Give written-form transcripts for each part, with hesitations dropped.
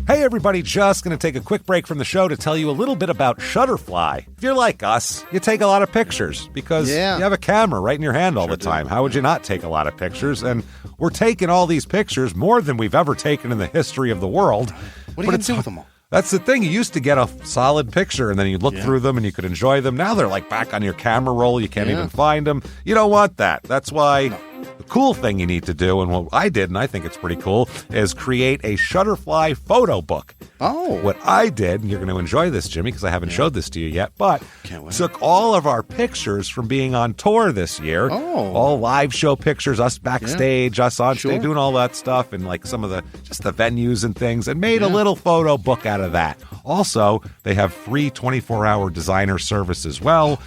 Hey everybody, just going to take a quick break from the show to tell you a little bit about Shutterfly. If you're like us, you take a lot of pictures because you have a camera right in your hand all the time. How would you not take a lot of pictures? And we're taking all these pictures, more than we've ever taken in the history of the world. What are you going to do with them all? That's the thing. You used to get a solid picture, and then you'd look through them, and you could enjoy them. Now they're like back on your camera roll. You can't even find them. You don't want that. That's why the cool thing you need to do, and what I did, and I think it's pretty cool, is create a Shutterfly photo book. Oh. What I did, and you're going to enjoy this, Jimmy, because I haven't showed this to you yet, but took all of our pictures from being on tour this year. Oh. All live show pictures, us backstage, us on stage, doing all that stuff, and like some of the, just the venues and things, and made a little photo book out of that. Also, they have free 24-hour designer service as well.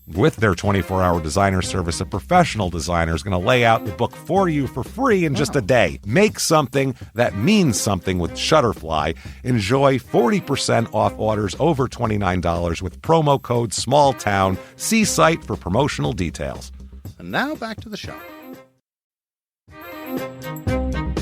With their 24-hour designer service, a professional designer is going to lay out the book for you for free in just a day. Make something that means something with Shutterfly. Enjoy 40% off orders over $29 with promo code SMALLTOWN. See site for promotional details. And now back to the show.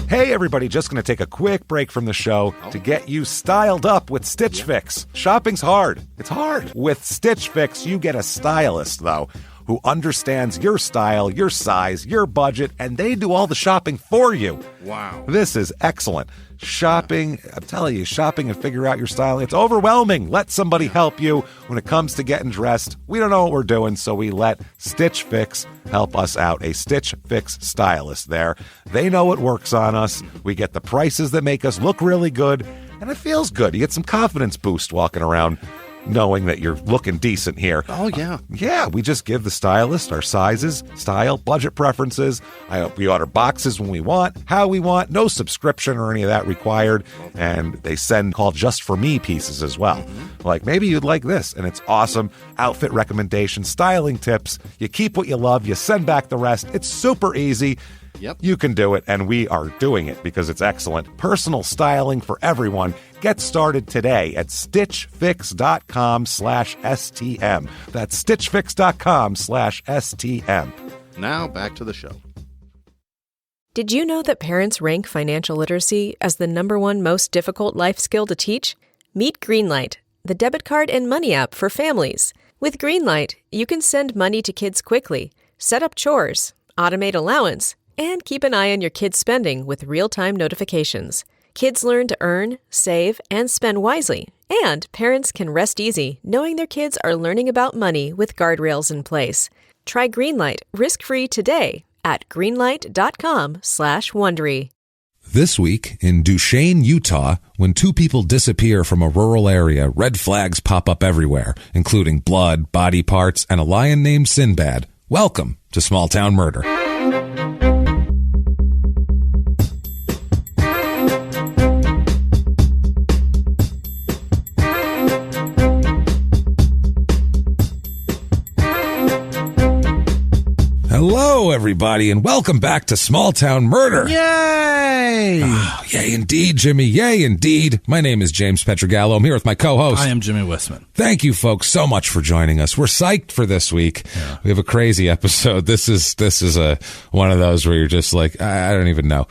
Hey everybody, just going to take a quick break from the show to get you styled up with Stitch Fix. Shopping's hard. It's hard. With Stitch Fix, you get a stylist, though, who understands your style, your size, your budget, and they do all the shopping for you. Wow. This is excellent. Shopping, I'm telling you, shopping and figure out your style, it's overwhelming. Let somebody help you when it comes to getting dressed. We don't know what we're doing, so we let Stitch Fix help us out. A Stitch Fix stylist there. They know what works on us. We get the prices that make us look really good, and it feels good. You get some confidence boost walking around knowing that you're looking decent here. Oh, yeah. Yeah, we just give the stylist our sizes, style, budget preferences. We order boxes when we want, how we want, no subscription or any of that required. And they send called Just For Me pieces as well. Like, maybe you'd like this, and it's awesome. Outfit recommendations, styling tips. You keep what you love, you send back the rest. It's super easy. Yep. You can do it, and we are doing it because it's excellent. Personal styling for everyone. Get started today at stitchfix.com/STM. That's stitchfix.com/STM. Now back to the show. Did you know that parents rank financial literacy as the #1 most difficult life skill to teach? Meet Greenlight, the debit card and money app for families. With Greenlight, you can send money to kids quickly, set up chores, automate allowance, and keep an eye on your kids' spending with real-time notifications. Kids learn to earn, save, and spend wisely. And parents can rest easy knowing their kids are learning about money with guardrails in place. Try Greenlight risk-free today at greenlight.com/Wondery. This week in Duchesne, Utah, when two people disappear from a rural area, red flags pop up everywhere, including blood, body parts, and a lion named Sinbad. Welcome to Small Town Murder. Hello, everybody, and welcome back to Small Town Murder. Yay! Oh, yay, indeed, Jimmy. Yay, indeed. My name is James Pietragallo. I'm here with my co-host. I am Jimmy Whisman. Thank you, folks, so much for joining us. We're psyched for this week. Yeah. We have a crazy episode. This is one of those where you're just like, I don't even know.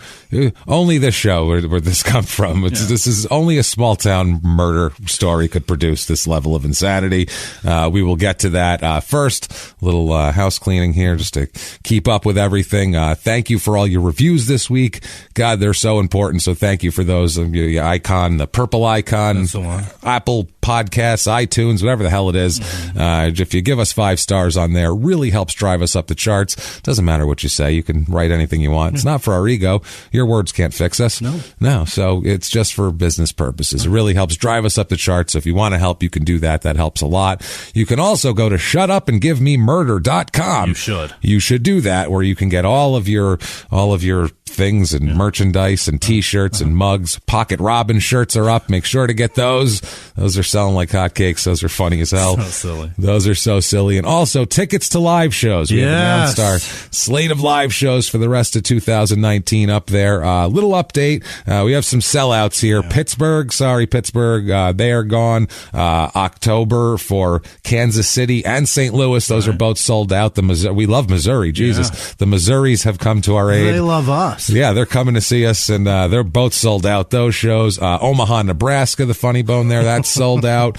Only this show where this come from. This is only a small town murder story could produce this level of insanity. We will get to that. First, a little house cleaning here just to keep up with everything. Thank you for all your reviews this week. God, they're so important. So thank you for those. The icon, the purple icon, that's the one. Apple Podcasts, iTunes, whatever the hell it is. If you give us 5 stars on there, really helps drive us up the charts. Doesn't matter what you say. You can write anything you want. It's not for our ego. Your words can't fix us. No. So it's just for business purposes. It really helps drive us up the charts. So if you want to help, you can do that. That helps a lot. You can also go to shutupandgivememurder.com. You should do that, where you can get all of your things and merchandise and t-shirts and mugs. Pocket Robin shirts are up. Make sure to get those. Those are selling selling like hotcakes. Those are funny as hell. So silly. Those are so silly. And also tickets to live shows. We have announced our slate of live shows for the rest of 2019 up there. Little update. We have some sellouts here. Pittsburgh. They are gone. October for Kansas City and St. Louis. Those are both sold out. We love Missouri. Jesus. The Missouris have come to our aid. They love us. Yeah, they're coming to see us, and they're both sold out. Those shows. Omaha, Nebraska, the Funny Bone there, that's sold out.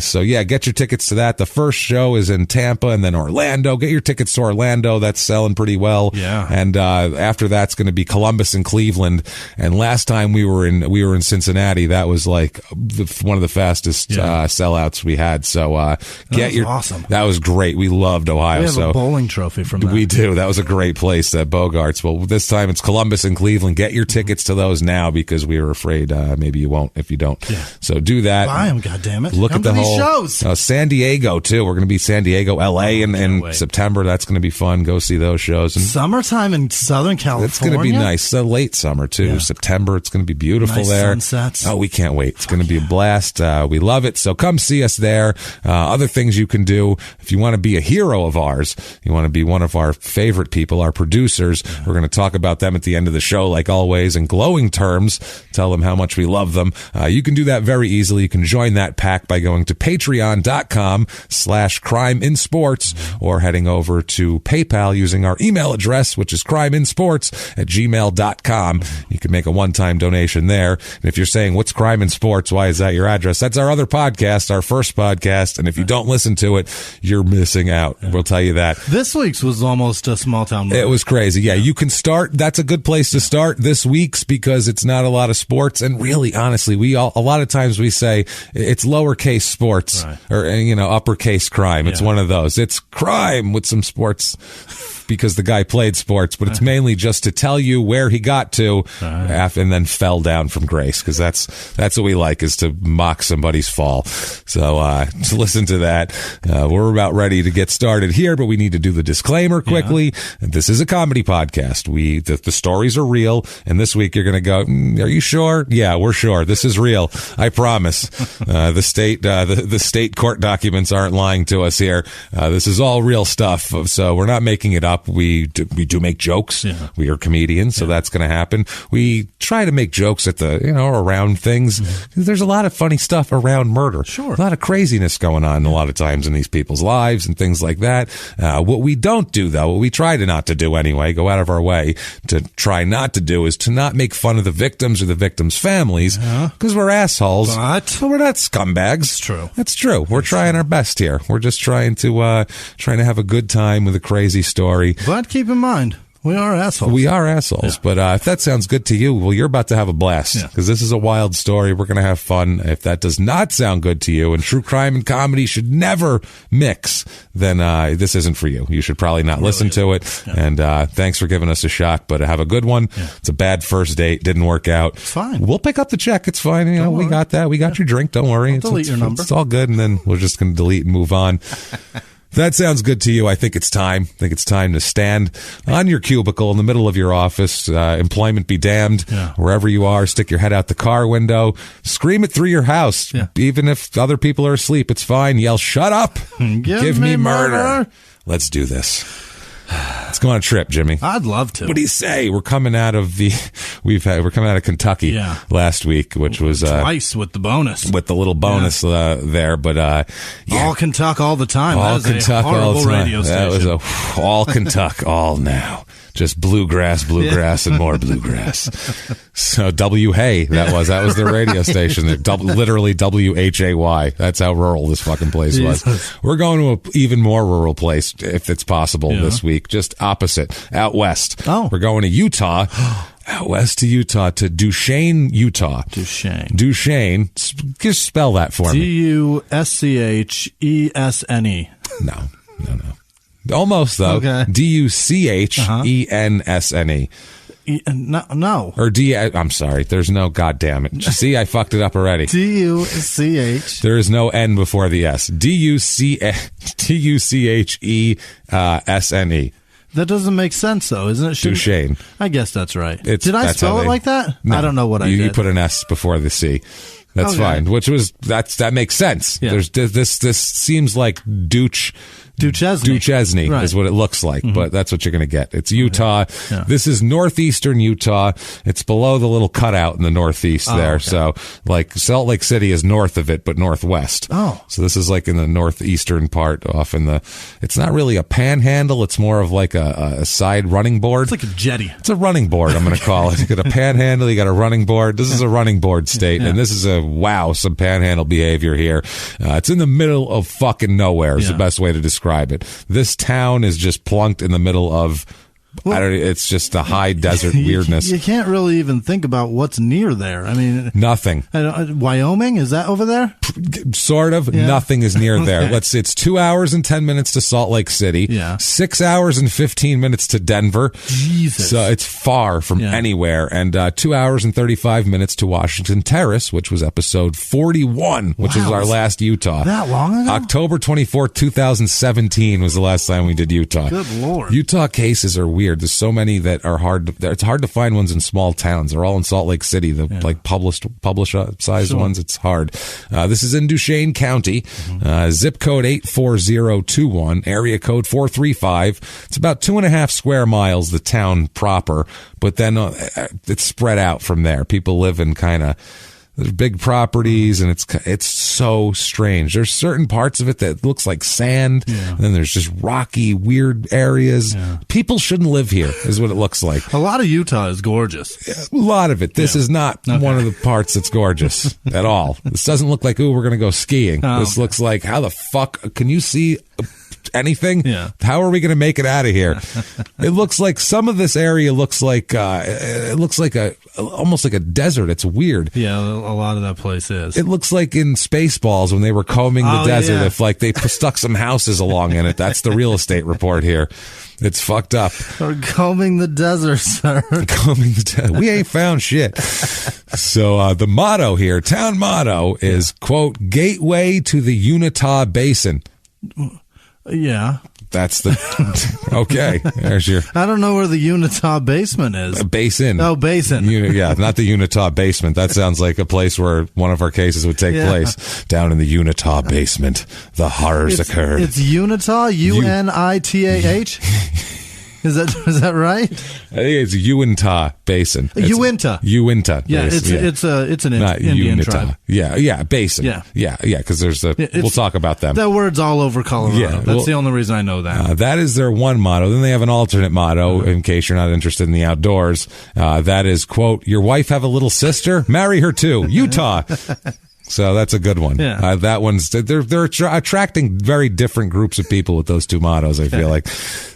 So yeah, get your tickets to that. The first show is in Tampa and then Orlando. Get your tickets to Orlando. That's selling pretty well. Yeah. And after that's going to be Columbus and Cleveland. And last time we were in Cincinnati, that was like one of the fastest sellouts we had. So awesome. That was great. We loved Ohio. We have a bowling trophy from that. We do. That was a great place, that Bogarts. Well, this time it's Columbus and Cleveland. Get your tickets to those now, because we were afraid maybe you won't if you don't. Yeah. So do that. Buy them, goddammit. Look Come at the to these whole shows. San Diego too. We're going to be San Diego, LA in September. That's going to be fun. Go see those shows. And summertime in Southern California. it's going to be nice. Late summer too. Yeah. September. It's going to be beautiful nice there. Sunsets. Oh, we can't wait. It's going to be a blast. We love it. So come see us there. Other things you can do if you want to be a hero of ours. You want to be one of our favorite people, our producers. We're going to talk about them at the end of the show, like always, in glowing terms. Tell them how much we love them. You can do that very easily. You can join that pack by going to patreon.com/crimeinsports or heading over to PayPal using our email address, which is crimeinsports@gmail.com. You can make a one-time donation there. And if you're saying, what's Crime in Sports? Why is that your address? That's our other podcast, our first podcast. And if you don't listen to it, you're missing out. We'll tell you that. This week's was almost a small town movie. It was crazy. Yeah, you can start. That's a good place to start this week's, because it's not a lot of sports. And really, honestly, a lot of times we say it's lowercase sports or, uppercase crime. It's one of those. It's crime with some sports because the guy played sports, but it's mainly just to tell you where he got to and then fell down from grace, because that's what we like, is to mock somebody's fall. So to listen to that, we're about ready to get started here, but we need to do the disclaimer quickly. This is a comedy podcast. The stories are real, and this week you're going to go, are you sure? Yeah, we're sure. This is real. I promise. The state court documents aren't lying to us here. This is all real stuff, so we're not making it up. We do make jokes. Yeah. We are comedians, so that's going to happen. We try to make jokes at around things. There's a lot of funny stuff around murder. Sure. A lot of craziness going on a lot of times in these people's lives and things like that. What we don't do, though, what we try to not to do anyway, go out of our way to try not to do, is to not make fun of the victims or the victims' families, because we're assholes. But we're not scumbags. That's true. That's true. We're trying our best here. We're just trying to have a good time with a crazy story. But keep in mind, we are assholes. We are assholes. Yeah. But if that sounds good to you, well, you're about to have a blast, because this is a wild story. We're going to have fun. If that does not sound good to you, and true crime and comedy should never mix, then this isn't for you. You should probably not listen to it. Yeah. And thanks for giving us a shot, but have a good one. Yeah. It's a bad first date. Didn't work out. It's fine. We'll pick up the check. It's fine. We got that. We got your drink. Don't worry. Delete your number. It's all good, and then we're just going to delete and move on. If that sounds good to you, I think it's time. I think it's time to stand on your cubicle in the middle of your office. Employment be damned. Yeah. Wherever you are, stick your head out the car window. Scream it through your house. Yeah. Even if other people are asleep, it's fine. Yell, shut up. Give me murder. Let's do this. Let's go on a trip, Jimmy. I'd love to. What do you say? We're coming out of Kentucky last week, which was twice with the bonus, with the little bonus there. But all Kentucky all the time. All Kentucky all the time. Radio station. That was all Kentucky all now. Just bluegrass, and more bluegrass. So W-Hay, that was the radio station. Literally W-H-A-Y. That's how rural this fucking place was. We're going to an even more rural place, if it's possible, this week. Just opposite, out west. Oh. We're going to Utah. Out west to Utah, to Duchesne, Utah. Duchesne. Just spell that for me. D-U-S-C-H-E-S-N-E. No. Almost, though. Okay. D-U-C-H-E-N-S-N-E. No. Or I'm sorry. There's no goddamn it. See, I fucked it up already. D-U-C-H. There is no N before the S. D-U-C-H-E-S-N-E. That doesn't make sense, though, isn't it? Duchesne. I guess that's right. Did I spell it like that? No, I don't know what I did. You put an S before the C. That's Okay. fine. That makes sense. Yeah. There's this seems like Duchesne Right. is what it looks like, but that's what you're going to get. It's Utah. Yeah. This is northeastern Utah. It's below the little cutout in the northeast there. Okay. So, like, Salt Lake City is north of it, but northwest. Oh. So this is like in the northeastern part off in the, it's not really a panhandle. It's more of like a side running board. It's like a jetty. It's a running board, I'm going to call it. You got a panhandle, you got a running board. This is a running board state, and this is some panhandle behavior here. It's in the middle of fucking nowhere is the best way to describe it. This town is just plunked in the middle of, it's just a high desert weirdness. You can't really even think about what's near there. I mean, Nothing. Wyoming, is that over there? Sort of. Yeah. Nothing is near there. Okay. It's 2 hours and 10 minutes to Salt Lake City. Yeah. 6 hours and 15 minutes to Denver. Jesus. So it's far from anywhere. And 2 hours and 35 minutes to Washington Terrace, which was episode 41, which was our last Utah. That long ago? October 24th, 2017 was the last time we did Utah. Good Lord. Utah cases are weird. There's so many that are it's hard to find ones in small towns. They're all in Salt Lake City, like published-sized ones. It's hard. This is in Duchesne County, zip code 84021, area code 435. It's about 2.5 square miles, the town proper, but then it's spread out from there. People live in kind of, there's big properties, and it's so strange. There's certain parts of it that looks like sand, and then there's just rocky, weird areas. People shouldn't live here, is what it looks like. A lot of Utah is gorgeous. A lot of it. This is not one of the parts that's gorgeous at all. This doesn't look like, ooh, we're going to go skiing. This looks like, how the fuck can you see anything? Yeah. How are we going to make it out of here? It looks like some of this area looks like almost like a desert. It's weird. Yeah, a lot of that place is. It looks like in Spaceballs when they were combing the desert. Yeah. If like they stuck some houses along in it. That's the real estate report here. It's fucked up. We're combing the desert, sir. Combing the desert. We ain't found shit. So the motto here, town motto is, quote, gateway to the Unitah Basin. Yeah. That's the okay. There's your I don't know where the Unitah basement is. basin. Oh, basin. Yeah, not the Unitah basement. That sounds like a place where one of our cases would take place. Down in the Unitah basement, the horrors occurred. It's Unitah, UNITAH. Is that right? I think it's Uintah Basin. Uintah. Uintah. Yeah, Basin. it's an Not Indian Unitah. tribe. Yeah, Basin. Yeah. Because there's we'll talk about them. That word's all over Colorado. Yeah, That's the only reason I know that. That is their one motto. Then they have an alternate motto, in case you're not interested in the outdoors. That is, quote, your wife have a little sister? Marry her too. Utah. So that's a good one. Yeah. That one's, they're attracting very different groups of people with those two mottos, I feel like.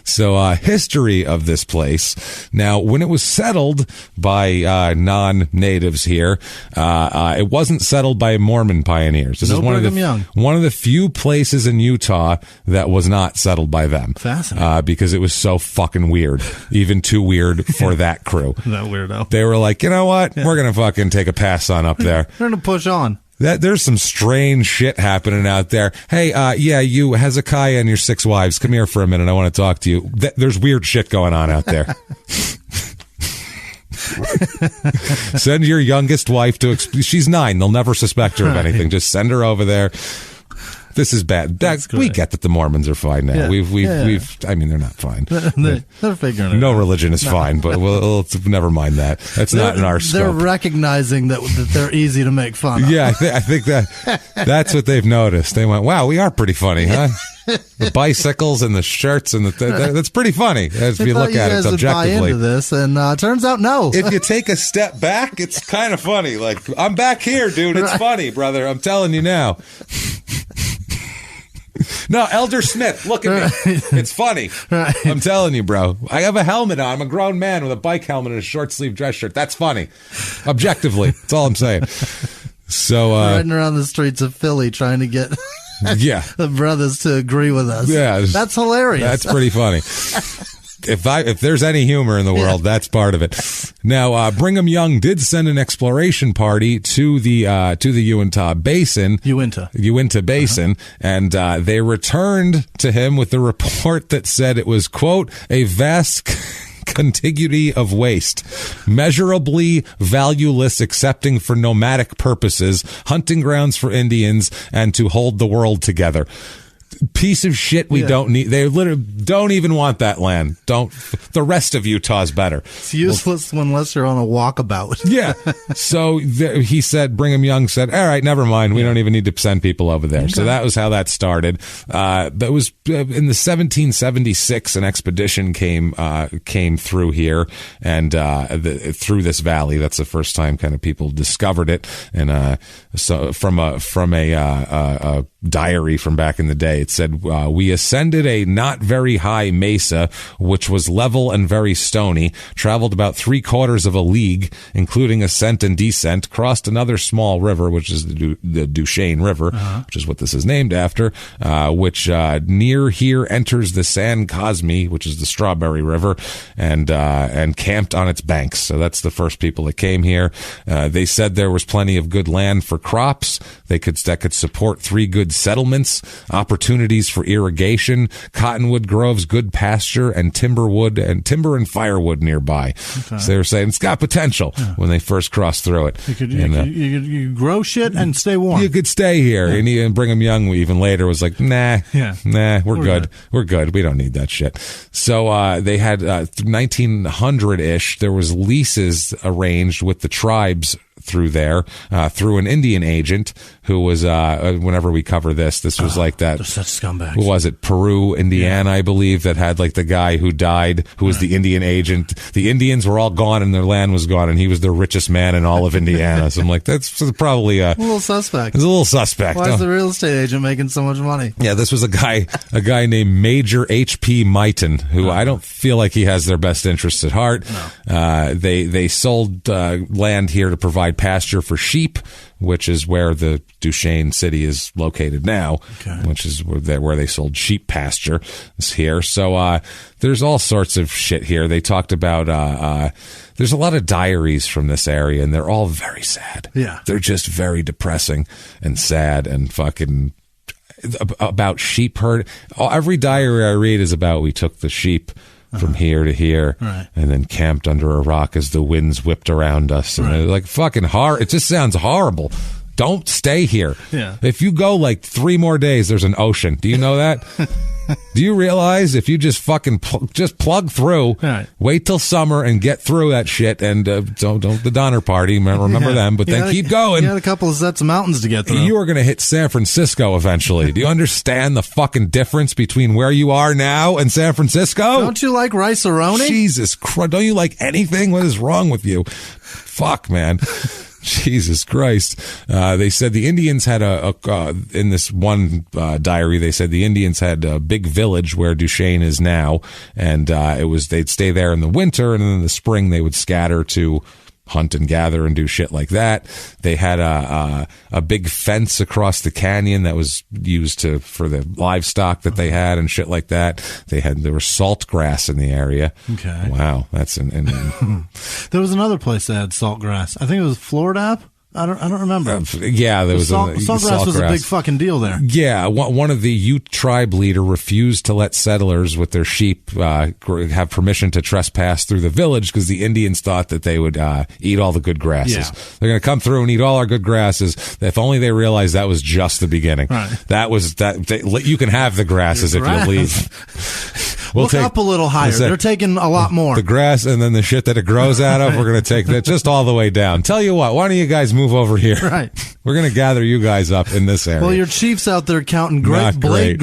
So, history of this place. Now, when it was settled by, non-natives here, it wasn't settled by Mormon pioneers. This is one of the few places in Utah that was not settled by them. Fascinating. Because it was so fucking weird. Even too weird for that crew. That weirdo. They were like, you know what? We're going to fucking take a pass on up there. They're going to push on. There's some strange shit happening out there. Hey, you, Hezekiah and your 6 wives, come here for a minute. I want to talk to you. There's weird shit going on out there. Send your youngest wife she's 9. They'll never suspect her of anything. Just send her over there. This is bad. We get that the Mormons are fine now. Yeah. I mean, they're not fine. They're figuring it out. No religion is fine, but we'll never mind that. That's not in our They're scope. recognizing that they're easy to make fun of. Yeah, I think that's what they've noticed. They went, wow, we are pretty funny, huh? The bicycles and the shirts and that's pretty funny if you look at it objectively. Buy into this, and turns out no. If you take a step back, it's kind of funny. Like, I'm back here, dude. It's funny, brother. I'm telling you now. No, Elder Smith, look at me. It's funny. Right. I'm telling you, bro. I have a helmet on. I'm a grown man with a bike helmet and a short sleeve dress shirt. That's funny. Objectively. That's all I'm saying. So, riding around the streets of Philly trying to get the brothers to agree with us. Yeah. That's hilarious. That's pretty funny. If there's any humor in the world, that's part of it. Now, Brigham Young did send an exploration party to the Uintah Basin. Uintah Basin, and they returned to him with a report that said it was, quote, a vast contiguity of waste, measurably valueless excepting for nomadic purposes, hunting grounds for Indians, and to hold the world together. Piece of shit we don't need. They literally don't even want that land. The rest of Utah's better. It's useless unless you're on a walkabout. Yeah. So he said, Brigham Young said, all right, never mind. We don't even need to send people over there. Okay. So that was how that started. That was in the 1776, an expedition came through here and through this valley. That's the first time kind of people discovered it. And so from a diary from back in the day, it said, we ascended a not very high mesa, which was level and very stony, traveled about 3/4 of a league, including ascent and descent, crossed another small river, which is the Duchesne River, which is what this is named after, which near here enters the San Cosme, which is the Strawberry River, and camped on its banks. So that's the first people that came here. They said there was plenty of good land for crops. That could support 3 good settlements, opportunities for irrigation, cottonwood groves, good pasture, and timber and firewood nearby. Okay. So they were saying it's got potential when they first crossed through it. You could grow shit and stay warm. You could stay here. Yeah. And Brigham Young even later was like, nah, we're good. We're good. We don't need that shit. So they had 1900-ish, there was leases arranged with the tribes through there, through an Indian agent who was, whenever we cover this was like that. They're such scumbags. Who was it? Peru, Indiana, I believe, that had like the guy who died, who was the Indian agent. The Indians were all gone and their land was gone, and he was the richest man in all of Indiana. So I'm like, that's probably a little suspect. It's a little suspect. Why is the real estate agent making so much money? Yeah, this was a guy named Major H.P. Myton, who I don't feel like he has their best interests at heart. No. They sold land here to provide pasture for sheep, which is where the Duchesne city is located now, which is where they sold sheep pasture is here. So there's all sorts of shit here. They talked about there's a lot of diaries from this area, and they're all very sad. Yeah. They're just very depressing and sad and fucking about sheep herd. Every diary I read is about we took the sheep from here to here, and then camped under a rock as the winds whipped around us. And like fucking hard. It just sounds horrible. Don't stay here. Yeah. If you go like 3 more days, there's an ocean. Do you know that? Do you realize if you just fucking just plug through, wait till summer and get through that shit, and don't the Donner Party, remember them, but then keep going. You had a couple of sets of mountains to get through. You are going to hit San Francisco eventually. Do you understand the fucking difference between where you are now and San Francisco? Don't you like rice-a-roni? Jesus Christ. Don't you like anything? What is wrong with you? Fuck, man. Jesus Christ. They said the Indians had in this one diary, they said the Indians had a big village where Duchesne is now, and they'd stay there in the winter, and then in the spring they would scatter to hunt and gather and do shit like that. They had a big fence across the canyon that was used for the livestock that they had and shit like that. There was salt grass in the area. Okay. Wow, that's There was another place that had salt grass. I think it was Florida. I don't remember. Yeah, there was saltgrass was a big fucking deal there. Yeah, one of the Ute tribe leader refused to let settlers with their sheep have permission to trespass through the village because the Indians thought that they would eat all the good grasses. Yeah. They're going to come through and eat all our good grasses. If only they realized that was just the beginning. Right. You can have the grasses if you leave. Look up a little higher. They're taking a lot more. The grass and then the shit that it grows out of, we're going to take that just all the way down. Tell you what, why don't you guys move over here? Right. We're going to gather you guys up in this area. Well, your chief's out there counting grass blades.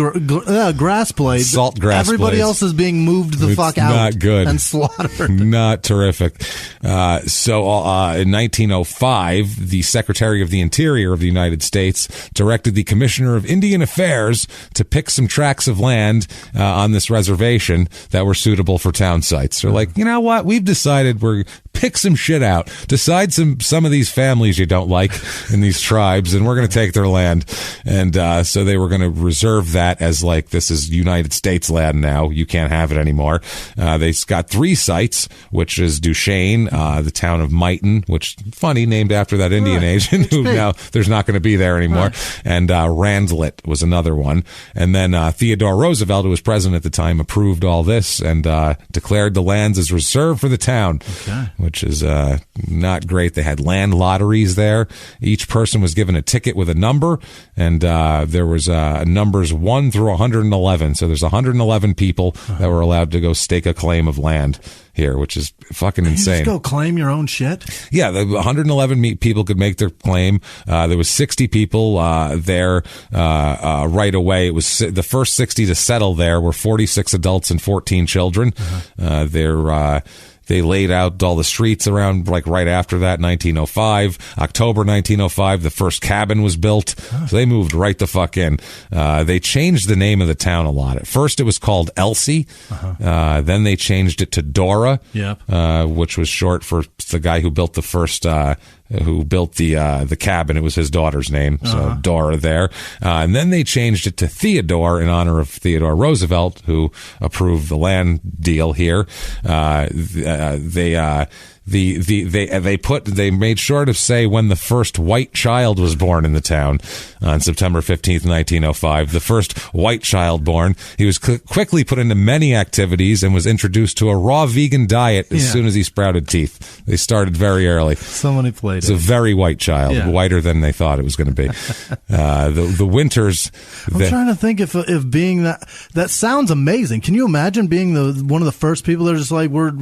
Salt grass Everybody blades. else is being moved the fuck out. Not good. And slaughtered. Not terrific. So in 1905, the Secretary of the Interior of the United States directed the Commissioner of Indian Affairs to pick some tracts of land on this reservation that were suitable for town sites. They're like, you know what? We've decided we're pick some shit out, decide some of these families you don't like in these tribes, and we're going to take their land. And so they were going to reserve that as like, this is United States land now. You can't have it anymore. They got 3 sites, which is Duchesne, the town of Mighton, which funny, named after that Indian agent who now there's not going to be there anymore. And Randlet was another one. And then Theodore Roosevelt, who was president at the time, approved all this and declared the lands as reserved for the town, which is not great. They had land lotteries there. Each person was given a ticket with a number, and there was numbers 1 through 111. So there's 111 people that were allowed to go stake a claim of land here, which is fucking insane. You just go claim your own shit? Yeah, the 111 people could make their claim. There was 60 people there right away. It was the first 60 to settle there were 46 adults and 14 children. They laid out all the streets around, like right after that, 1905. October 1905, the first cabin was built. So they moved right the fuck in. They changed the name of the town a lot. At first it was called Elsie. Then they changed it to Dora, which was short for the guy who built the first who built the cabin. It was his daughter's name, so Dora there. And then they changed it to Theodore in honor of Theodore Roosevelt, who approved the land deal here. They made sure to say when the first white child was born in the town on September 15th, 1905. The first white child born. He was quickly put into many activities and was introduced to a raw vegan diet as soon as he sprouted teeth. They started very early. So many played It's a very white child, whiter than they thought it was going to be. The winters. I'm trying to think if being that sounds amazing. Can you imagine being one of the first people that are just like, we're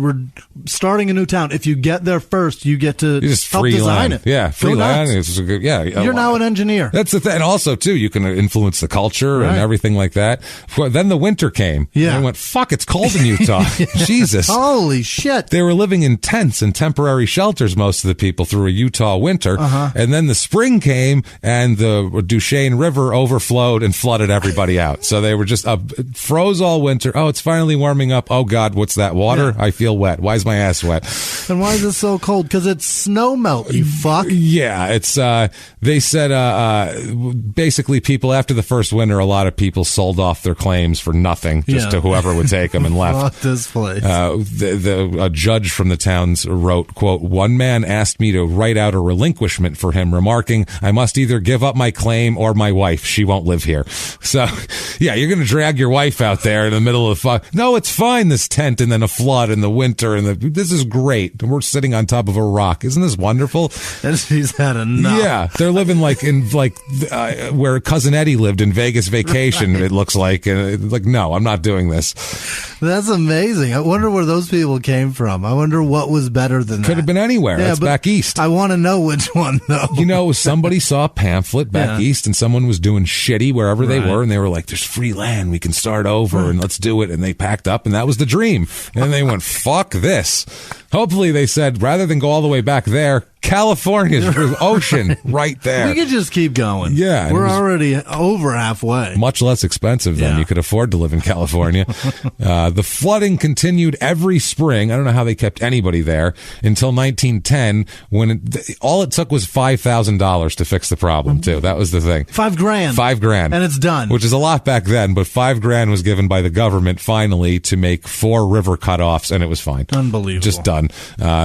starting a new town. If you get there first, you get to help design it. Yeah, free land. It's a good, You're now an engineer. That's the thing. And also, too, you can influence the culture and everything like that. Then the winter came. Yeah. And I went, fuck, it's cold in Utah. Jesus. Holy shit. They were living in tents and temporary shelters, most of the people, through a Utah winter. And then the spring came and the Duchesne River overflowed and flooded everybody out. So they were just froze all winter. Oh, it's finally warming up. Oh, God, what's that water? I feel wet. Why is my ass wet? And why is it so cold? Because it's snow melt, you fuck. Yeah, it's, they said, basically people after the first winter, a lot of people sold off their claims for nothing, just to whoever would take them and left. Fuck this place. A judge from the towns wrote, quote, "One man asked me to write out a relinquishment for him, remarking, I must either give up my claim or my wife. She won't live here." So, yeah, you're going to drag your wife out there in the middle of the fuck. No, it's fine, this tent, and then a flood in the winter, and this is great. We're sitting on top of a rock. Isn't this wonderful? And she's had enough. Yeah, they're living like in where Cousin Eddie lived in Vegas Vacation. It looks like, no, I'm not doing this. That's amazing. I wonder where those people came from. I wonder what was better than that. Could have been anywhere. Yeah, that's back east. I want to know which one, though. You know, somebody saw a pamphlet back east, and someone was doing shitty wherever they were, and they were like, "There's free land. We can start over, and let's do it." And they packed up, and that was the dream. And they went, "Fuck this." Hopefully, they said, rather than go all the way back there, California's ocean right there. We could just keep going. Yeah. We're already over halfway. Much less expensive than you could afford to live in California. The flooding continued every spring. I don't know how they kept anybody there until 1910, when all it took was $5,000 to fix the problem, too. That was the thing. $5,000. $5,000. And it's done. Which is a lot back then, but $5,000 was given by the government finally to make 4 river cutoffs, and it was fine. Unbelievable. Just done.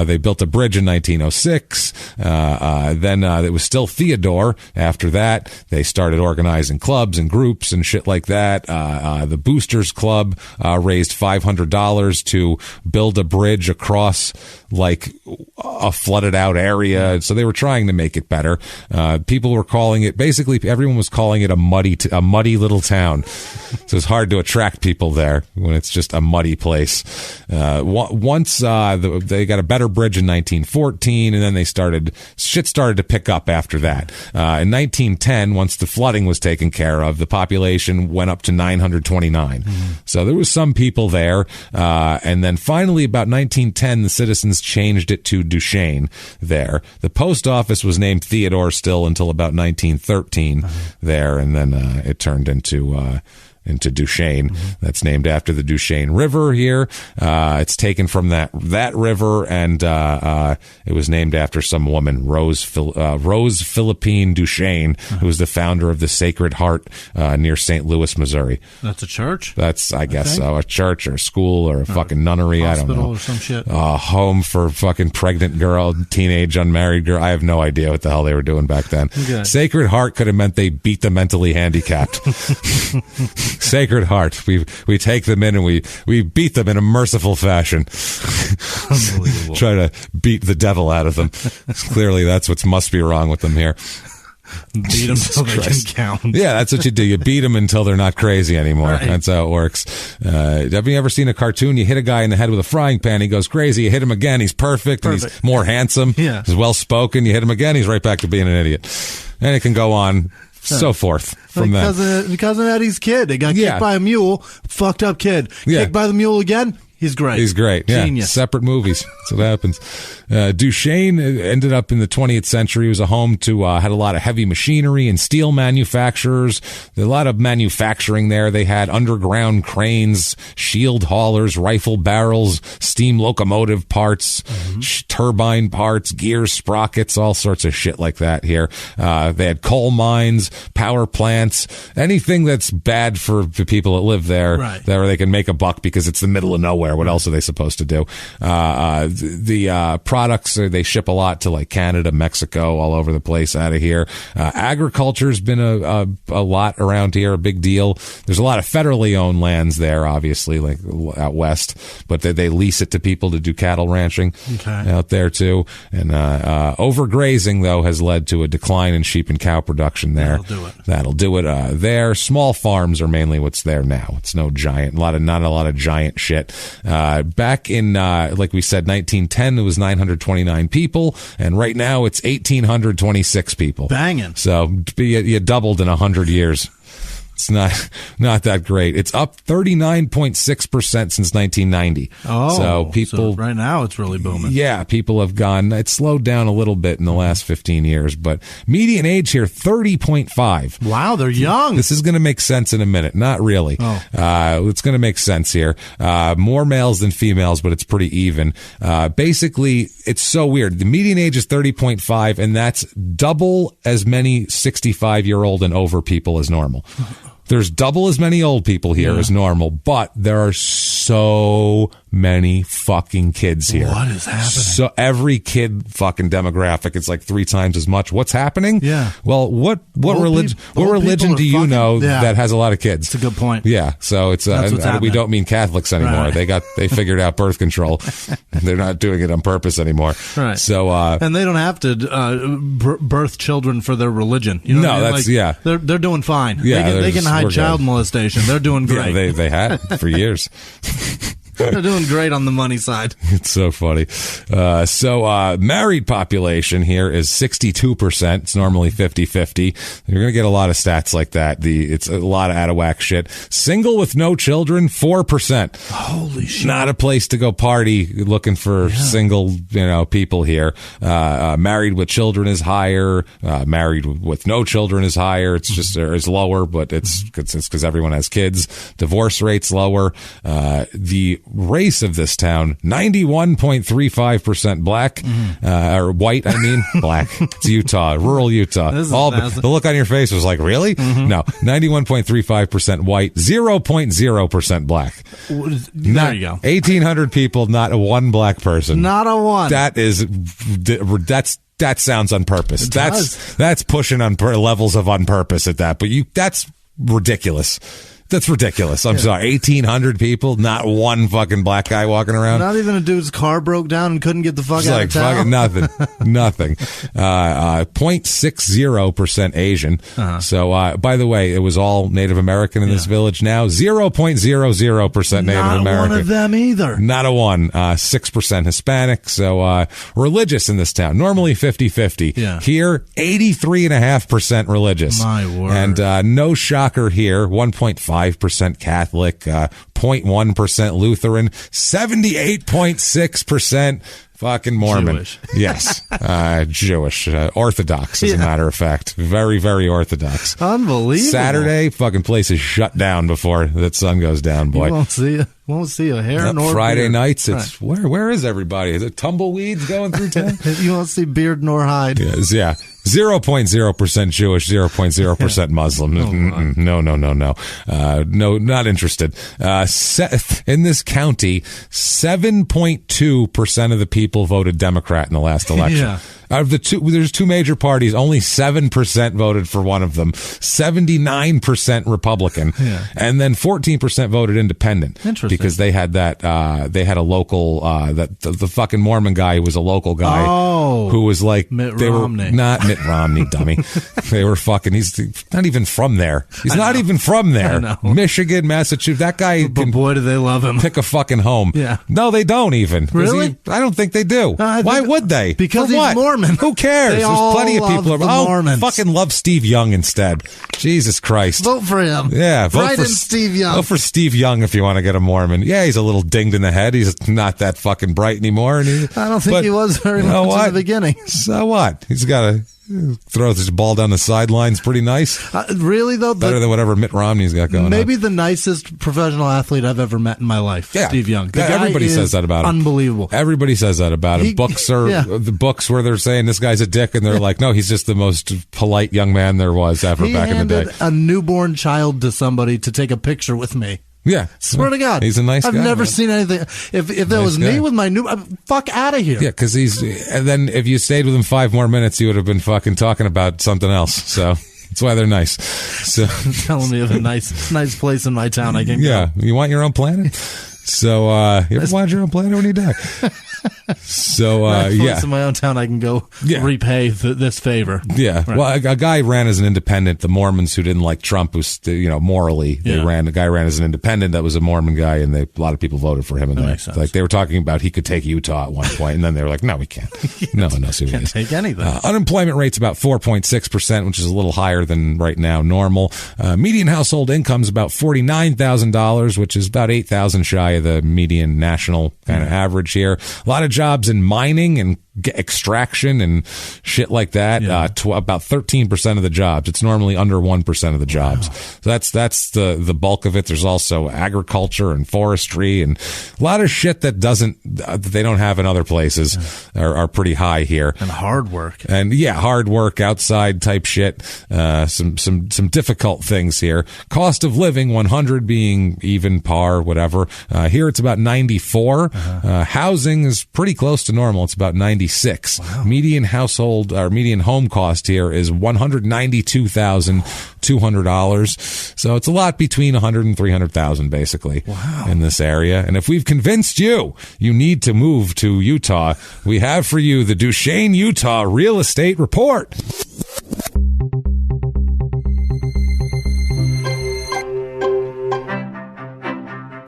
They built a bridge in 1906. Then it was still Theodore. After that, they started organizing clubs and groups and shit like that. The Boosters Club raised $500 to build a bridge across like a flooded out area. So they were trying to make it better. People were calling it, basically everyone was calling it a muddy little town. So it's hard to attract people there when it's just a muddy place. Once they got a better bridge in 1914, and then shit started to pick up after that. In 1910, once the flooding was taken care of, the population went up to 929. So there was some people there. And then finally, about 1910, the citizens changed it to Duchesne there. The post office was named Theodore still until about 1913 there, and then it turned into into Duchesne. That's named after the Duchesne River here. It's taken from that river, and it was named after some woman, Rose Philippine Duchesne, who was the founder of the Sacred Heart near St. Louis, Missouri. That's a church? That's, I guess so, a church or a school or a fucking nunnery. Hospital, I don't know. Or some shit. Home for fucking pregnant girl, teenage unmarried girl. I have no idea what the hell they were doing back then. Okay. Sacred Heart could have meant they beat the mentally handicapped. Sacred Heart. We take them in and we beat them in a merciful fashion. Unbelievable. Try to beat the devil out of them. Clearly that's what must be wrong with them here. Beat them so they can count. Yeah, that's what you do. You beat them until they're not crazy anymore. Right. That's how it works. Have you ever seen a cartoon? You hit a guy in the head with a frying pan, he goes crazy. You hit him again, he's perfect. And he's more handsome. Yeah. He's well-spoken. You hit him again, he's right back to being an idiot. And it can go on, so forth from that. Cousin Eddie's kid. They got kicked by a mule. Fucked up kid. Yeah. Kicked by the mule again. He's great. He's great. Yeah. Genius. Separate movies. That's what happens. Duchesne ended up in the 20th century. It was a home to, had a lot of heavy machinery and steel manufacturers. There a lot of manufacturing there. They had underground cranes, shield haulers, rifle barrels, steam locomotive parts, turbine parts, gears, sprockets, all sorts of shit like that here. They had coal mines, power plants, anything that's bad for the people that live there, where they can make a buck because it's the middle of nowhere. What else are they supposed to do? The products, they ship a lot to like Canada, Mexico, all over the place out of here. Agriculture's been a lot around here, a big deal. There's a lot of federally owned lands there, obviously, like out west, but they lease it to people to do cattle ranching out there too. And overgrazing, though, has led to a decline in sheep and cow production there. That'll do it there. Small farms are mainly what's there now. It's no giant, not a lot of giant shit. Back in, like we said, 1910, it was 929 people, and right now it's 1,826 people. Banging. So you doubled in 100 years. It's not that great. It's up 39.6% since 1990. Oh, so people right now it's really booming. Yeah, people have gone. It's slowed down a little bit in the last 15 years, but median age here 30.5. Wow, they're young. This is going to make sense in a minute. Not really. It's going to make sense here. More males than females, but it's pretty even. Basically, it's so weird. The median age is 30.5, and that's double as many 65-year-old and over people as normal. There's double as many old people here as normal, but there are so many fucking kids here. What is happening? So every kid fucking demographic is like 3 times as much. What's happening? Yeah. Well, what religion do you know that has a lot of kids? That's a good point. Yeah. So it's we don't mean Catholics anymore. Right. They figured out birth control. They're not doing it on purpose anymore. Right. So and they don't have to birth children for their religion. You know what I mean? That's They're doing fine. Yeah, they can hide child molestation. They're doing great. Yeah, they had for years. They're doing great on the money side. It's so funny. Married population here is 62%. It's normally 50-50. You're going to get a lot of stats like that. It's a lot of out of whack shit. Single with no children, 4%. Holy shit. Not a place to go party looking for single, people here. Married with children is higher. Married with no children is higher. It's just, is lower, but it's because everyone has kids. Divorce rate's lower. The race of this town, 91.35% black, or white, I mean, black. It's Utah, rural Utah. The look on your face was like, really? No, 91.35% white, 0.0% black. There you go. 1,800 people, not a one black person. Not a one. That sounds on purpose. That's pushing on levels of on purpose at that, but that's ridiculous. That's ridiculous. I'm sorry. 1,800 people, not one fucking black guy walking around. Not even a dude's car broke down and couldn't get the fuck out of town. Nothing. 0.60% Asian. So, by the way, it was all Native American in this village now. 0.00% Native American. Not one of them either. Not a one. 6% Hispanic. So, religious in this town. Normally 50-50. Yeah. Here, 83.5% religious. My word. And no shocker here, 1.5% 5% Catholic, 0.1% Lutheran, 78.6% fucking Mormon. Jewish. Yes. Jewish. Orthodox, as a matter of fact. Very, very Orthodox. Unbelievable. Saturday, fucking place is shut down before the sun goes down, boy. You won't see a hair nor Friday beard. nights, it's where is everybody? Is it tumbleweeds going through town? You won't see beard nor hide. Yes, yeah. 0.0% Jewish, 0.0% Muslim. No. No, not interested. In this county, 7.2% of the people voted Democrat in the last election. Yeah. Out of the two, there's two major parties. Only 7% voted for one of them. 79% Republican, and then 14% voted independent. Interesting, because they had that. They had a local. The fucking Mormon guy who was a local guy. Who was like Mitt they Romney. were not Mitt Romney, dummy. They were fucking. He's not even from there. He's not even from there. I know. Michigan, Massachusetts. That guy. But boy, do they love him. Pick a fucking home. Yeah. No, they don't even. Really? I don't think they do. Why would they? Because For he's what? Mormon. Who cares? They There's all plenty of love people. the Mormons. Fucking love Steve Young instead. Jesus Christ. Vote for him. Yeah, vote Write for in Steve Young. Vote for Steve Young if you want to get a Mormon. Yeah, he's a little dinged in the head. He's not that fucking bright anymore. And I don't think he was very much in the beginning. So what? He's got to throw his ball down the sidelines pretty nice. Really, though? Better than whatever Mitt Romney's got going on. Maybe the nicest professional athlete I've ever met in my life, Steve Young. The guy everybody is says that about him. Unbelievable. Everybody says that about him. The books where they're saying this guy's a dick, and they're like, no, he's just the most polite young man there was ever back in the day. He handed a newborn child to somebody to take a picture with me. Yeah. Swear to God. He's a nice guy. I've never man. seen anything. If there was me with my new... fuck out of here. Yeah, because and then if you stayed with him 5 more minutes, you would have been fucking talking about something else. So that's why they're nice. So telling me of a nice place in my town I can go. Yeah. You want your own planet? So you ever want your own planet when you die? So place in my own town I can go repay this favor. Yeah. Right. Well, a guy ran as an independent. The Mormons who didn't like Trump, who's morally the guy ran as an independent. That was a Mormon guy, and a lot of people voted for him. And like they were talking about he could take Utah at one point, and then they were like, no, we can't. No, seriously, can't take anything. Unemployment rate's about 4.6%, which is a little higher than right now normal. Median household income is about $49,000, which is about $8,000 shy of the median national kind of average here. A lot of jobs in mining and extraction and shit like that. About 13% of the jobs. It's normally under 1% of the jobs. Wow. So that's the bulk of it. There's also agriculture and forestry and a lot of shit that they don't have in other places are pretty high here. And hard work. And hard work, outside type shit. Some difficult things here. Cost of living, 100 being even, par, whatever. Here it's about 94. Housing is pretty close to normal. It's about 96. Wow. Median household or median home cost here is $192,200. So it's a lot between $100,000 and $300,000 basically in this area. And if we've convinced you need to move to Utah, we have for you the Duchesne, Utah Real Estate Report.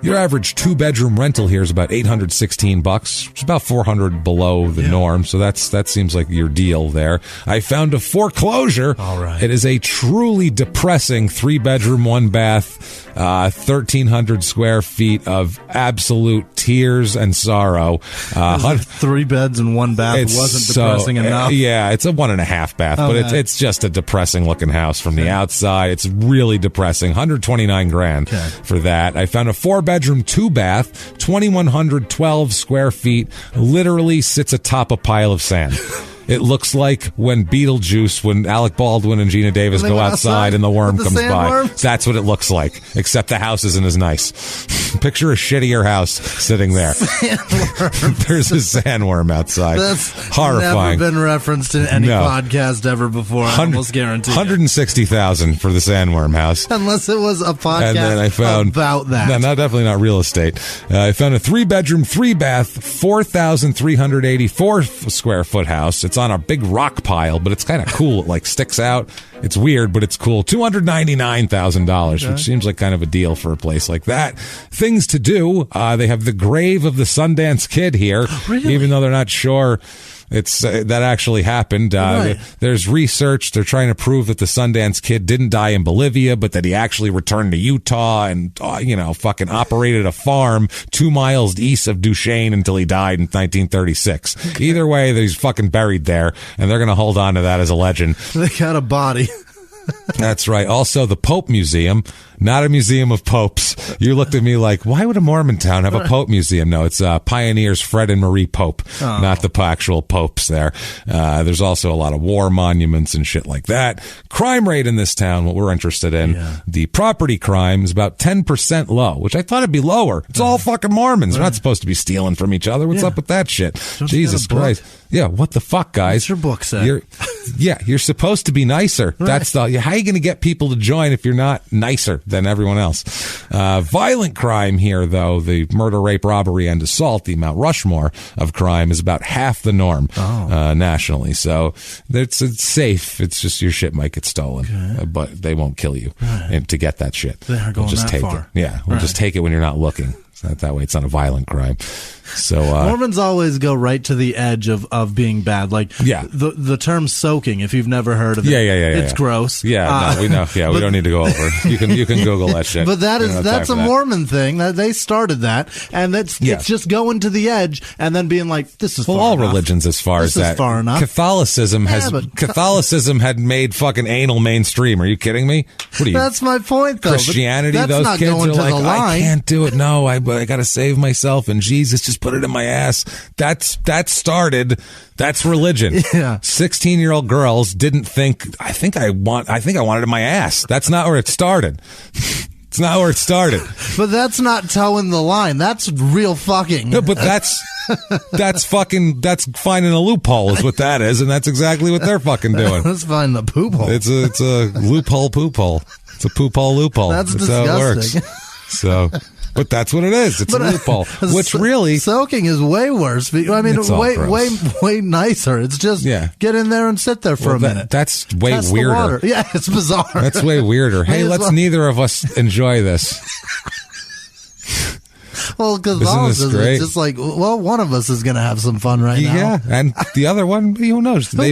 Your average 2-bedroom rental here is about $816, which is about $400 below the norm. So that seems like your deal there. I found a foreclosure. All right. It is a truly depressing 3-bedroom, 1-bath, 1,300 square feet of absolute tears and sorrow. 3 beds and 1 bath wasn't depressing enough. Yeah, it's a 1.5 bath, but it's just a depressing looking house from the outside. It's really depressing. $129,000 for that. I found a 4-bedroom, 2-bath, 2,112 square feet, literally sits atop a pile of sand. It looks like when Alec Baldwin and Gina Davis go outside and the worm comes by. That's what it looks like, except the house isn't as nice. Picture a shittier house sitting there. There's a sandworm outside. That's horrifying. Never been referenced in any podcast ever before. I almost guarantee $160,000 for the sandworm house. Unless it was a podcast and then I found, about that. No, definitely not real estate. I found a 3-bedroom, 3-bath, 4,384 square foot house. It's on a big rock pile, but it's kind of cool. It sticks out. It's weird, but it's cool. $299,000, which seems like kind of a deal for a place like that. Things to do. They have the grave of the Sundance Kid here, really? Even though they're not sure It's that actually happened. Right. There's research. They're trying to prove that the Sundance Kid didn't die in Bolivia, but that he actually returned to Utah and, fucking operated a farm 2 miles east of Duchesne until he died in 1936. Okay. Either way, he's fucking buried there, and they're going to hold on to that as a legend. They got a body. That's right. Also, the Pope Museum, not a museum of popes. You looked at me like, why would a Mormon town have a Pope Museum? No, it's pioneers Fred and Marie Pope, not the actual popes there. There's also a lot of war monuments and shit like that. Crime rate in this town, what we're interested in, the property crime is about 10% low, which I thought it'd be lower. It's all fucking Mormons. They're not supposed to be stealing from each other. What's up with that shit? Jesus Christ. Yeah, what the fuck, guys? What's your book say? You're supposed to be nicer. Right. That's how are you going to get people to join if you're not nicer than everyone else? Violent crime here, though, the murder, rape, robbery, and assault, the Mount Rushmore of crime, is about half the norm nationally. So it's safe. It's just your shit might get stolen, but they won't kill you and to get that shit. They're going just that take far. it. Yeah, we'll just take it when you're not looking. That way it's not a violent crime. So Mormons always go right to the edge of being bad. Like the term soaking, if you've never heard of it, it's gross. Yeah, no, we know. Yeah, we don't need to go over. You can Google that shit. But that's a Mormon thing. That they started that, and it's just going to the edge and then being like, this is all enough. Religions as far this as that. Is far enough. Catholicism had made fucking anal mainstream. Are you kidding me? What are you? That's my point, though. Christianity. That's those not kids going are to like, the line. I can't do it. No, I got to save myself, and Jesus just put it in my ass. That started. That's religion. Yeah. 16-year-old girls didn't think. I think I wanted it in my ass. That's not where it started. It's not where it started. But that's not towing the line. That's real fucking. No, but that's finding a loophole is what that is, and that's exactly what they're fucking doing. Let's find the poop hole. It's a loophole poop hole. It's a poop hole loophole. That's disgusting. How it works. So. But that's what it is. It's a loophole, which really soaking is way worse. I mean, way nicer. It's just get in there and sit there for a minute. That's way Test weirder. The water. Yeah, it's bizarre. That's way weirder. Hey, let's neither of us enjoy this. Well, Catholicism, it's just like, one of us is going to have some fun now. Yeah, and the other one, who knows? They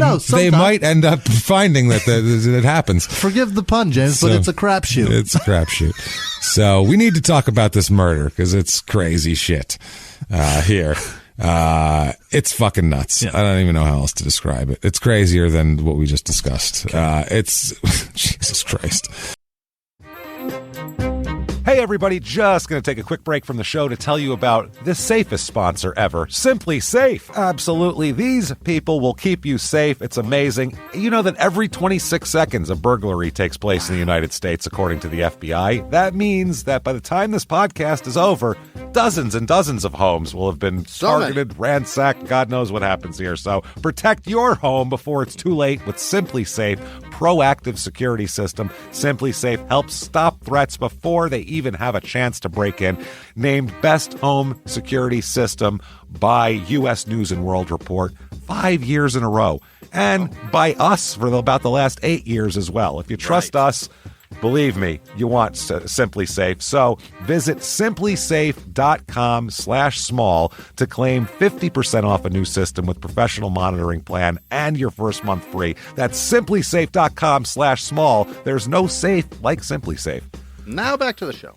might end up finding that it happens. Forgive the pun, James, but it's a crapshoot. It's a crapshoot. So we need to talk about this murder because it's crazy shit here. It's fucking nuts. Yeah. I don't even know how else to describe it. It's crazier than what we just discussed. It's Jesus Christ. Hey everybody, just going to take a quick break from the show to tell you about the safest sponsor ever, Simply Safe. Absolutely, these people will keep you safe. It's amazing. You know that every 26 seconds a burglary takes place in the United States, according to the FBI. That means that by the time this podcast is over, dozens and dozens of homes will have been targeted, ransacked, God knows what happens here. So protect your home before it's too late with Simply Safe proactive security system. Simply Safe helps stop threats before they even have a chance to break in. Named Best Home Security System by U.S. News and World Report 5 years in a row. And by us for about the last 8 years as well. If you trust us, believe me, you want Simply Safe. So visit simplysafe.com/small to claim 50% off a new system with professional monitoring plan and your first month free. That's simplysafe.com/small. There's no safe like Simply Safe. Now back to the show.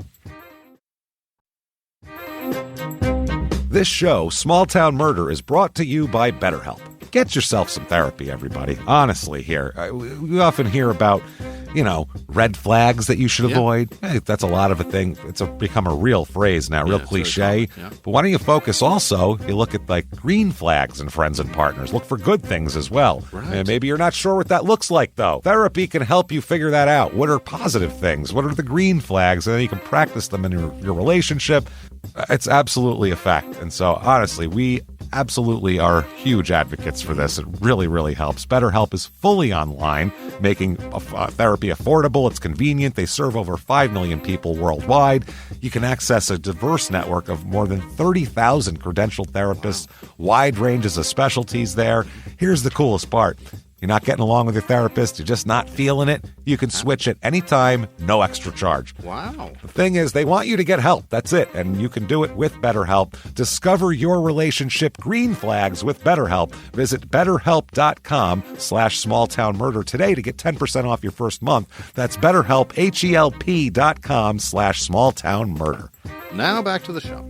This show, Small Town Murder, is brought to you by BetterHelp. Get yourself some therapy, everybody. Honestly, here. We often hear about, red flags that you should avoid. Hey, that's a lot of a thing. It's become a real phrase now, real cliche. Yeah. But why don't you focus also, you look at green flags in friends and partners. Look for good things as well. Right. And maybe you're not sure what that looks like, though. Therapy can help you figure that out. What are positive things? What are the green flags? And then you can practice them in your relationship. It's absolutely a fact. And so, honestly, we absolutely are huge advocates for this. It really, really helps. BetterHelp is fully online, making therapy affordable. It's convenient. They serve over 5 million people worldwide. You can access a diverse network of more than 30,000 credentialed therapists, wide ranges of specialties there. Here's the coolest part. You're not getting along with your therapist, you're just not feeling it, you can switch at any time, no extra charge. Wow. The thing is, they want you to get help. That's it. And you can do it with BetterHelp. Discover your relationship green flags with BetterHelp. Visit BetterHelp.com/smalltownmurder today to get 10% off your first month. That's BetterHelp, HELP.com/smalltownmurder. Now back to the show.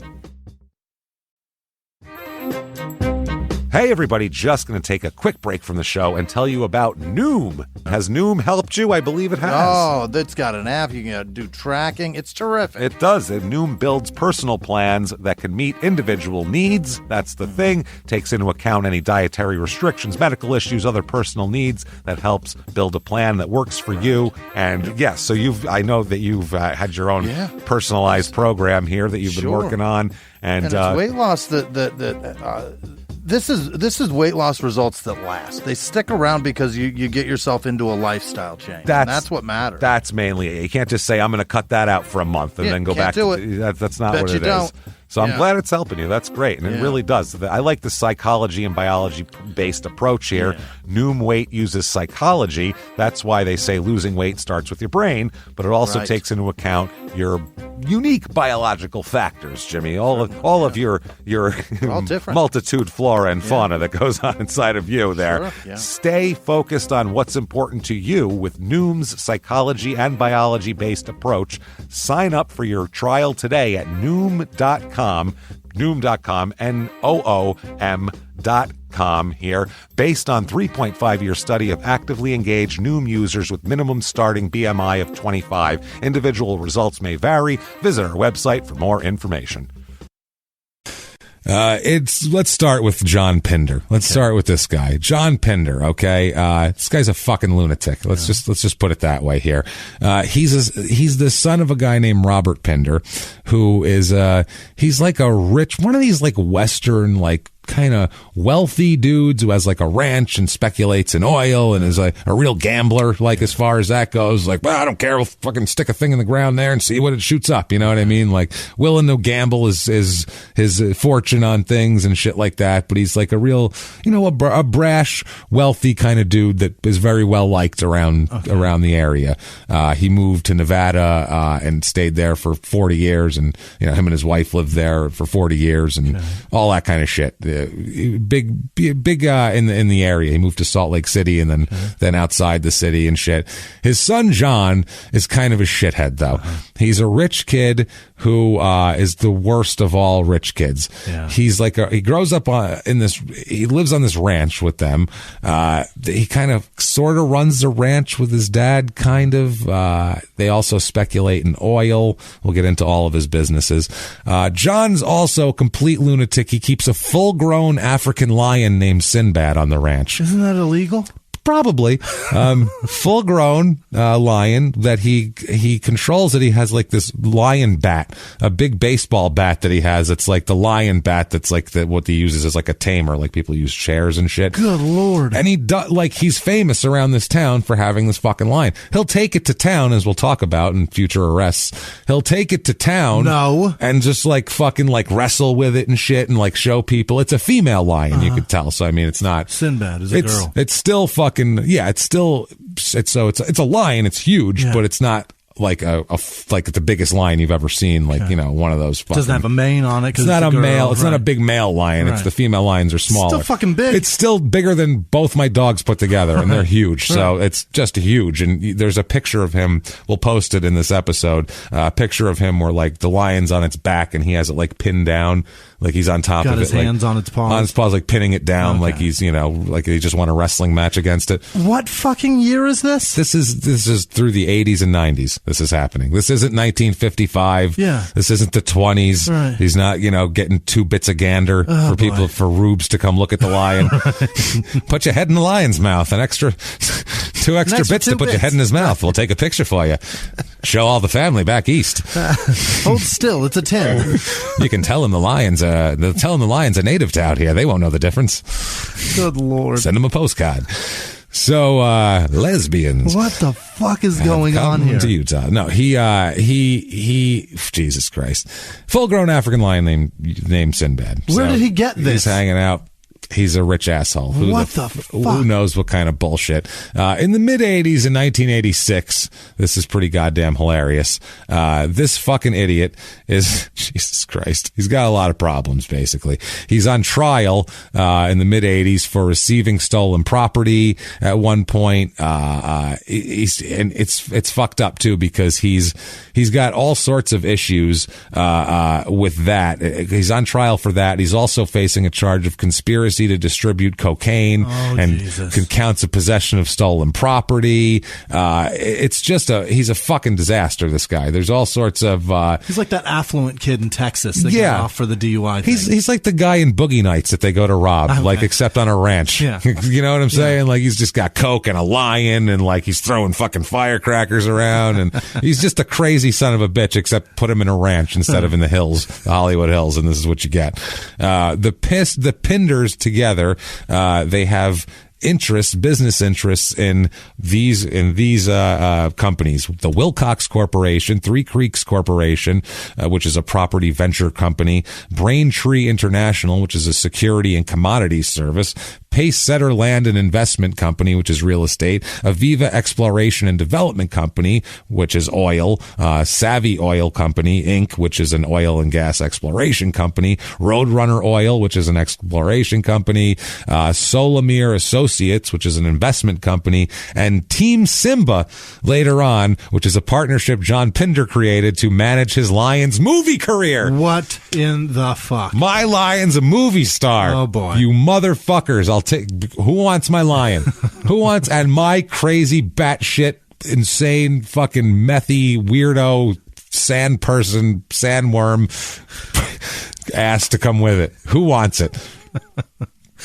Hey, everybody, just going to take a quick break from the show and tell you about Noom. Has Noom helped you? I believe it has. Oh, it's got an app. You can do tracking. It's terrific. It does. Noom builds personal plans that can meet individual needs. That's the thing. Takes into account any dietary restrictions, medical issues, other personal needs. That helps build a plan that works for you. And yes, so I know that you've had your own personalized program here that you've been working on. And it's weight loss This is weight loss results that last. They stick around because you get yourself into a lifestyle change. That's what matters. That's mainly it. You can't just say, I'm going to cut that out for a month and then go back to it. That's not what it is. So I'm glad it's helping you. That's great. And it really does. I like the psychology and biology-based approach here. Yeah. Noom Weight uses psychology. That's why they say losing weight starts with your brain, but it also takes into account your unique biological factors, Jimmy. All of your all different. Multitude flora and fauna that goes on inside of you there. Sure, yeah. Stay focused on what's important to you with Noom's psychology and biology-based approach. Sign up for your trial today at Noom.com, Noom.com here. Based on 3.5-year study of actively engaged Noom users with minimum starting BMI of 25. Individual results may vary. Visit our website for more information. Let's start with John Pinder. Let's start with this guy, John Pinder. Okay, this guy's a fucking lunatic. Let's just put it that way here. He's the son of a guy named Robert Pinder, who is he's like a rich, one of these like Western like kind of wealthy dudes who has like a ranch and speculates in oil and is like a real gambler, like as far as that goes. Like, well, I don't care, we'll fucking stick a thing in the ground there and see what it shoots up, you know what I mean? Like, willing to gamble his fortune on things and shit like that, but he's like a real, you know, a brash, wealthy kind of dude that is very well liked around the area. He moved to Nevada and stayed there for 40 years, and you know, him and his wife lived there for 40 years and all that kind of shit. Big in the area. He moved to Salt Lake City and then outside the city and shit. His son John is kind of a shithead though. He's a rich kid who is the worst of all rich kids. Yeah. He's like he grows up he lives on this ranch with them. He kind of sort of runs the ranch with his dad, kind of. They also speculate in oil. We'll get into all of his businesses. John's also a complete lunatic. He keeps a full-grown African lion named Sinbad on the ranch. Isn't that illegal? Probably. Full-grown lion that he controls it. He has like this lion bat, a big baseball bat that he has. It's like the lion bat that's like what he uses as like a tamer, like people use chairs and shit. Good Lord. And he's famous around this town for having this fucking lion. He'll take it to town, as we'll talk about in future arrests. He'll take it to town. No. And just like fucking like wrestle with it and shit and like show people. It's a female lion, you could tell. So I mean, it's not Sinbad is a girl. It's still fucking. Yeah, it's a lion. It's huge, but it's not like like the biggest lion you've ever seen. Like, you know, one of those. Doesn't have a mane on it. It's not a male. It's not a big male lion. It's the female lions are smaller. Still fucking big. It's still bigger than both my dogs put together, and they're huge. So it's just huge. And there's a picture of him. We'll post it in this episode. A picture of him where like the lion's on its back and he has it like pinned down. Like he's on top of it. Got his hands on its paws. On his paws, like pinning it down, like he's, you know, like he just won a wrestling match against it. What fucking year is this? This is through the 80s and 90s. This is happening. This isn't 1955. Yeah. This isn't the 20s. Right. He's not, you know, getting 2 bits of gander for rubes to come look at the lion. Put your head in the lion's mouth. 2 extra bits to put your head in his mouth. We'll take a picture for you. Show all the family back east. Hold still. It's a 10. You can tell him the lion's a native to out here. They won't know the difference. Good Lord. Send him a postcard. So, lesbians. What the fuck is going on here? To Utah. No, he, Jesus Christ. Full-grown African lion named Sinbad. Where did he get this? He's hanging out. He's a rich asshole. What the fuck? Who knows what kind of bullshit? In the mid-'80s, in 1986, this is pretty goddamn hilarious. This fucking idiot is, Jesus Christ, he's got a lot of problems, basically. He's on trial in the mid-'80s for receiving stolen property at one point. And it's fucked up, too, because he's got all sorts of issues with that. He's on trial for that. He's also facing a charge of conspiracy to distribute cocaine and counts of possession of stolen property. It's just he's a fucking disaster, this guy. There's all sorts of he's like that affluent kid in Texas that got off for the DUI thing. He's like the guy in Boogie Nights that they go to rob, like except on a ranch. Yeah. You know what I'm saying? Like he's just got coke and a lion and like he's throwing fucking firecrackers around and he's just a crazy son of a bitch, except put him in a ranch instead of in the hills, the Hollywood Hills, and this is what you get. The Pinders together, they have business interests in these companies: the Wilcox Corporation, Three Creeks Corporation, which is a property venture company, Braintree International, which is a security and commodities service, Pacesetter Land and Investment Company, which is real estate, Aviva Exploration and Development Company, which is oil, Savvy Oil Company, Inc., which is an oil and gas exploration company, Roadrunner Oil, which is an exploration company, Solomir Associates, which is an investment company, and Team Simba later on, which is a partnership John Pinder created to manage his Lions movie career. What in the fuck? My Lion's a movie star. Oh, boy. You motherfuckers. I'll take. Who wants my lion? Who wants, and my crazy batshit insane fucking methy weirdo sand person, sandworm ass to come with it? Who wants it?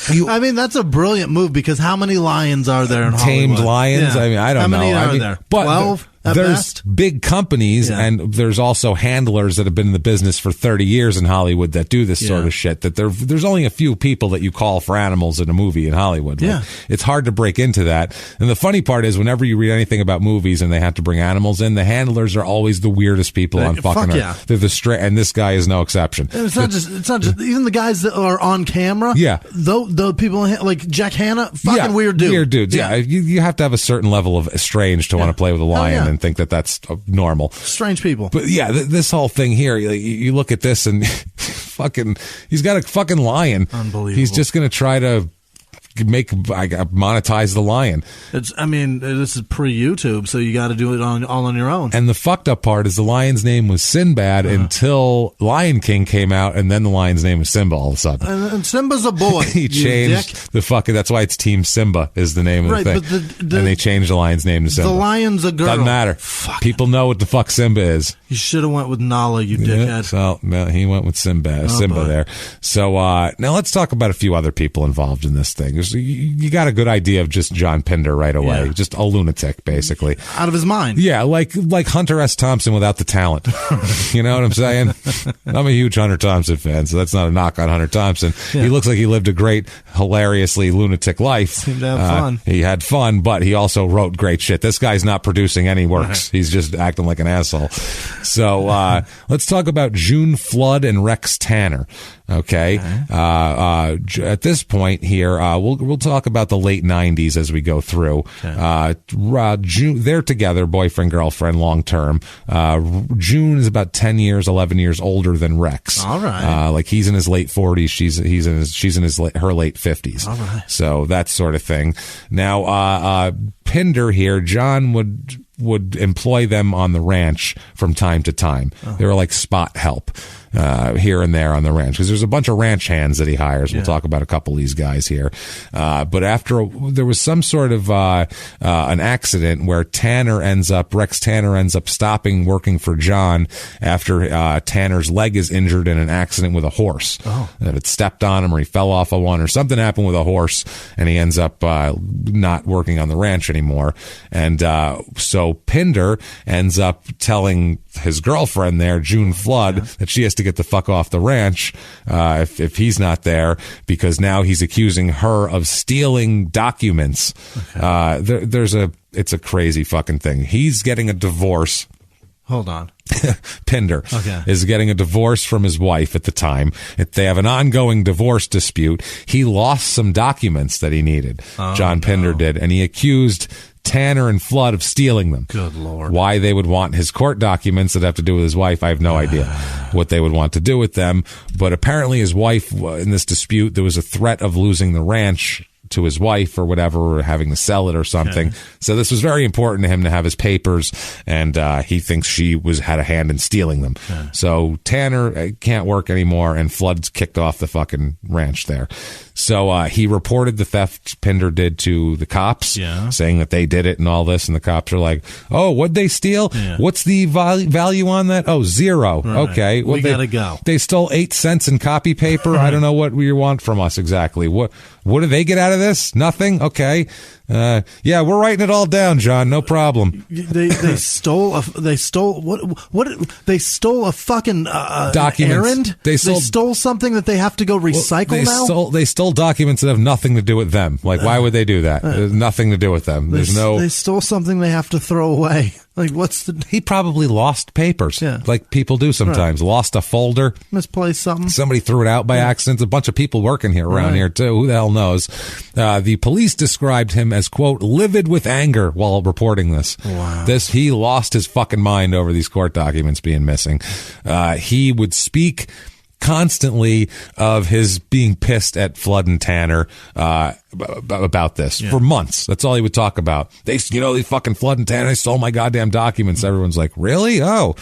I mean, that's a brilliant move, because how many lions are there in Tamed Hollywood? lions? Yeah. I mean, I don't know. How many are there? But 12 at there's best? big companies, and there's also handlers that have been in the business for 30 years in Hollywood that do this sort of shit. That there's only a few people that you call for animals in a movie in Hollywood. Like, it's hard to break into that. And the funny part is, whenever you read anything about movies and they have to bring animals in, the handlers are always the weirdest people on fucking earth. They're the and this guy is no exception. And it's not just even the guys that are on camera. Yeah, the people like Jack Hanna, fucking weird dude. Weird dudes. Yeah, you have to have a certain level of strange to want to play with a lion and think that that's normal. Strange people. But yeah, this whole thing here, you look at this and fucking, he's got a fucking lion. Unbelievable. He's just going to try to monetize the lion. This is pre-YouTube, so you got to do it all on your own. And the fucked up part is the lion's name was Sinbad until Lion King came out, and then the lion's name was Simba all of a sudden. And Simba's a boy. He changed the fucking. That's why it's Team Simba is the name of the thing. But and they changed the lion's name to Simba. The lion's a girl. Doesn't matter. People know what the fuck Simba is. You should have went with Nala, you dickhead. So he went with Simba there. So now let's talk about a few other people involved in this thing. You got a good idea of just John Pinder right away. Just a lunatic, basically. Out of his mind. Yeah, like Hunter S. Thompson without the talent. You know what I'm saying? I'm a huge Hunter Thompson fan, so that's not a knock on Hunter Thompson. Yeah. He looks like he lived a great, hilariously lunatic life. Seemed to have fun. He had fun, but he also wrote great shit. This guy's not producing any works. He's just acting like an asshole. So let's talk about June Flood and Rex Tanner. Okay. At this point here, we'll talk about the late 90s as we go through. June, they're together, boyfriend, girlfriend, long term. June is about 10 years, 11 years older than Rex. All right. Like he's in his late 40s. She's in her late 50s. All right. So that sort of thing. Now, Pinder here, John would employ them on the ranch from time to time. They were like spot help here and there on the ranch, because there's a bunch of ranch hands that he hires. We'll talk about a couple of these guys here. But after there was some sort of an accident where Rex Tanner ends up stopping working for John after Tanner's leg is injured in an accident with a horse. That it stepped on him, or he fell off of one, or something happened with a horse, and he ends up not working on the ranch anymore. And so Pinder ends up telling his girlfriend there, June Flood, that she has to get the fuck off the ranch if he's not there, because now he's accusing her of stealing documents. It's a crazy fucking thing. He's getting a divorce Hold on. Pinder is getting a divorce from his wife at the time. They have an ongoing divorce dispute. He lost some documents that he needed. John Pinder did, and he accused Tanner and Flood of stealing them. Good Lord. Why they would want his court documents that have to do with his wife, I have no idea what they would want to do with them. But apparently his wife, in this dispute, there was a threat of losing the ranch to his wife or whatever, or having to sell it or something. So this was very important to him to have his papers, and he thinks she had a hand in stealing them. So Tanner can't work anymore, and Flood's kicked off the fucking ranch there. So he reported the theft Pinder did to the cops, saying that they did it and all this, and the cops are like, oh, what'd they steal? What's the value on that? Oh, zero. Right. Okay. Well, we gotta go. They stole 8 cents in copy paper. I don't know what you want from us exactly. What do they get out of this? Nothing? Okay. Yeah, we're writing it all down, John. No problem. They stole a fucking documents. Errand. They stole something that they have to go recycle now. They stole documents that have nothing to do with them. Like, why would they do that? There's nothing to do with them. They stole something they have to throw away. Like, he probably lost papers, like people do sometimes. Right. Lost a folder, misplaced something. Somebody threw it out by accident. A bunch of people working here around here too. Who the hell knows? The police described him as, quote, livid with anger while reporting this. Wow. He lost his fucking mind over these court documents being missing. He would speak constantly of his being pissed at Flood and Tanner about this for months. That's all he would talk about. They fucking Flood and Tanner, they stole my goddamn documents. Everyone's like, really? Oh,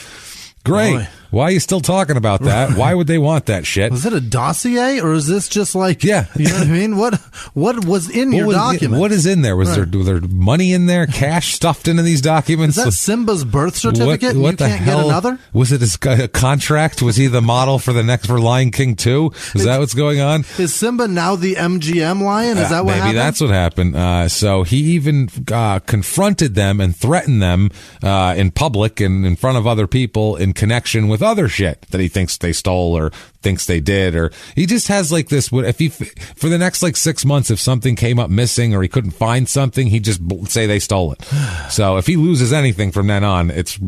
great. Boy. Why are you still talking about that? Why would they want that shit? Was it a dossier, or is this just like, you know what I mean? What was in your document? What is in there? Was there money in there? Cash stuffed into these documents? Is that Simba's birth certificate? What the hell? Get another? Was it a contract? Was he the model for Lion King 2? Is that what's going on? Is Simba now the MGM lion? Is that what happened? Maybe that's what happened. So he even confronted them and threatened them in public and in front of other people in connection with other shit that he thinks they stole or thinks they did, or he just has like this. If he for the next 6 months, if something came up missing or he couldn't find something, he'd just say they stole it. So if he loses anything from then on, it's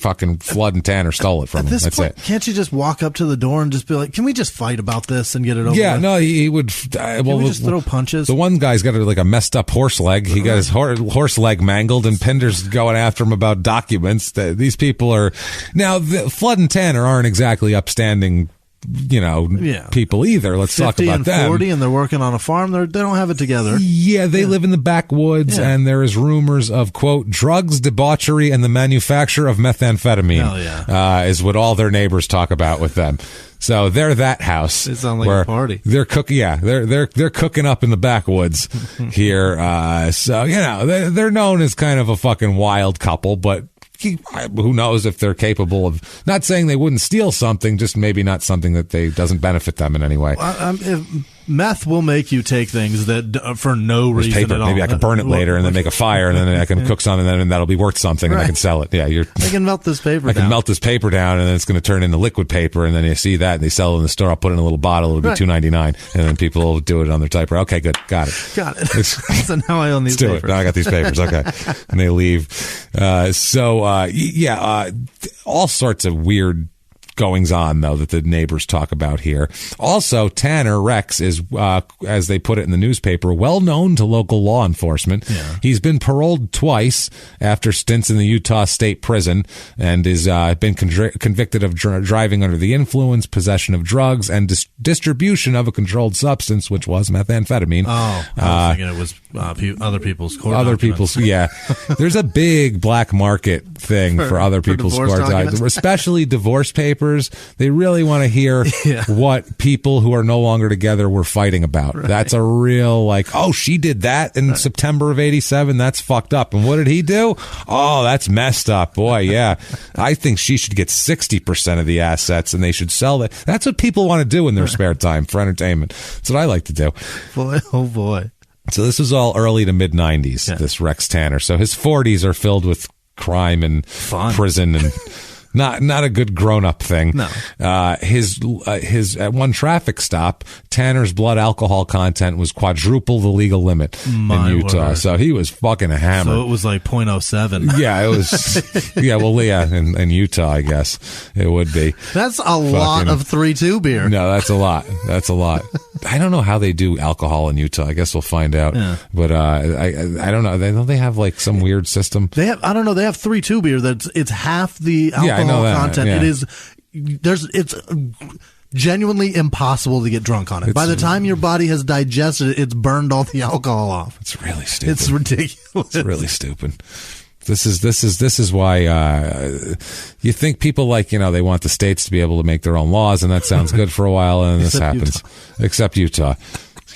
fucking Flood and Tanner stole it from him. That's point, it. Can't you just walk up to the door and just be like, "Can we just fight about this and get it over?" Yeah, with? No, he would. Can we just throw punches? The one guy's got a messed up horse leg. He got his horse leg mangled, and Pinder's going after him about documents. These people are now Flood and Tanner aren't exactly upstanding, people either. Let's talk about and them. 40, and they're working on a farm. They don't have it together. Yeah, they live in the backwoods, and there is rumors of, quote, drugs, debauchery, and the manufacture of methamphetamine. Is what all their neighbors talk about with them. So they're that house. It sounds like a party. They're cooking. Yeah, they're cooking up in the backwoods here. So they're known as kind of a fucking wild couple, but who knows if they're capable of, not saying they wouldn't steal something, just maybe not something that doesn't benefit them in any way. Meth will make you take things that for no reason paper. at all. Maybe I can burn it later and then make a fire, and then I can cook something, and then that'll be worth something, and I can sell it. Yeah, I can melt this paper down. I can melt this paper down, and then it's going to turn into liquid paper, and then you see that, and they sell it in the store. I'll put it in a little bottle. It'll be $2.99, and then people will do it on their typewriter. Okay, good. Got it. So now I own these papers. Now I got these papers. Okay. And they leave. All sorts of weird goings on, though, that the neighbors talk about here. Also, Tanner Rex is, as they put it in the newspaper, well known to local law enforcement. Yeah. He's been paroled twice after stints in the Utah State Prison, and is been convicted of driving under the influence, possession of drugs, and distribution of a controlled substance, which was methamphetamine. Oh, I was thinking it was other people's court documents. Yeah. There's a big black market thing for other people's court documents, especially divorce papers. They really want to hear what people who are no longer together were fighting about. Right. That's a real she did that in September of 87. That's fucked up. And what did he do? Oh, that's messed up. Boy, yeah. I think she should get 60% of the assets, and they should sell that. That's what people want to do in their spare time for entertainment. That's what I like to do. Boy, oh boy. So this was all early to mid 90s, this Rex Tanner. So his 40s are filled with crime and prison and Not a good grown-up thing. No. His at one traffic stop, Tanner's blood alcohol content was quadruple the legal limit in Utah. Word. So he was fucking hammered. So it was like 0.07. Yeah, it was. In Utah, I guess it would be. That's a lot of 3-2 beer. No, that's a lot. That's a lot. I don't know how they do alcohol in Utah. I guess we'll find out. Yeah. But I don't know. Don't they have like some weird system? They have. I don't know. They have 3-2 beer. It's half the alcohol content. Yeah. It is. It's genuinely impossible to get drunk on it. By the time your body has digested it, it's burned all the alcohol off. It's really stupid. It's ridiculous. It's really stupid. This is why you think people they want the states to be able to make their own laws, and that sounds good for a while, and this happens. Except Utah.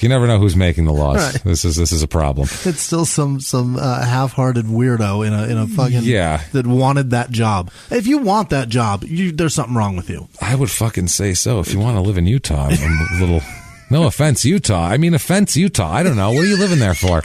You never know who's making the laws. Right. This is a problem. It's still some half-hearted weirdo in a fucking that wanted that job. If you want that job, there's something wrong with you. I would fucking say so. If you want to live in Utah, I'm a little. No offense, Utah. I mean, offense, Utah. I don't know. What are you living there for?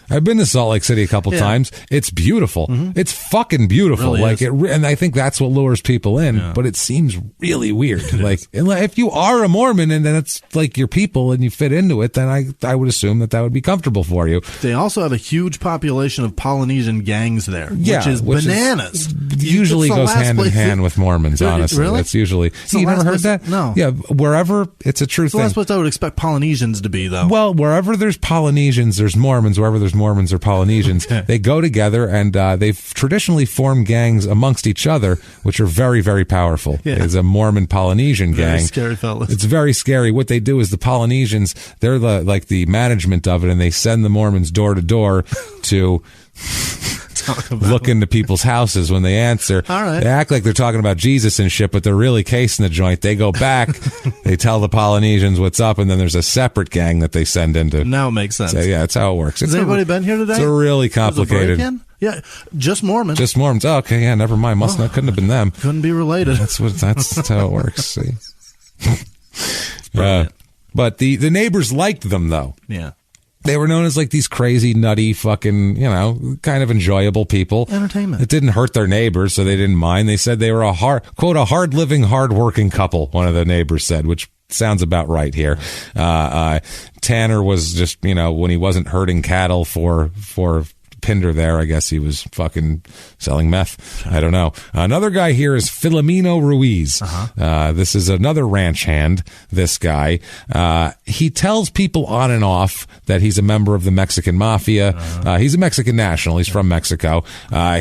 I've been to Salt Lake City a couple times. It's beautiful. Mm-hmm. It's fucking beautiful. Really and I think that's what lures people in. Yeah. But it seems really weird. If you are a Mormon and then it's like your people and you fit into it, then I would assume that would be comfortable for you. They also have a huge population of Polynesian gangs there, which is bananas. Usually goes hand in hand with Mormons. Honestly, really? That's usually. You never heard that? No. Yeah, wherever it's a true thing. That's what I would expect Polynesians to be, though. Well, wherever there's Polynesians, there's Mormons. Wherever there's Mormons or Polynesians, they go together and they've traditionally formed gangs amongst each other, which are very, very powerful. Yeah. It's a Mormon Polynesian gang. Very scary fellas. It's very scary. What they do is the Polynesians, they're the management of it, and they send the Mormons door to door to look into people's houses when they answer. All right. They act like they're talking about Jesus and shit, but they're really casing the joint. They go back, they tell the Polynesians what's up, and then there's a separate gang that they send into. Now it makes sense. So, yeah, that's how it works. Has anybody been here today? It's a really complicated. Yeah, just Mormons. Just Mormons. Oh, okay, yeah, never mind. Couldn't have been them. Couldn't be related. That's how it works. See. But the neighbors liked them though. Yeah. They were known as like these crazy, nutty, fucking, kind of enjoyable people. Entertainment. It didn't hurt their neighbors, so they didn't mind. They said they were a hard-living, hard-working couple, one of the neighbors said, which sounds about right here. Tanner was just, when he wasn't herding cattle for Pinder there, I guess he was fucking selling meth. I don't know. Another guy here is Filomeno Ruiz. This is another ranch hand, this guy. He tells people on and off that he's a member of the Mexican mafia. He's a Mexican national. He's from Mexico.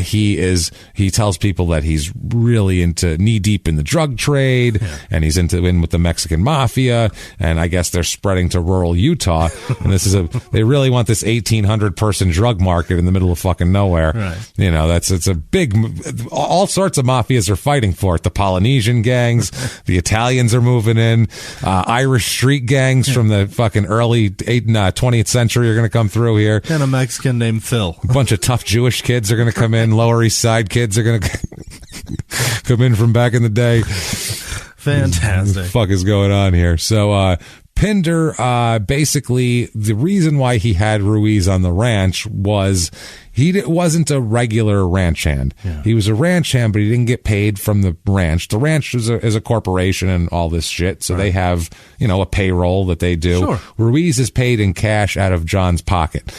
He tells people that he's really into knee deep in the drug trade, and he's in with the Mexican mafia, and I guess they're spreading to rural Utah. And they really want this 1,800 person drug market in the middle of fucking nowhere. Right. It's a big, all sorts of mafias are fighting for it. The Polynesian gangs, the Italians are moving in, Irish street gangs from the fucking early 20th century are going to come through here. And a Mexican named Phil. A bunch of tough Jewish kids are going to come in. Lower East Side kids are going to come in from back in the day. Fantastic. What the fuck is going on here? So, Pinder, basically, the reason why he had Ruiz on the ranch was he wasn't a regular ranch hand. Yeah. He was a ranch hand, but he didn't get paid from the ranch. The ranch is a corporation and all this shit, so they have, a payroll that they do. Sure. Ruiz is paid in cash out of John's pocket.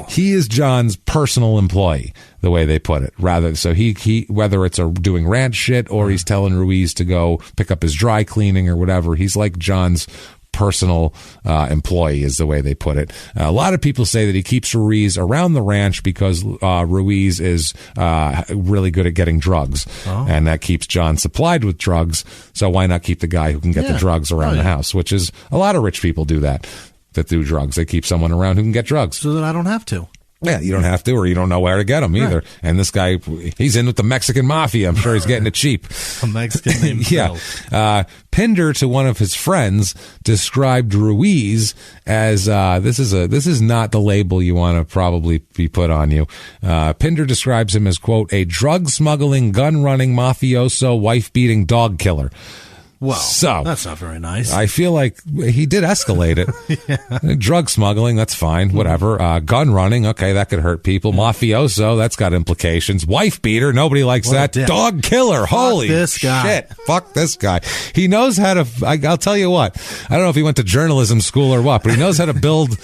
He is John's personal employee, the way they put it. So he whether it's doing ranch shit or he's telling Ruiz to go pick up his dry cleaning or whatever, he's like John's personal employee is the way they put it. A lot of people say that he keeps Ruiz around the ranch because Ruiz is really good at getting drugs, and that keeps John supplied with drugs. So why not keep the guy who can get the drugs around the house, which is a lot of rich people do that do drugs. They keep someone around who can get drugs. So that I don't have to. Yeah, you don't have to, or you don't know where to get them either. Right. And this guy, he's in with the Mexican mafia. I'm sure he's getting it cheap. A Mexican named Phil. Pinder, to one of his friends, described Ruiz as this is not the label you want to probably be put on you. Pinder describes him as, quote, a drug smuggling, gun running, mafioso, wife beating dog killer. Well, so that's not very nice. I feel like he did escalate it. Drug smuggling, that's fine. Whatever. Gun running, okay, that could hurt people. Mafioso, that's got implications. Wife beater, nobody likes that. Dog killer, holy this guy. shit. Fuck this guy. He knows how to, I'll tell you what, I don't know if he went to journalism school or what, but he knows how to build.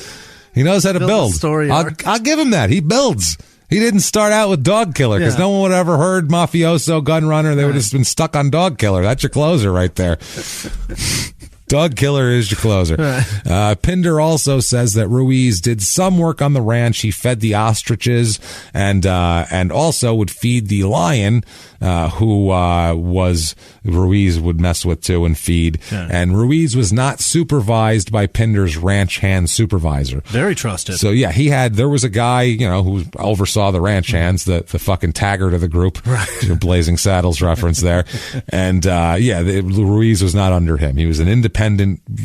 He knows how to build. Story I'll give him that. He builds. He didn't start out with dog killer because no one would have ever heard mafioso, gun runner. They would have just been stuck on dog killer. That's your closer right there. Dog killer is your closer. Pinder also says that Ruiz did some work on the ranch. He fed the ostriches and also would feed the lion, who Ruiz would mess with too and feed. Yeah. And Ruiz was not supervised by Pinder's ranch hand supervisor. Very trusted. So yeah, there was a guy, who oversaw the ranch hands, the fucking taggart of the group. Right. Blazing Saddles reference there. And Ruiz was not under him. He was an independent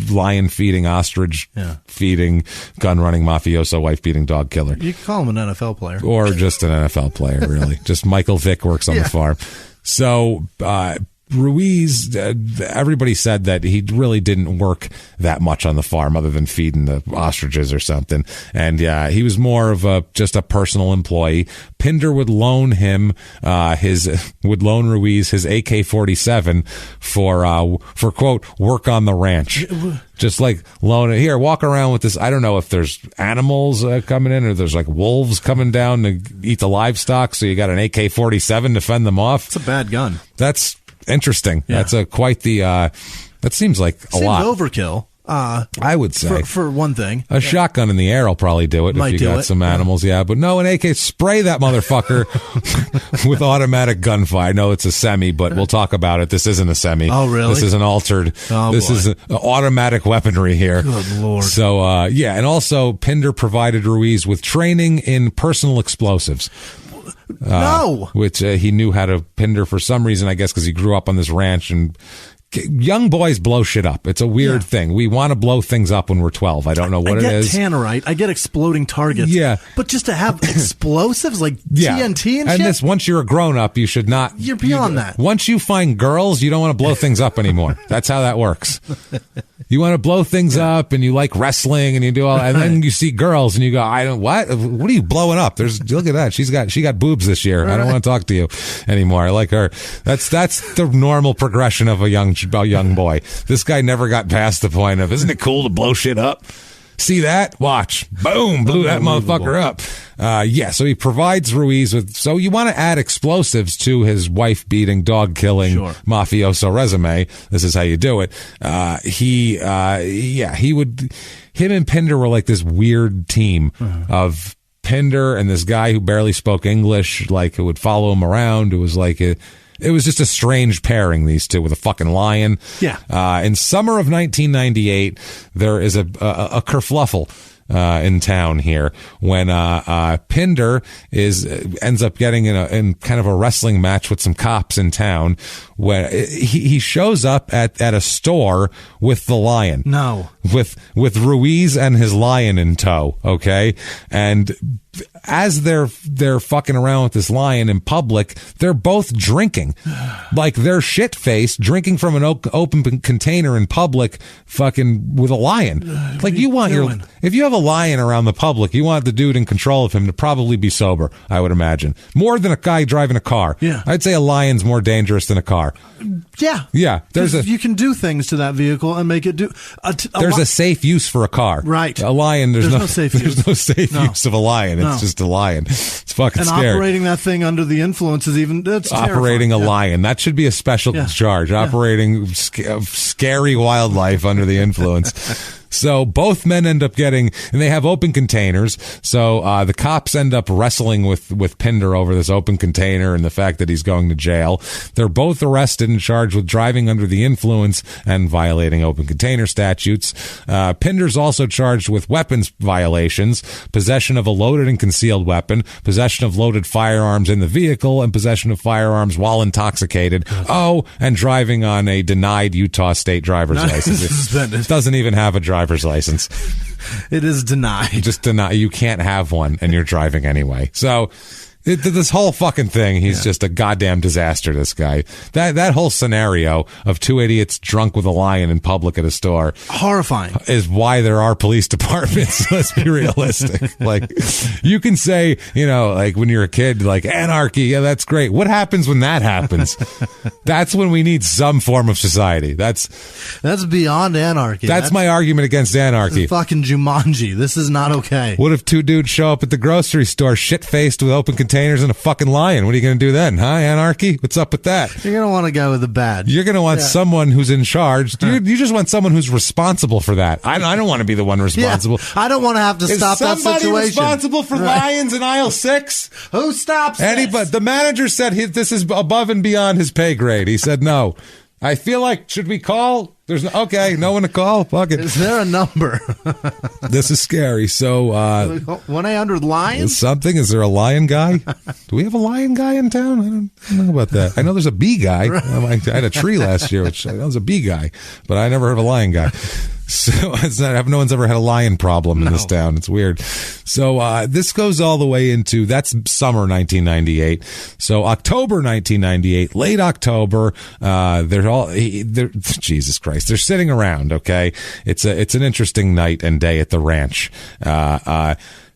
lion feeding, ostrich feeding, gun running mafioso, wife beating dog killer. You could call him an NFL player. Or just an NFL player, really. Just Michael Vick works on the farm. So, Ruiz, everybody said that he really didn't work that much on the farm other than feeding the ostriches or something. And he was more of just a personal employee. Pinder would loan him Ruiz his AK-47 for quote, work on the ranch. Just like loan it. Here, walk around with this. I don't know if there's animals coming in or there's like wolves coming down to eat the livestock. So you got an AK-47 to fend them off. It's a bad gun. That's interesting. Yeah. That's quite the, that seems like a lot. Overkill. I would say. For one thing. A shotgun in the air will probably do it if you got some animals. Yeah, but no, an AK, spray that motherfucker with automatic gunfire. I know it's a semi, but we'll talk about it. This isn't a semi. Oh, really? This is an altered. Oh, this is automatic weaponry here. Good Lord. So, and also Pinder provided Ruiz with training in personal explosives. Which he knew how to. Pinder, for some reason, I guess because he grew up on this ranch, and young boys blow shit up. It's a weird thing. We want to blow things up when we're 12. I don't know what it is. I get tannerite. I get exploding targets. Yeah. But just to have explosives like TNT and shit? And this, once you're a grown-up, you should not. You're beyond that. Once you find girls, you don't want to blow things up anymore. That's how that works. You want to blow things up, and you like wrestling, and you do all, and then you see girls, and you go, what are you blowing up? Look at that. She got boobs this year. I don't want to talk to you anymore. I like her. That's the normal progression of a young boy. This guy never got past the point of, isn't it cool to blow shit up? See that? Watch. Boom. Blew that motherfucker up. So he provides Ruiz with, so you want to add explosives to his wife beating, dog killing, mafioso resume. This is how you do it. Him and Pinder were like this weird team of Pinder and this guy who barely spoke English, like who would follow him around. It was like it was just a strange pairing, these two, with a fucking lion. Yeah. In summer of 1998, there is a kerfluffle in town here when Pinder ends up getting in kind of a wrestling match with some cops in town, when he shows up at a store with the lion. No. With Ruiz and his lion in tow, okay? And as they're fucking around with this lion in public, they're both drinking. Like, they're shit-faced, drinking from an open container in public, fucking with a lion. Like, if you have a lion around the public, you want the dude in control of him to probably be sober, I would imagine. More than a guy driving a car. Yeah. I'd say a lion's more dangerous than a car. Yeah. Yeah. You can do things to that vehicle and make it do. There's a safe use for a car. Right. A lion, there's no safe use. There's no safe use of a lion. It's just a lion. It's fucking scary. Operating that thing under the influence is it's operating a lion. That should be a special charge. Operating scary wildlife under the influence. So both men end up getting, and they have open containers. So the cops end up wrestling with Pinder over this open container and the fact that he's going to jail. They're both arrested and charged with driving under the influence and violating open container statutes. Pinder's also charged with weapons violations, possession of a loaded and concealed weapon, possession of loaded firearms in the vehicle, and possession of firearms while intoxicated. And driving on a denied Utah state driver's license. It doesn't even have a driver's license. It is denied. Just deny. You can't have one, and you're driving anyway. So This whole fucking thing, he's just a goddamn disaster, this guy. That whole scenario of two idiots drunk with a lion in public at a store. Horrifying. Is why there are police departments. Let's be realistic. Like, you can say, like when you're a kid, like anarchy, yeah, that's great. What happens when that happens? That's when we need some form of society. That's beyond anarchy. That's my argument against anarchy. Fucking Jumanji. This is not okay. What if two dudes show up at the grocery store shit-faced with open containers and a fucking lion? What are you going to do then, huh? Anarchy? What's up with that? You're going to want a guy with a badge. You're going to want someone who's in charge. You just want someone who's responsible for that. I don't want to be the one responsible. Yeah, I don't want to have to stop that situation. Is somebody responsible for lions in aisle 6? Who stops Anybody? The manager said this is above and beyond his pay grade. He said no. I feel like, should we call? There's no one to call. Fuck it. Is there a number? This is scary. So 1-800 Lions. Something. Is there a lion guy? Do we have a lion guy in town? I don't know about that. I know there's a bee guy. I had a tree last year, which I know was a bee guy, but I never heard of a lion guy. So no one's ever had a lion problem in this town. It's weird. So this goes all the way into, that's summer 1998. So October 1998, late October, they're Jesus Christ, they're sitting around. Okay, it's an interesting night and day at the ranch.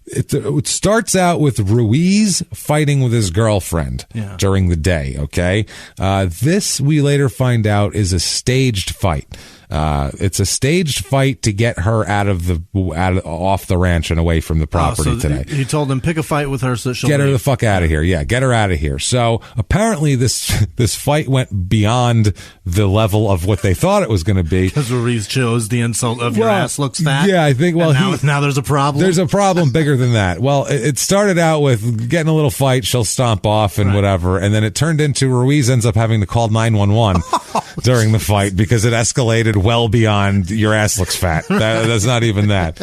It starts out with Ruiz fighting with his girlfriend during the day. Okay, this we later find out is a staged fight. It's a staged fight to get her off the ranch and away from the property today. He told him, pick a fight with her so she'll get her leave. the fuck out of here. Yeah, get her out of here. So apparently this fight went beyond the level of what they thought it was going to be. Because Ruiz chose the insult of your ass looks fat. Yeah, I think. Well, now there's a problem. There's a problem bigger than that. Well, it started out with getting a little fight. She'll stomp off and whatever, and then it turned into Ruiz ends up having to call 911 during the fight because it escalated well beyond your ass looks fat. That's not even that.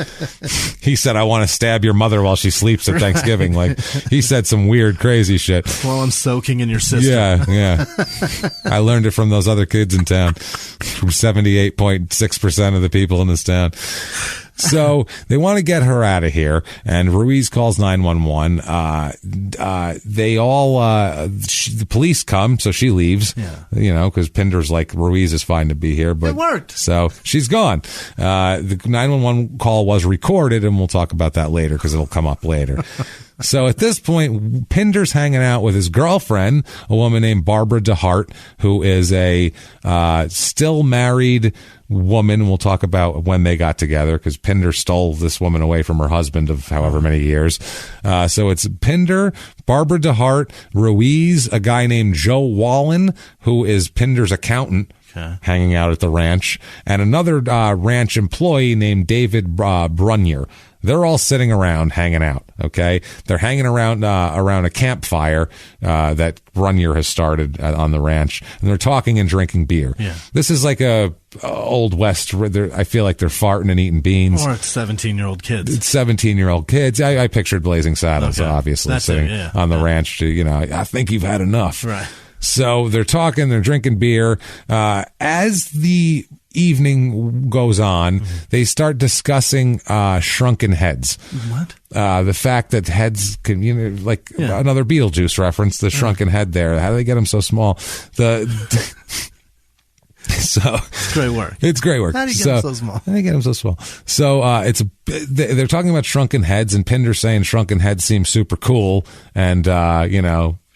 He said, I want to stab your mother while she sleeps at Thanksgiving. Like, he said some weird, crazy shit. While I'm soaking in your system. Yeah. I learned it from those other kids in town, from 78.6% of the people in this town. So they want to get her out of here, and Ruiz calls 911. The police come, so she leaves. Yeah. Because Pinder's like, Ruiz is fine to be here, but it worked. So she's gone. The 911 call was recorded, and we'll talk about that later because it'll come up later. So at this point, Pinder's hanging out with his girlfriend, a woman named Barbara DeHart, who is a still married woman. We'll talk about when they got together because Pinder stole this woman away from her husband of however many years. So it's Pinder, Barbara DeHart, Ruiz, a guy named Joe Wallen, who is Pinder's accountant. Okay. Hanging out at the ranch, and another ranch employee named David Brunier. They're all sitting around hanging out. Okay, they're hanging around a campfire that Brunier has started on the ranch, and they're talking and drinking beer. Yeah. This is like a old west. I feel like they're farting and eating beans. Or it's 17-year-old kids. It's 17-year-old kids. I pictured Blazing Saddles, obviously. That's sitting on the ranch. I think you've had enough. Right. So they're talking, they're drinking beer. As the evening goes on, they start discussing shrunken heads. What? The fact that heads can, another Beetlejuice reference, the shrunken head there. How do they get them so small? So it's great work. It's great work. How do you get them so small? How do you get them so small? So they're talking about shrunken heads, and Pinder's saying shrunken heads seem super cool, and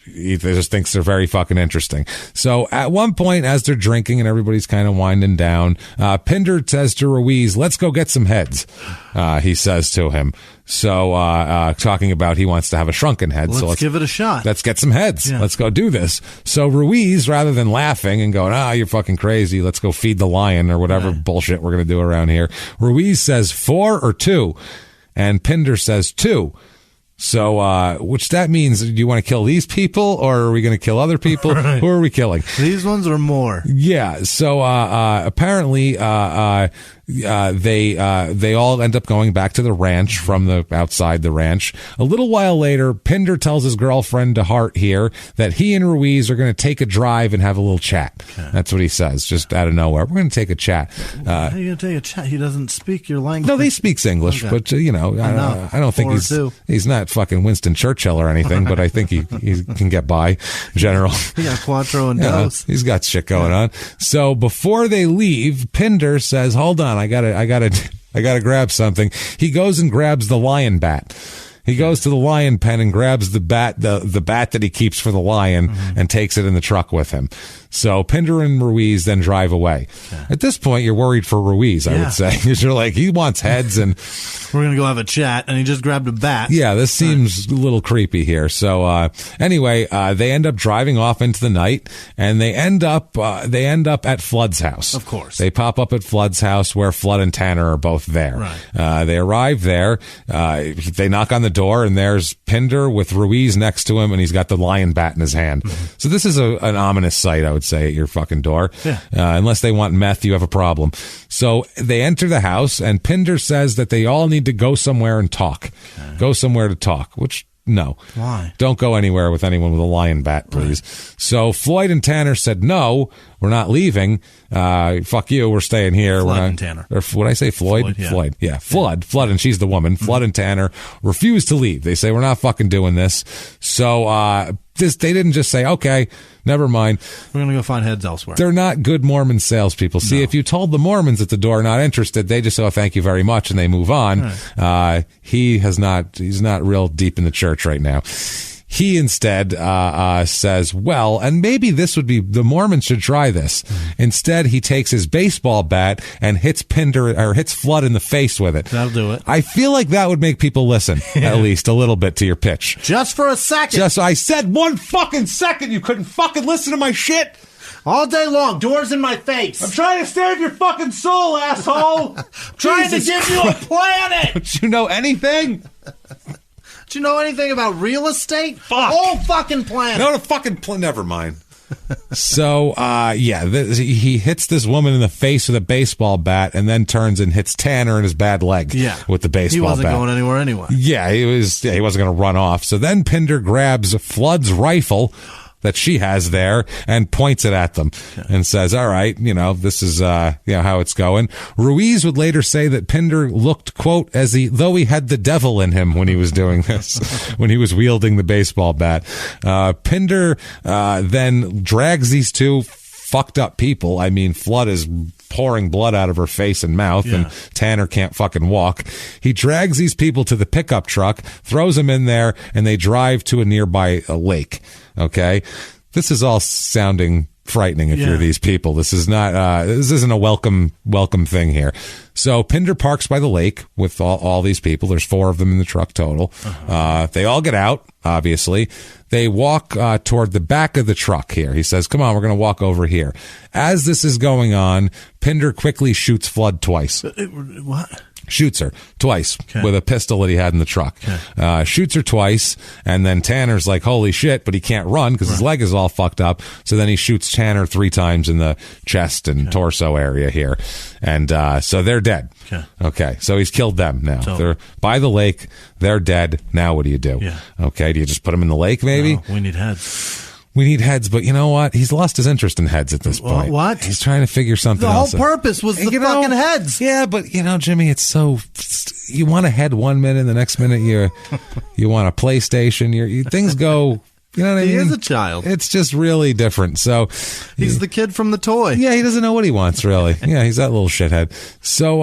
he just thinks they're very fucking interesting. So at one point, as they're drinking and everybody's kind of winding down, Pinder says to Ruiz, let's go get some heads, he says to him. So talking about he wants to have a shrunken head. Let's give it a shot. Let's get some heads. Yeah. Let's go do this. So Ruiz, rather than laughing and going, you're fucking crazy, let's go feed the lion or whatever bullshit we're going to do around here, Ruiz says 4 or 2, and Pinder says 2. So, which that means, do you want to kill these people or are we going to kill other people? Right. Who are we killing? These ones or more? Yeah. So, apparently, they all end up going back to the ranch from the outside the ranch. A little while later, Pinder tells his girlfriend DeHart here that he and Ruiz are going to take a drive and have a little chat. Okay. That's what he says, just out of nowhere. We're going to take a chat. How are you going to take a chat? He doesn't speak your language. No, he speaks English, okay. But I don't think he's not fucking Winston Churchill or anything, but I think he can get by. General, he got Quattro and Dos. He's got shit going on. So before they leave, Pinder says, "Hold on, I gotta grab something." He goes and grabs the lion bat. He goes to the lion pen and grabs the bat that he keeps for the lion and takes it in the truck with him. So Pinder and Ruiz then drive away. Yeah. At this point, you're worried for Ruiz, I would say, because you're like, he wants heads, and we're going to go have a chat, and he just grabbed a bat. Yeah, this seems a little creepy here. So anyway, they end up driving off into the night, and they end up at Flood's house. Of course. They pop up at Flood's house where Flood and Tanner are both there. Right. They arrive there. They knock on the door, and there's Pinder with Ruiz next to him, and he's got the lion bat in his hand. So this is an ominous sight, I would say, at your fucking door. Yeah. Unless they want meth, you have a problem. So they enter the house, and Pinder says that they all need to go somewhere and talk. Okay. Go somewhere to talk, which... No. Why? Don't go anywhere with anyone with a lion bat, please. Right. So Floyd and Tanner said, no, we're not leaving. Fuck you, we're staying here. Flood and Tanner. Or would I say Floyd? Floyd, yeah. Flood, and she's the woman. Flood and Tanner refuse to leave. They say, we're not fucking doing this. So they didn't just say, okay, never mind. We're going to go find heads elsewhere. They're not good Mormon salespeople. See, if you told the Mormons at the door not interested, they just say, oh, thank you very much, and they move on. Right. He's not real deep in the church right now. He instead says, well, and maybe this would be, the Mormons should try this. Instead, he takes his baseball bat and hits Flood in the face with it. That'll do it. I feel like that would make people listen, at least a little bit, to your pitch. Just for a second. I said 1 fucking second. You couldn't fucking listen to my shit. All day long, doors in my face. I'm trying to save your fucking soul, asshole. Trying to give you a planet. Don't you know anything? Do you know anything about real estate? Fuck. Whole fucking planet. No, the fucking never mind. So, he hits this woman in the face with a baseball bat and then turns and hits Tanner in his bad leg with the baseball bat. He wasn't going anywhere anyway. Yeah, he wasn't going to run off. So then Pinder grabs Flood's rifle that she has there and points it at them and says, all right, this is, how it's going. Ruiz would later say that Pinder looked, quote, though he had the devil in him when he was doing this, when he was wielding the baseball bat. Pinder, then drags these two fucked up people. I mean, Flood is pouring blood out of her face and mouth, and Tanner can't fucking walk. He drags these people to the pickup truck, throws them in there, and they drive to a nearby lake. Okay, this is all sounding frightening if you're these people. This is not. This isn't a welcome thing here. So Pinder parks by the lake with all these people. There's 4 of them in the truck total. They all get out. Obviously, they walk toward the back of the truck here. He says, "Come on, we're going to walk over here." As this is going on, Pinder quickly shoots Flood twice. What? Shoots her twice with a pistol that he had in the truck. Shoots her twice, and then Tanner's like, holy shit, but he can't run because his leg is all fucked up. So then he shoots Tanner 3 times in the chest and torso area here. And so they're dead. Okay, so he's killed them now. They're by the lake. They're dead. Now what do you do? Okay, do you just put them in the lake maybe? No, we need heads. We need heads, but you know what? He's lost his interest in heads at this point. What? He's trying to figure something else out. The whole purpose was the fucking heads. Yeah, but Jimmy, it's so... You want a head 1 minute, the next minute you want a PlayStation. Things go... You know what I mean? He is a child. It's just really different. So he's the kid from the toy. Yeah, he doesn't know what he wants, really. Yeah, he's that little shithead. So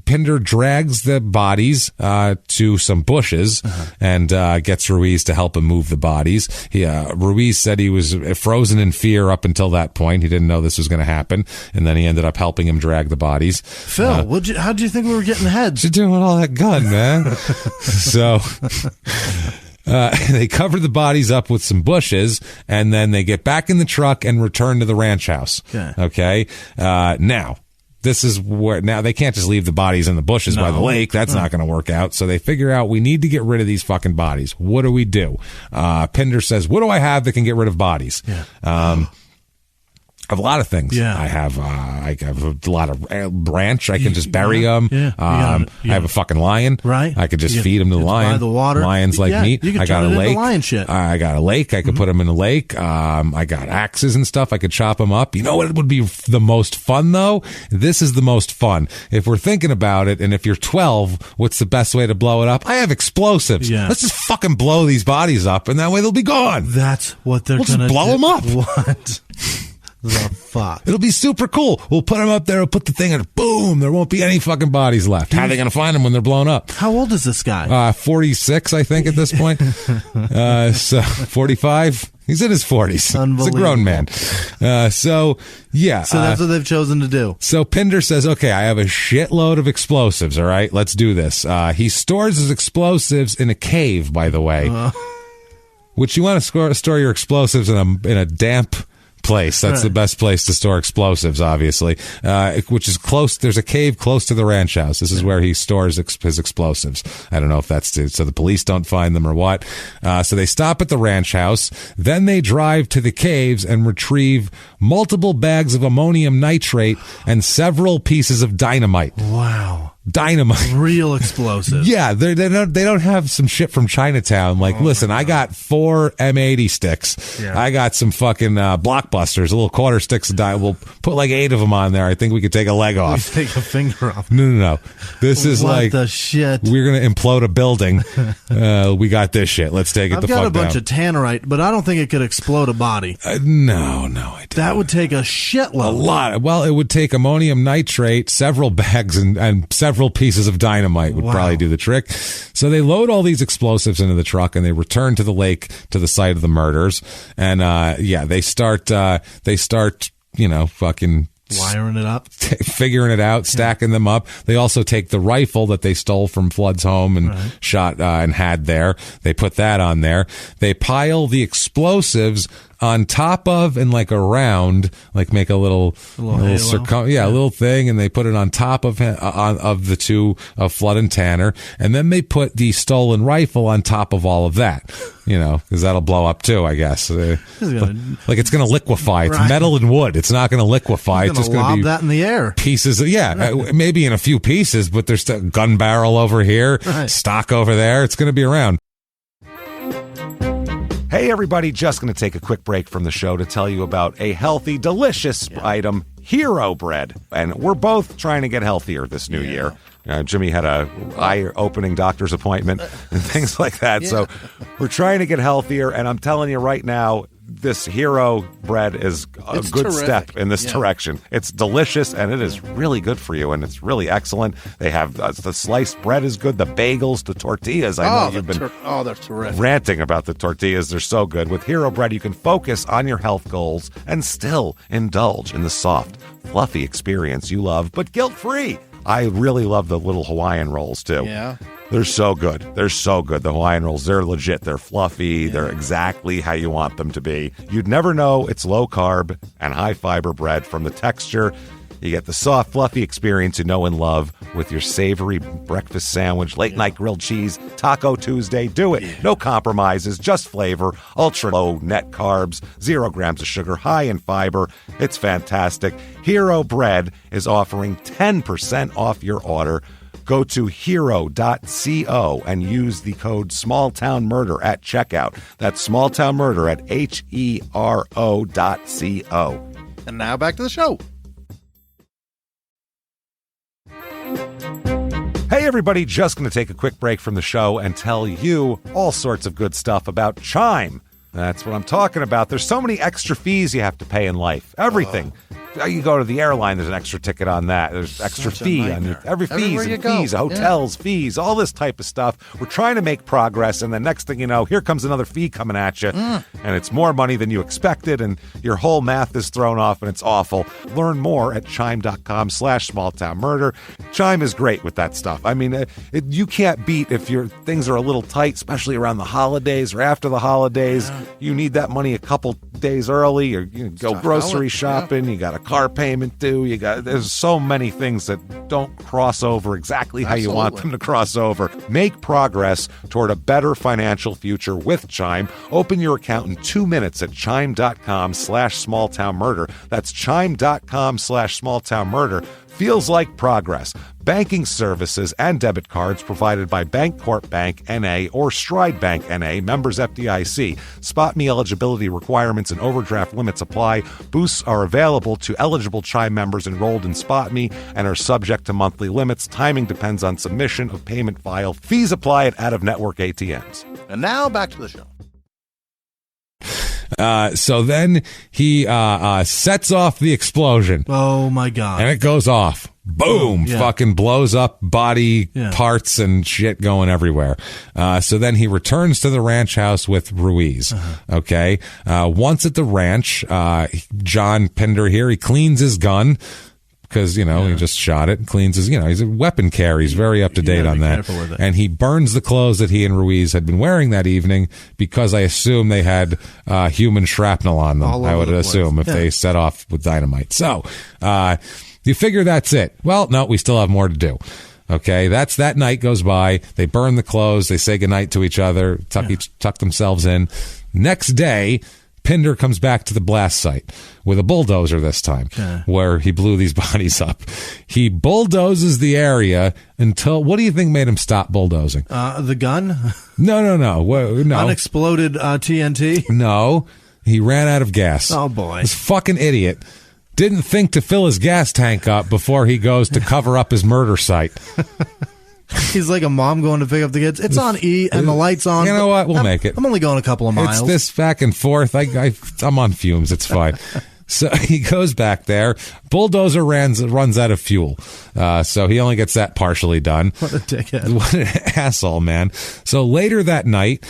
Pinder drags the bodies to some bushes and gets Ruiz to help him move the bodies. Ruiz said he was frozen in fear up until that point. He didn't know this was going to happen, and then he ended up helping him drag the bodies. Phil, how'd you think we were getting heads? You're doing with all that gun, man. So... they cover the bodies up with some bushes, and then they get back in the truck and return to the ranch house. Okay? Now, this is where... Now, they can't just leave the bodies in the bushes by the lake. That's not going to work out. So they figure out, we need to get rid of these fucking bodies. What do we do? Pinder says, what do I have that can get rid of bodies? I have a lot of things. Yeah. I have a lot of ranch. I can just bury them. Yeah. I have a fucking lion. Right. I could just feed them to the lion. Buy the water. Lions like meat. You could I got a turn it lake. into lion shit. I got a lake. I could put them in a lake. I got axes and stuff. I could chop them up. You know what would be the most fun though? This is the most fun. If we're thinking about it, and if you're 12, what's the best way to blow it up? I have explosives. Yeah. Let's just fucking blow these bodies up, and that way they'll be gone. That's what they're We'll going to just blow them up. What the fuck? It'll be super cool. We'll put them up there. We'll put the thing in. Boom. There won't be any fucking bodies left. How are they going to find them when they're blown up? How old is this guy? 46, I think, at this point. So 45. He's in his 40s. He's a grown man. So that's what they've chosen to do. So Pinder says, okay, I have a shitload of explosives. All right, let's do this. He stores his explosives in a cave, by the way. Which you want to store your explosives in a damp place. That's the best place to store explosives, obviously, which is close. There's a cave close to the ranch house. This is where he stores his explosives. I don't know if that's so the police don't find them or what. So they stop at the ranch house. Then they drive to the caves and retrieve multiple bags of ammonium nitrate and several pieces of dynamite. Wow. Dynamite. Real explosive. Yeah, they don't have some shit from Chinatown. Like, listen, I got 4 M80 sticks. Yeah. I got some fucking blockbusters, little quarter sticks of dynamite. We'll put like 8 of them on there. I think we could take a leg off. Take a finger off. No. This is what like the shit. We're gonna implode a building. We got this shit. Let's take it. I've the fuck got down. a bunch of tannerite, but I don't think it could explode a body. No, I don't. That would take a shitload. A lot. Well, it would take ammonium nitrate, several bags, and several pieces of dynamite would probably do the trick. So they load all these explosives into the truck and they return to the lake, to the site of the murders. And they start fucking wiring it up, figuring it out, stacking them up. They also take the rifle that they stole from Flood's home and shot and had there. They put that on there. They pile the explosives on top of and like around, like make a little little thing, and they put it on top of the two of Flood and Tanner, and then they put the stolen rifle on top of all of that, because that'll blow up too, I guess. Like it's going to liquefy. It's metal and wood. It's not going to liquefy. It's just going to be that in the air. Pieces. Maybe in a few pieces, but there's a gun barrel over here, stock over there. It's going to be around. Hey, everybody, just going to take a quick break from the show to tell you about a healthy, delicious item, Hero Bread. And we're both trying to get healthier this new year. Jimmy had a eye-opening doctor's appointment and things like that. So we're trying to get healthier, and I'm telling you right now, this Hero Bread is a good step in this direction. It's delicious, and it is really good for you, and it's really excellent. They have the sliced bread is good, the bagels, the tortillas. I know you've been they're terrific. Ranting about the tortillas. They're so good. With Hero Bread, you can focus on your health goals and still indulge in the soft, fluffy experience you love, but guilt-free. I really love the little Hawaiian rolls, too. Yeah. They're so good. They're so good. The Hawaiian rolls, they're legit. They're fluffy. Yeah. They're exactly how you want them to be. You'd never know it's low-carb and high-fiber bread from the texture. You get the soft, fluffy experience you know and love with your savory breakfast sandwich, late-night grilled cheese, Taco Tuesday. Do it. Yeah. No compromises, just flavor, ultra-low net carbs, 0 grams of sugar, high in fiber. It's fantastic. Hero Bread is offering 10% off your order. Go to hero.co and use the code SmallTownMurder at checkout. That's SmallTownMurder at HERO.co. And now back to the show. Hey, everybody, just going to take a quick break from the show and tell you all sorts of good stuff about Chime. That's what I'm talking about. There's so many extra fees you have to pay in life. Everything. You go to the airline, there's an extra ticket on that. There's extra fee on every fees and fees, hotels, fees, all this type of stuff. We're trying to make progress, and the next thing you know, here comes another fee coming at you, and it's more money than you expected, and your whole math is thrown off, and it's awful. Learn more at chime.com/smalltownmurder. Chime is great with that stuff. I mean, you can't beat if your things are a little tight, especially around the holidays or after the holidays. You need that money a couple days early, or you go grocery shopping, you got a car payment due, there's so many things that don't cross over exactly how you want them to cross over. Make progress toward a better financial future with Chime. Open your account in 2 minutes at chime.com/smalltownmurder. That's chime.com/smalltownmurder. Feels like progress. Banking services and debit cards provided by Bancorp Bank N.A. or Stride Bank N.A., members FDIC. Spot me eligibility requirements and overdraft limits apply. Boosts are available to eligible Chime members enrolled in Spot Me and are subject to monthly limits. Timing depends on submission of payment file. Fees apply at out-of-network ATMs. And now back to the show. So then he sets off the explosion. Oh, my God. And it goes off. Boom! Fucking blows up body parts and shit going everywhere. So then he returns to the ranch house with Ruiz. Okay? Once at the ranch, John Pinder here, he cleans his gun. Because, he just shot it and cleans his, he's a weapon carrier. He's very up to date on that. And he burns the clothes that he and Ruiz had been wearing that evening because I assume they had human shrapnel on them. I would assume if they set off with dynamite. So, you figure that's it. Well, no, we still have more to do. Okay, that night goes by. They burn the clothes. They say goodnight to each other, tuck themselves in. Next day, Pinder comes back to the blast site with a bulldozer this time, where he blew these bodies up. He bulldozes the area until, what do you think made him stop bulldozing? The gun? No. No. Unexploded TNT? No. He ran out of gas. Oh, boy. This fucking idiot didn't think to fill his gas tank up before he goes to cover up his murder site. He's like a mom going to pick up the kids. It's on E and the light's on. You know what? We'll make it. I'm only going a couple of miles. It's this back and forth. I'm on fumes. It's fine. So he goes back there. Bulldozer runs out of fuel. So he only gets that partially done. What a dickhead. What an asshole, man. So later that night,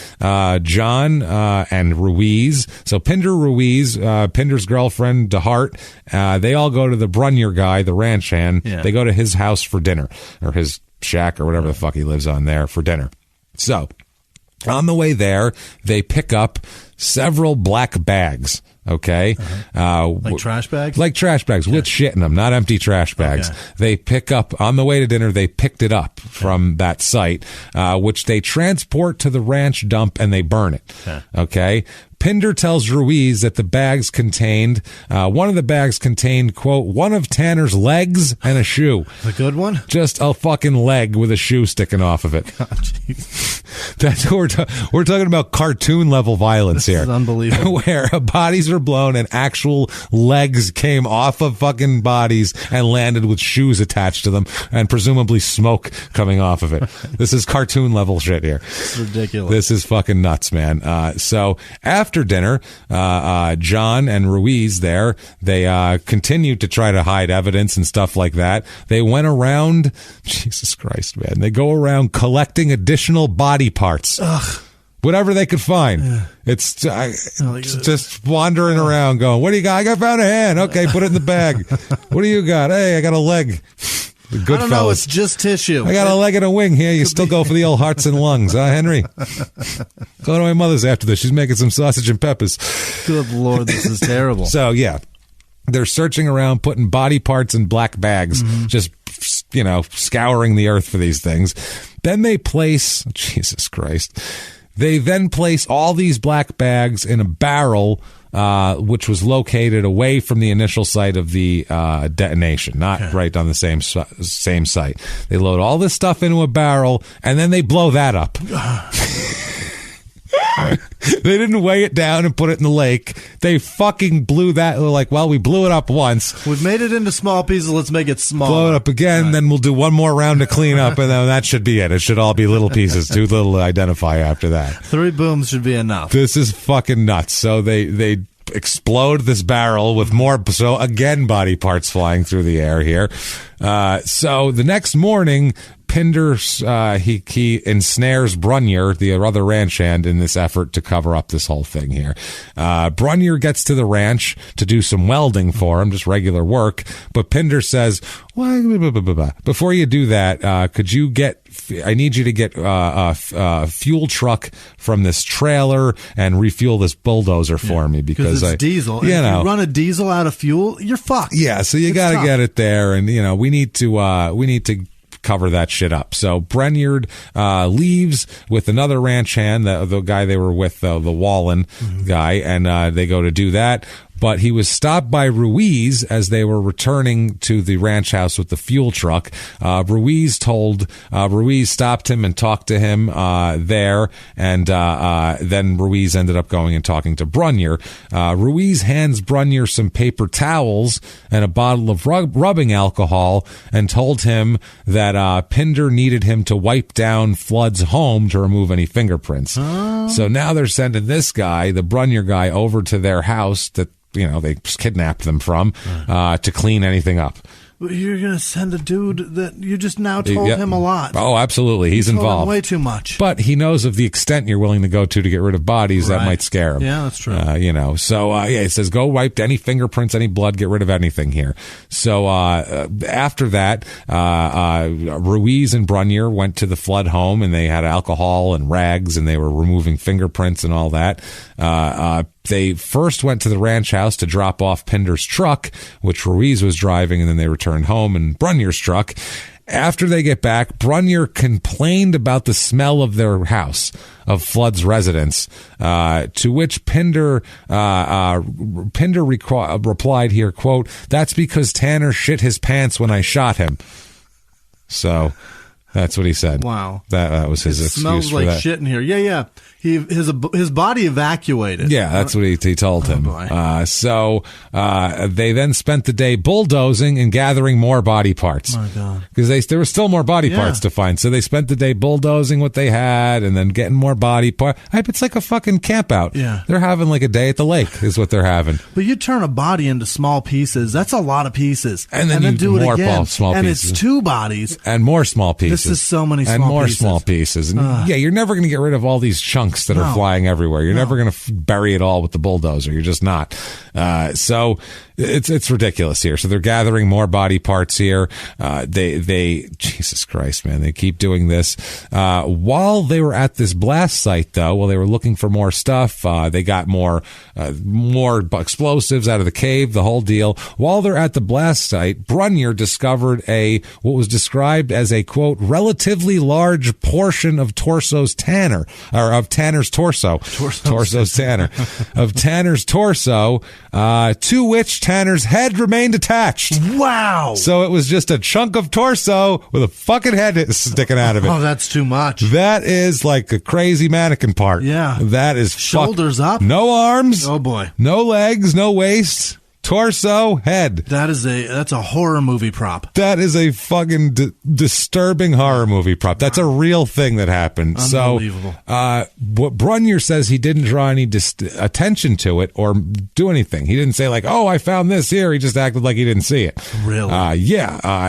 John and Ruiz, so Pinder Ruiz, Pinder's girlfriend, DeHart, they all go to the Brunier guy, the ranch hand. Yeah. They go to his house for dinner, or his shack or whatever the fuck he lives on there for dinner. So on the way there, they pick up several black bags. Okay. Like trash bags? Like trash bags with shit in them, not empty trash bags. Okay. They pick up, on the way to dinner, they picked it up from that site, which they transport to the ranch dump and they burn it. Okay. Pinder tells Ruiz that the bags contained, one of the bags contained, quote, one of Tanner's legs and a shoe. The good one? Just a fucking leg with a shoe sticking off of it. God, That's what we're talking about, cartoon level violence here. This is unbelievable. Where bodies were blown and actual legs came off of fucking bodies and landed with shoes attached to them and presumably smoke coming off of it. This is cartoon level shit here. It's ridiculous. This is fucking nuts, man. So after dinner, John and Ruiz there, they continued to try to hide evidence and stuff like that. They went around, Jesus Christ, man. They go around collecting additional body parts. Ugh. Whatever they could find. Yeah. It's just wandering around going, what do you got? I found a hand. Okay, put it in the bag. What do you got? Hey, I got a leg. Good I don't know, it's just tissue. I got a leg and a wing here. You still go for the old hearts and lungs, huh, Henry? Go to my mother's after this. She's making some sausage and peppers. Good Lord, this is terrible. So, yeah, they're searching around, putting body parts in black bags, just, scouring the earth for these things. Then they place, Jesus Christ, they then place all these black bags in a barrel, which was located away from the initial site of the detonation, not right on the same site. They load all this stuff into a barrel, and then they blow that up. They didn't weigh it down and put it in the lake. They fucking blew that. They're like, well, we blew it up once. We've made it into small pieces. Let's make it small. Blow it up again, then we'll do one more round to clean up, and then that should be it. It should all be little pieces. Too little to identify after that. 3 booms should be enough. This is fucking nuts. So they explode this barrel with more, so again, body parts flying through the air here. So the next morning, Pinder, he ensnares Brunier, the other ranch hand, in this effort to cover up this whole thing here. Brunier gets to the ranch to do some welding for him, just regular work, but Pinder says, before you do that, I need you to get a fuel truck from this trailer and refuel this bulldozer for me, because it's diesel. You know, if you run a diesel out of fuel, you're fucked. Yeah, so you got to get it there, and we need to cover that shit up. So Brunier leaves with another ranch hand, the guy they were with, the Wallen guy, and they go to do that. But he was stopped by Ruiz as they were returning to the ranch house with the fuel truck. Ruiz stopped him and talked to him there, and then Ruiz ended up going and talking to Brunier. Ruiz hands Brunier some paper towels and a bottle of rubbing alcohol and told him that Pinder needed him to wipe down Flood's home to remove any fingerprints. So now they're sending this guy, the Brunier guy, over to their house that they kidnapped them from, to clean anything up. You're going to send a dude that you just now told him a lot. Oh, absolutely. He's involved. Way too much. But he knows of the extent you're willing to go to get rid of bodies. That might scare him. Yeah, that's true. So it says go wipe any fingerprints, any blood, get rid of anything here. So after that, Ruiz and Brunier went to the Flood home, and they had alcohol and rags, and they were removing fingerprints and all that. They first went to the ranch house to drop off Pinder's truck, which Ruiz was driving, and then they returned home in Brunier's truck. After they get back, Brunier complained about the smell of their house, of Flood's residence, to which Pinder replied here, quote, "That's because Tanner shit his pants when I shot him." So that's what he said. Wow. That was his excuse smells for like that. shit in here. Yeah. His body evacuated. Yeah, that's what he told him. So they then spent the day bulldozing and gathering more body parts. Oh my God. Because there were still more body parts to find. So they spent the day bulldozing what they had and then getting more body parts. It's like a fucking camp out. Yeah. They're having like a day at the lake is what they're having. But you turn a body into small pieces. That's a lot of pieces. And then you do it more again. Small and pieces. It's two bodies. And more small pieces. This is so many small pieces. And more small pieces. And you're never going to get rid of all these chunks that are flying everywhere. You're never going to bury it all with the bulldozer. You're just not. So it's ridiculous here. So they're gathering more body parts here. They Jesus Christ, man, they keep doing this. While they were at this blast site, though, while they were looking for more stuff, they got more explosives out of the cave, the whole deal. While they're at the blast site, Brunier discovered what was described as a, quote, relatively large portion of Tanner's torso. Torso's Tanner. Of Tanner's torso, to which Tanner's head remained attached. Wow. So it was just a chunk of torso with a fucking head sticking out of it. Oh, that's too much. That is like a crazy mannequin part. Yeah. That is shoulders up. No arms. Oh boy. No legs, no waist. Torso, head. That's a horror movie prop. That is a fucking disturbing horror movie prop. That's a real thing that happened. Unbelievable. So, what Brunier says, he didn't draw any attention to it or do anything. He didn't say like, "Oh, I found this here." He just acted like he didn't see it. Really?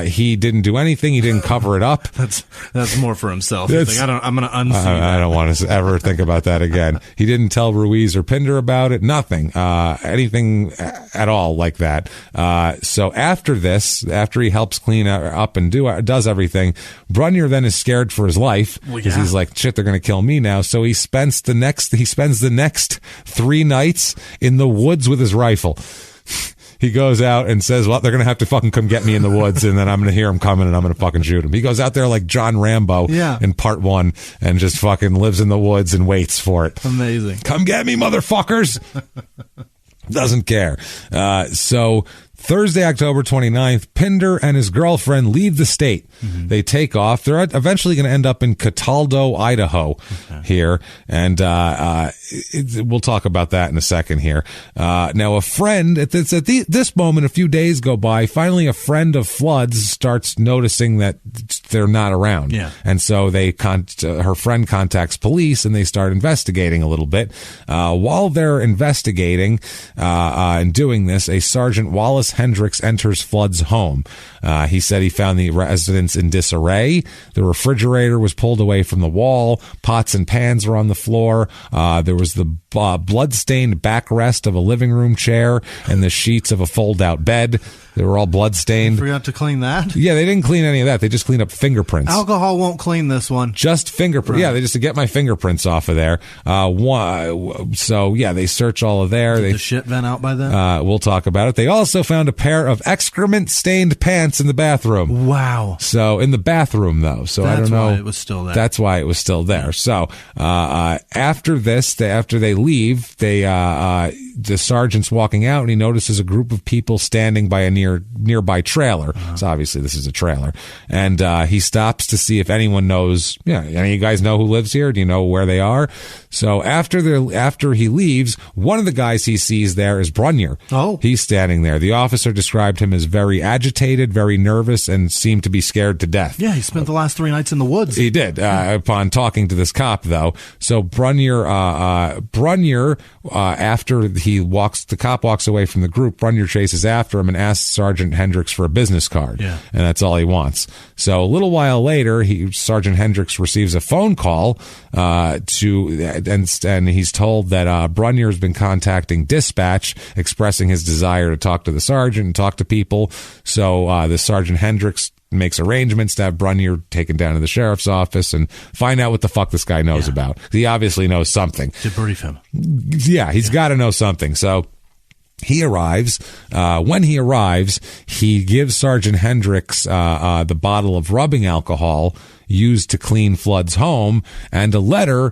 He didn't do anything. He didn't cover it up. That's more for himself. I'm going to unsee that. I don't want to ever think about that again. He didn't tell Ruiz or Pinder about it. Nothing. Anything at all like that. So after he helps clean up and does everything, Brunier then is scared for his life because he's like, shit, they're going to kill me now. So he spends the next 3 nights in the woods with his rifle. He goes out and says, well, they're going to have to fucking come get me in the woods, and then I'm going to hear him coming, and I'm going to fucking shoot him. He goes out there like John Rambo in part 1 and just fucking lives in the woods and waits for it. Amazing. Come get me, motherfuckers. Doesn't care. So Thursday, October 29th, Pinder and his girlfriend leave the state. Mm-hmm. They take off. They're eventually going to end up in Cataldo, Idaho here. And we'll talk about that in a second here. Now, a friend, at this moment, a few days go by. Finally, a friend of Flood's starts noticing that they're not around. Yeah. And so her friend contacts police and they start investigating a little bit. While they're investigating and doing this, a Sergeant Wallace Hendricks enters Flood's home. He said he found the residence in disarray. The refrigerator was pulled away from the wall. Pots and pans were on the floor. There was the blood-stained backrest of a living room chair and the sheets of a fold-out bed. They were all blood-stained. Forgot to clean that? Yeah, they didn't clean any of that. They just cleaned up fingerprints. Alcohol won't clean this one. Just fingerprints. Right. Yeah, they just to get my fingerprints off of there. So, yeah, they search all of there. Did the shit vent out by then? We'll talk about it. They also found a pair of excrement-stained pants in the bathroom. Wow. So, in the bathroom, though. So, I don't know. That's why it was still there. That's why it was still there. So, after this, after they leave, the sergeant's walking out and he notices a group of people standing by a nearby trailer. So obviously this is a trailer. And he stops to see if anyone knows, any of you guys know who lives here? Do you know where they are? So after he leaves, one of the guys he sees there is Brunier. Oh. He's standing there. The officer described him as very agitated, very nervous, and seemed to be scared to death. Yeah, he spent the last 3 nights in the woods. He did, upon talking to this cop, though. So Brunier, after the cop walks away from the group, Brunier chases after him and asks Sergeant Hendricks for a business card. Yeah. And that's all he wants. So a little while later, Sergeant Hendricks receives a phone call and he's told that Brunier has been contacting dispatch, expressing his desire to talk to the sergeant and talk to people. So the Sergeant Hendricks makes arrangements to have Brunier taken down to the sheriff's office and find out what the fuck this guy knows about. He obviously knows something. Debrief him. Yeah, he's got to know something. So he arrives. When he arrives, he gives Sergeant Hendricks the bottle of rubbing alcohol used to clean Flood's home and a letter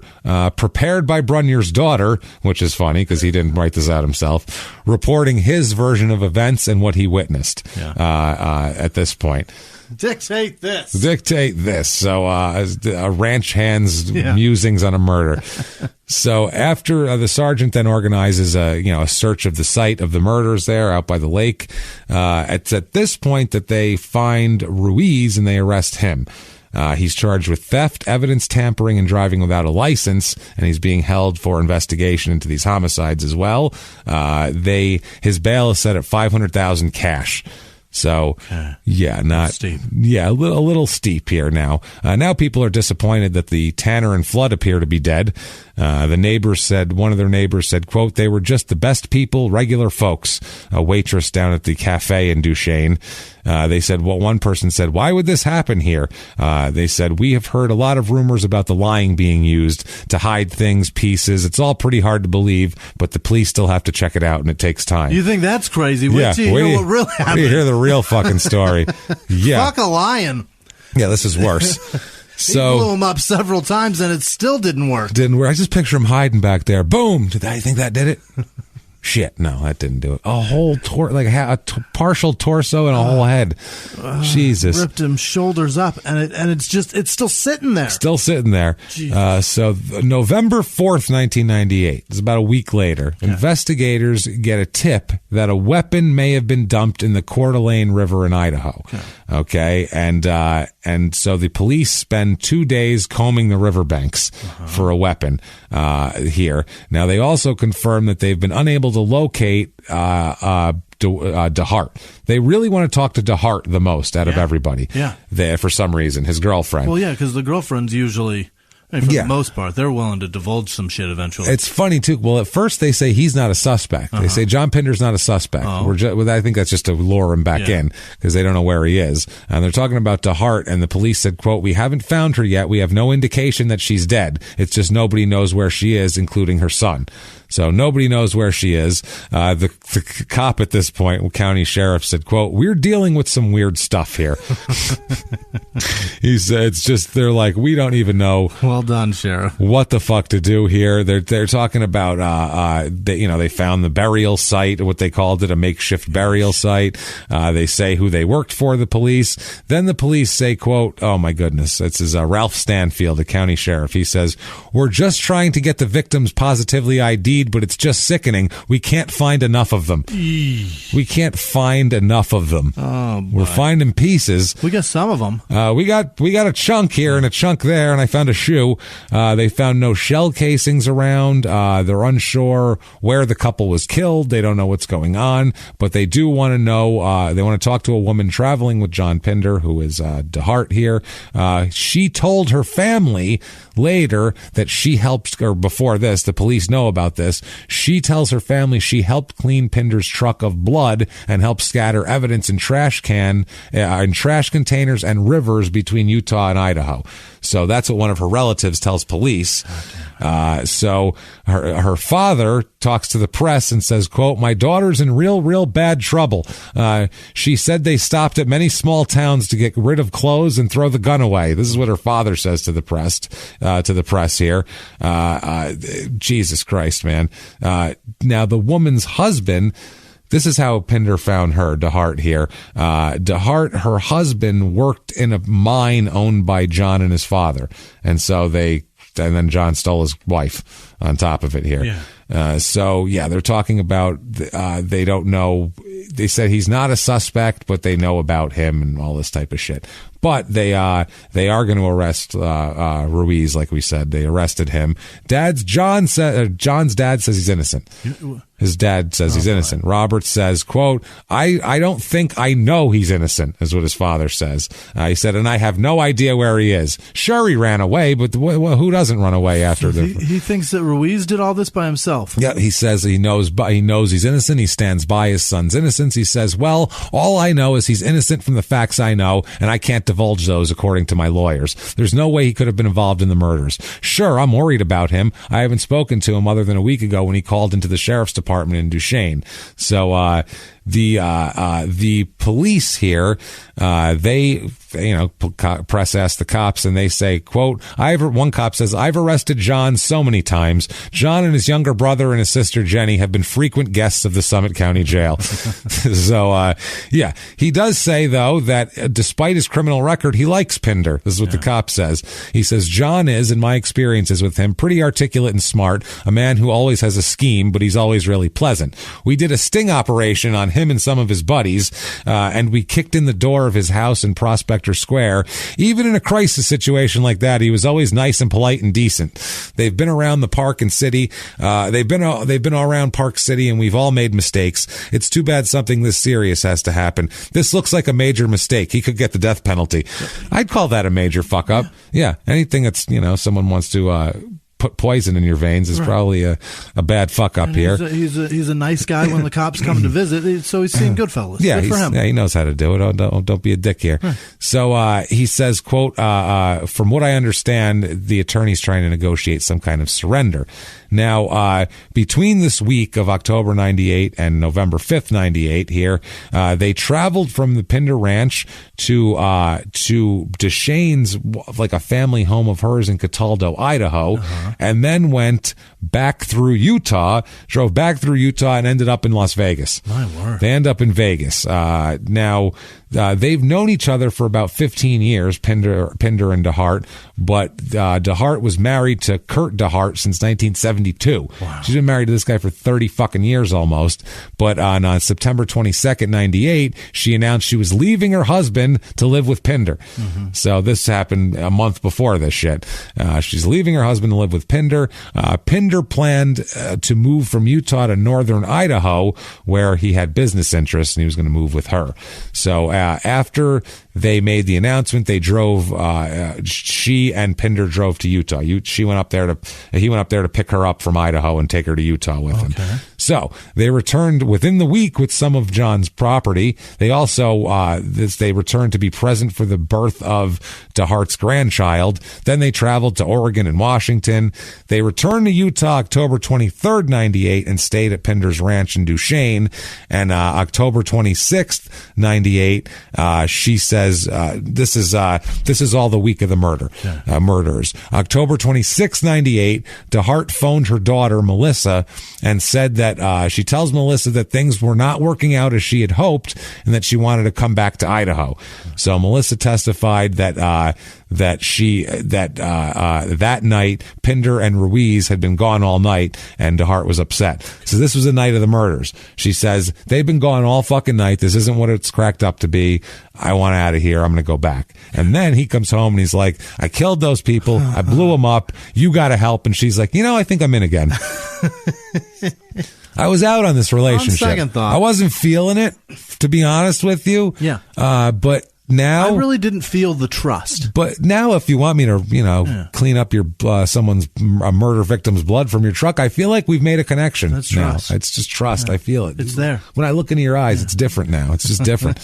prepared by Brunier's daughter, which is funny because he didn't write this out himself, reporting his version of events and what he witnessed at this point. Dictate this. So, a ranch hand's musings on a murder. So after the sergeant then organizes a search of the site of the murders there out by the lake, it's at this point that they find Ruiz and they arrest him. He's charged with theft, evidence tampering, and driving without a license, and he's being held for investigation into these homicides as well. His bail is set at $500,000 cash. So, not steep. Yeah, a little steep here now. Now people are disappointed that the Tanner and Flood appear to be dead. One of their neighbors said, quote, "They were just the best people, regular folks." A waitress down at the cafe in Duchesne. They said, one person said, "Why would this happen here?" They said, "We have heard a lot of rumors about the lying being used to hide things, pieces. It's all pretty hard to believe, but the police still have to check it out and it takes time." You think that's crazy? Wait till you hear what really happened. Wait till you hear the real fucking story. Yeah. Fuck a lion. Yeah, this is worse. So, he blew him up several times and it still didn't work. I just picture him hiding back there. Boom. Did I think that did it? Shit, no, that didn't do it. A whole partial torso and a whole head. Jesus, ripped him shoulders up, and it's still sitting there. Still sitting there. So November 4th, 1998. It's about a week later. Okay. Investigators get a tip that a weapon may have been dumped in the Coeur d'Alene River in Idaho. Okay, and so the police spend 2 days combing the riverbanks for a weapon here. Now they also confirm that they've been unable to locate DeHart. They really want to talk to DeHart the most out of everybody. Yeah. For some reason, his girlfriend. Well, yeah, because the girlfriend's usually, for the most part, they're willing to divulge some shit eventually. It's funny, too. Well, at first they say he's not a suspect. They say John Pinder's not a suspect. I think that's just to lure him back in because they don't know where he is. And they're talking about DeHart, and the police said, quote, "We haven't found her yet. We have no indication that she's dead. It's just nobody knows where she is, including her son." So nobody knows where she is. The cop at this point, county sheriff, said, quote, "We're dealing with some weird stuff here." He said, "It's just, they're like, we don't even know." Well done, sheriff. What the fuck to do here? They're talking about, they found the burial site, what they called it, a makeshift burial site. They say who they worked for, the police. Then the police say, quote, oh my goodness, this is Ralph Stanfield, the county sheriff. He says, "We're just trying to get the victims positively ID'd weed, but it's just sickening. We can't find enough of them. We can't find enough of them. Oh, boy. We're finding pieces. We got some of them. We got a chunk here and a chunk there, and I found a shoe. They found no shell casings around. They're unsure where the couple was killed. They don't know what's going on, but they do want to know. They want to talk to a woman traveling with John Pinder, who is DeHart here. She told her family later that she helped, or before this, the police know about this. She tells her family she helped clean Pinder's truck of blood and helped scatter evidence in trash containers and rivers between Utah and Idaho. So that's what one of her relatives tells police. So her father talks to the press and says, quote, "My daughter's in real bad trouble. She said they stopped at many small towns to get rid of clothes and throw the gun away." This is what her father says to the press here. Jesus Christ, man. Now the woman's husband, this is how Pinder found her, DeHart here. DeHart, her husband, worked in a mine owned by John and his father. And so then John stole his wife on top of it here. Yeah. They're talking about, they don't know. They said he's not a suspect, but they know about him and all this type of shit. But they are going to arrest Ruiz, like we said. They arrested him. John's dad says he's innocent. His dad says he's innocent. Robert says, quote, I don't think I know he's innocent, is what his father says. He said, and I have no idea where he is. Sure, he ran away, but who doesn't run away after He thinks that Ruiz did all this by himself. Yeah, he says he knows he's innocent. He stands by his son's innocence. He says, well, all I know is he's innocent from the facts I know, and I can't divulge those according to my lawyers. There's no way he could have been involved in the murders. Sure, I'm worried about him. I haven't spoken to him other than a week ago when he called into the sheriff's department in Duchesne. So the police here, press asked the cops, and they say, quote, one cop says, "I've arrested John so many times. John and his younger brother and his sister Jenny have been frequent guests of the Summit County Jail." So, he does say, though, that despite his criminal record, he likes Pinder. This is what the cop says. He says, "John is, in my experiences with him, pretty articulate and smart, a man who always has a scheme, but he's always really pleasant. We did a sting operation on him and some of his buddies, and we kicked in the door of his house in Prospector Square. Even in a crisis situation like that, he was always nice and polite and decent. They've been around the park and city. They've been around Park City, and we've all made mistakes. It's too bad something this serious has to happen. This looks like a major mistake. He could get the death penalty." I'd call that a major fuck up. Yeah, anything that's, someone wants to put poison in your veins is probably a bad fuck up here. He's a nice guy when the cops come to visit, so he's seen Goodfellas. Yeah, Good for him. Yeah, he knows how to do it. Don't be a dick here. Right. So he says, quote, "From what I understand, the attorney's trying to negotiate some kind of surrender." Now, between this week of October 98 and November 5th, 98 here, they traveled from the Pinder Ranch to Duchesne's, like a family home of hers in Cataldo, Idaho, and then went back through Utah, drove back through Utah, and ended up in Las Vegas. My word. They end up in Vegas. Now, they've known each other for about 15 years, Pinder and DeHart, but DeHart was married to Kurt DeHart since 1972. Wow. She's been married to this guy for 30 fucking years almost. But on September 22nd, 98, she announced she was leaving her husband to live with Pinder. Mm-hmm. So this happened a month before this shit. She's leaving her husband to live with Pinder. Pinder planned to move from Utah to northern Idaho, where he had business interests, and he was going to move with her. So after they made the announcement, they drove. She and Pinder drove to Utah. He went up there to pick her up from Idaho and take her to Utah with him. So they returned within the week with some of John's property. They also they returned to be present for the birth of DeHart's grandchild. Then they traveled to Oregon and Washington. They returned to Utah October 23rd, 98, and stayed at Pinder's ranch in Duchesne. And October 26th, 98, she says this is all the week of the murders. October 26th, 98, DeHart phoned her daughter Melissa and said that she tells Melissa that things were not working out as she had hoped and that she wanted to come back to Idaho. So Melissa testified that that that night Pinder and Ruiz had been gone all night, and DeHart was upset. So this was the night of the murders. She says, they've been gone all fucking night. This isn't what it's cracked up to be. I want out of here. I'm going to go back. And then he comes home and he's like, I killed those people. I blew them up. You got to help. And she's like, I think I'm in again. I was out on this relationship. On second thought. I wasn't feeling it, to be honest with you. Yeah. But now I really didn't feel the trust. But now, if you want me to, clean up your a murder victim's blood from your truck, I feel like we've made a connection. That's trust. Now. It's just trust. Yeah. I feel it. It's there. When I look into your eyes, it's different now. It's just different.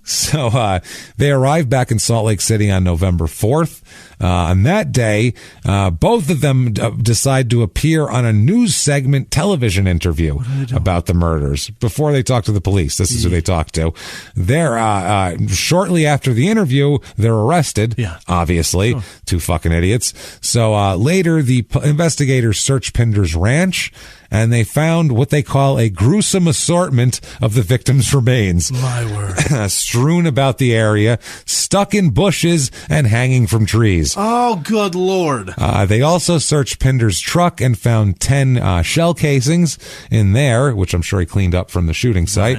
So they arrived back in Salt Lake City on November 4th. On that day, both of them decide to appear on a news segment television interview about the murders before they talk to the police. This is who they talk to. They're shortly after the interview, they're arrested. Yeah. Obviously, two fucking idiots. So later, the investigators search Pinder's ranch, and they found what they call a gruesome assortment of the victim's remains. My word. Strewn about the area, stuck in bushes, and hanging from trees. Oh, good Lord. They also searched Pinder's truck and found 10 shell casings in there, which I'm sure he cleaned up from the shooting site.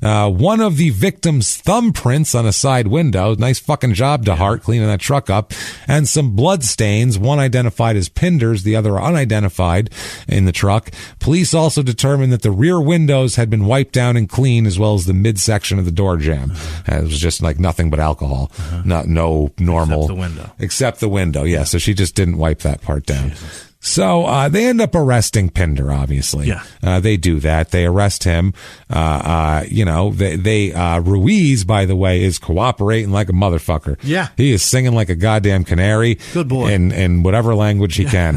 Right. One of the victim's thumbprints on a side window. Nice fucking job, DeHart, cleaning that truck up. And some blood stains, one identified as Pinder's, the other unidentified, in the truck. Police also determined that the rear windows had been wiped down and cleaned, as well as the midsection of the door jamb. It was just like nothing but alcohol. No normal. Except the window. Except the window, yeah. So she just didn't wipe that part down. Jesus. So they end up arresting Pinder, obviously. Yeah. They do that. They arrest him. Ruiz, by the way, is cooperating like a motherfucker. Yeah. He is singing like a goddamn canary. Good boy. In whatever language he can.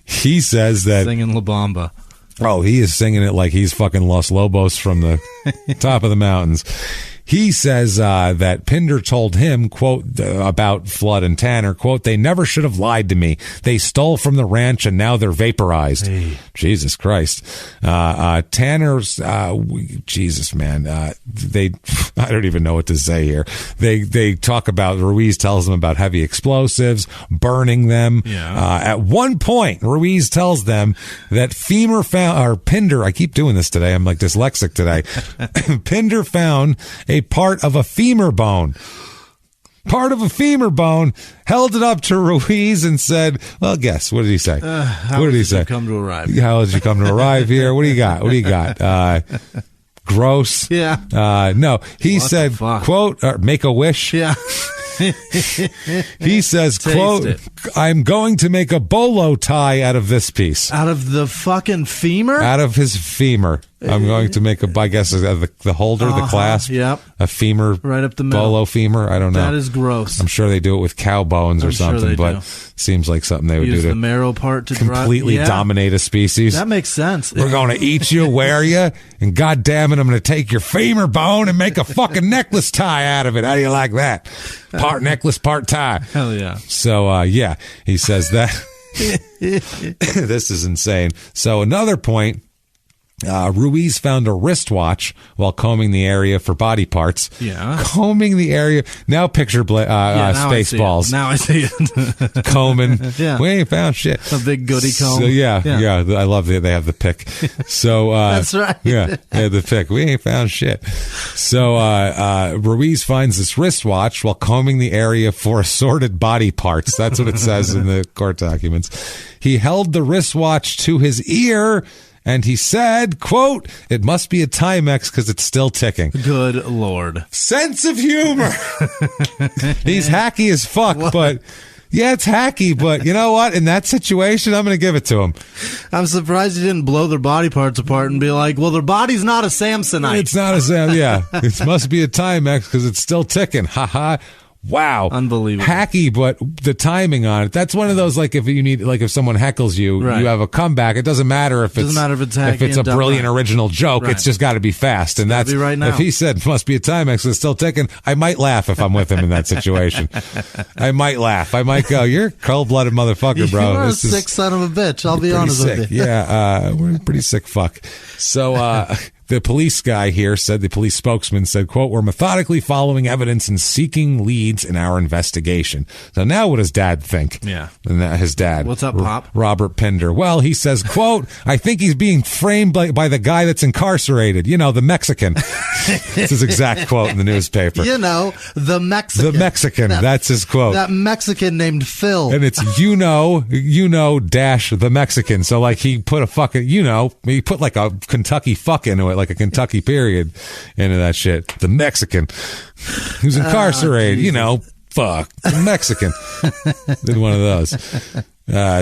He says that... Singing La Bamba. Oh, he is singing it like he's fucking Los Lobos from the top of the mountains. He says that Pinder told him, quote, about Flood and Tanner, quote, they never should have lied to me. They stole from the ranch and now they're vaporized. Hey. Jesus Christ. Tanner's, Jesus, man. I don't even know what to say here. They talk about, Ruiz tells them about heavy explosives, burning them. Yeah. At one point, Ruiz tells them that Pinder, I keep doing this today. I'm like dyslexic today. Pinder found a part of a femur bone. Held it up to Ruiz and said, well, guess. What did he say? How did you come to arrive? How did you come to arrive here? What do you got? Gross. Yeah. No, he said, quote, make a wish. Yeah. He says, quote, I'm going to make a bolo tie out of this piece. Out of the fucking femur? Out of his femur. I'm going to make the holder, the clasp. Yep. A femur. Right up the middle. Bolo femur. I don't know. That is gross. I'm sure they do it with cow bones or something, but seems like something they would do to the marrow part to completely dominate a species. That makes sense. We're going to eat you, wear you, and goddamn it, I'm going to take your femur bone and make a fucking necklace tie out of it. How do you like that? Part necklace, part tie. Hell yeah. So, he says that. This is insane. So another point, Ruiz found a wristwatch while combing the area for body parts. Yeah. Combing the area. Now picture Spaceballs. Now I see it. Combing. Yeah. We ain't found shit. A big goody comb. So, yeah. I love that they have the pick. So, that's right. Yeah. They have the pick. We ain't found shit. So, Ruiz finds this wristwatch while combing the area for assorted body parts. That's what it says in the court documents. He held the wristwatch to his ear, and he said, quote, it must be a Timex because it's still ticking. Good Lord. Sense of humor. He's hacky as fuck, but yeah, it's hacky, but you know what? In that situation, I'm going to give it to him. I'm surprised he didn't blow their body parts apart and be like, well, their body's not a Samsonite. It's not a Samsonite, yeah. It must be a Timex because it's still ticking. Ha ha. Wow. Unbelievable. Hacky, but the timing on it. That's one of those, like, if someone heckles you, you have a comeback. It doesn't matter if it's hacky, if it's a brilliant original joke. Right. It's just got to be fast. And that's, right now. If he said, must be a Timex, it's still ticking, I might laugh if I'm with him in that situation. I might laugh. I might go, you're a cold-blooded motherfucker, bro. You're a sick son of a bitch. I'll be honest with you. Yeah, we're a pretty sick fuck. So, The police guy here said, the police spokesman said, quote, "We're methodically following evidence and seeking leads in our investigation." So now what does Dad think? Yeah. And his dad. What's up, Pop? Robert Pinder. Well, he says, quote, "I think he's being framed by the guy that's incarcerated. You know, the Mexican." That's his exact quote in the newspaper. You know, the Mexican. The Mexican. That's his quote. That Mexican named Phil. And it's, dash the Mexican. So like he put a fucking, he put like a Kentucky fuck into it, like a Kentucky period into that shit. The Mexican who's incarcerated, fuck, the Mexican. Did one of those.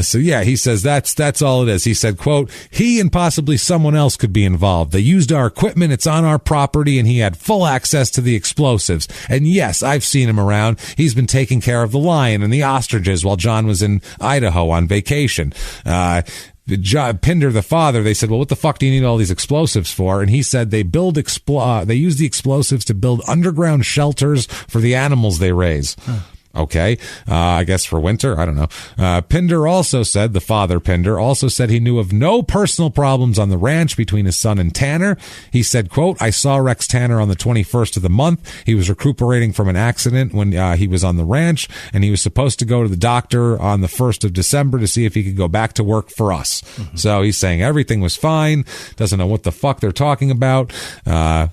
So yeah, he says that's all it is. He said, quote, "He and possibly someone else could be involved. They used our equipment. It's on our property, and he had full access to the explosives. And yes, I've seen him around. He's been taking care of the lion and the ostriches while John was in Idaho on vacation." Pinder, the father, they said, "Well, what the fuck do you need all these explosives for?" And he said they they use the explosives to build underground shelters for the animals they raise. Okay. I guess for winter. I don't know. Pinder also said, the father Pinder also said he knew of no personal problems on the ranch between his son and Tanner. He said, quote, "I saw Rex Tanner on the 21st of the month. He was recuperating from an accident when he was on the ranch, and he was supposed to go to the doctor on the 1st of December to see if he could go back to work for us." Mm-hmm. So he's saying everything was fine. Doesn't know what the fuck they're talking about.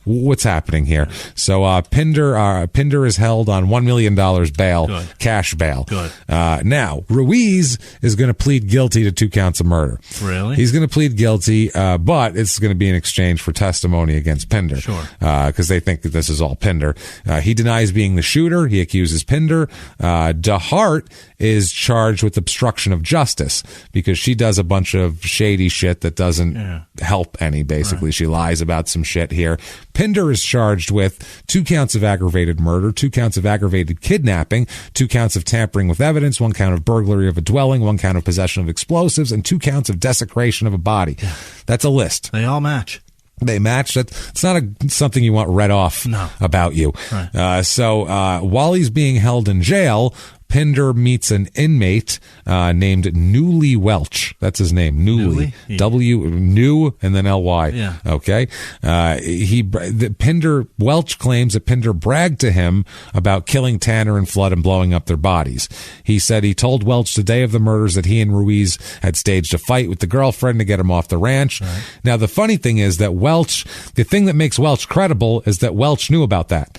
What's happening here? So Pinder is held on $1 million bail. Good. Cash bail. Good. Now, Ruiz is going to plead guilty to 2 counts of murder. Really? He's going to plead guilty, but it's going to be in exchange for testimony against Pinder. Sure. Because they think that this is all Pinder. He denies being the shooter. He accuses Pinder. DeHart is charged with obstruction of justice because she does a bunch of shady shit that doesn't help any, basically. Right. She lies about some shit here. Pinder is charged with 2 counts of aggravated murder, 2 counts of aggravated kidnapping, 2 counts of tampering with evidence, 1 count of burglary of a dwelling, 1 count of possession of explosives, and 2 counts of desecration of a body. Yeah. That's a list. They all match. They match. It's not something you want read off about you. Right. So while he's being held in jail, Pinder meets an inmate named Newly Welch. That's his name. Newly. New and then L-Y. Yeah. Okay. Welch claims that Pinder bragged to him about killing Tanner and Flood and blowing up their bodies. He said he told Welch the day of the murders that he and Ruiz had staged a fight with the girlfriend to get him off the ranch. Right. Now, the funny thing is that the thing that makes Welch credible is that Welch knew about that.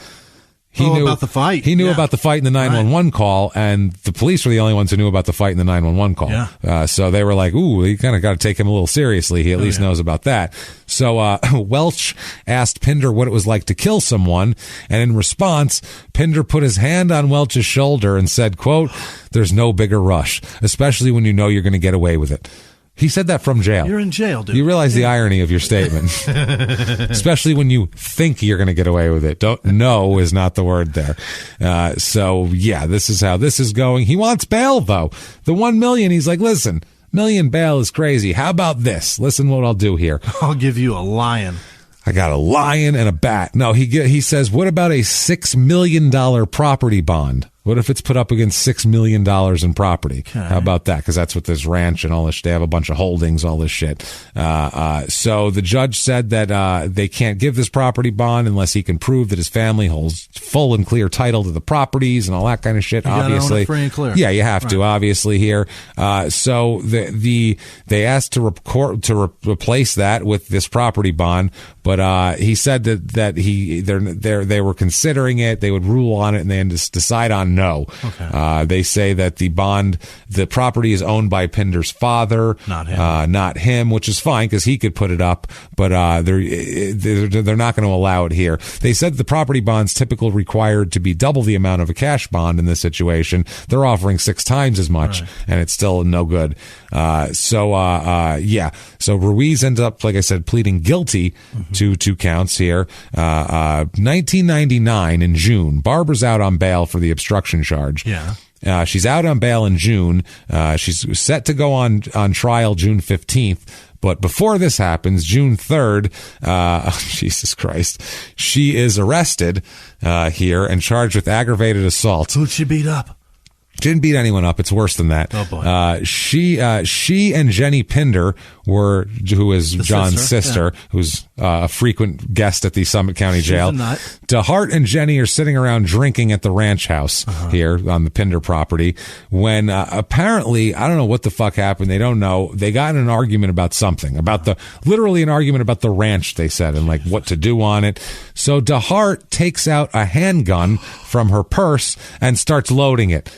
He knew about the fight. He knew about the fight in the 911 call, and the police were the only ones who knew about the fight in the 911 call. Yeah. So they were like, "Ooh, you kind of got to take him a little seriously. He at least knows about that." So Welch asked Pinder what it was like to kill someone, and in response, Pinder put his hand on Welch's shoulder and said, quote, "There's no bigger rush, especially when you know you're going to get away with it." He said that from jail. You're in jail, dude. You realize the irony of your statement, especially when you think you're going to get away with it. No is not the word there. So yeah, this is how this is going. He wants bail though. The $1 million. He's like, listen, $1 million bail is crazy. How about this? Listen, what I'll do here. I'll give you a lion. I got a lion and a bat. No, he says, what about a $6 million property bond? What if it's put up against $6 million in property? Okay. How about that? Because that's what this ranch and all this, they have a bunch of holdings, all this shit. So the judge said that they can't give this property bond unless he can prove that his family holds full and clear title to the properties and all that kind of shit. You obviously, own it free and clear. Yeah, you have to, obviously, here. So they asked to replace that with this property bond, but he said that they were considering it. They would rule on it and then just decide on no. Okay. They say that the property is owned by Pinder's father, not him, which is fine because he could put it up, but they're not going to allow it here. They said the property bond's typically required to be double the amount of a cash bond in this situation. They're offering 6 times as much, and it's still no good. So Ruiz ended up, like I said, pleading guilty to 2 counts here. 1999 in June, Barbara's out on bail for the obstruction charge. Yeah. She's out on bail in June. She's set to go on trial June 15th. But before this happens, June 3rd, Jesus Christ, she is arrested here and charged with aggravated assault. Who'd she beat up? Didn't beat anyone up. It's worse than that. Oh, boy. She and Jenny Pinder who is John's sister, who's a frequent guest at the Summit County Jail. DeHart and Jenny are sitting around drinking at the ranch house here on the Pinder property when apparently, I don't know what the fuck happened. They don't know. They got in an argument about something, literally an argument about the ranch, they said, and like what to do on it. So DeHart takes out a handgun from her purse and starts loading it.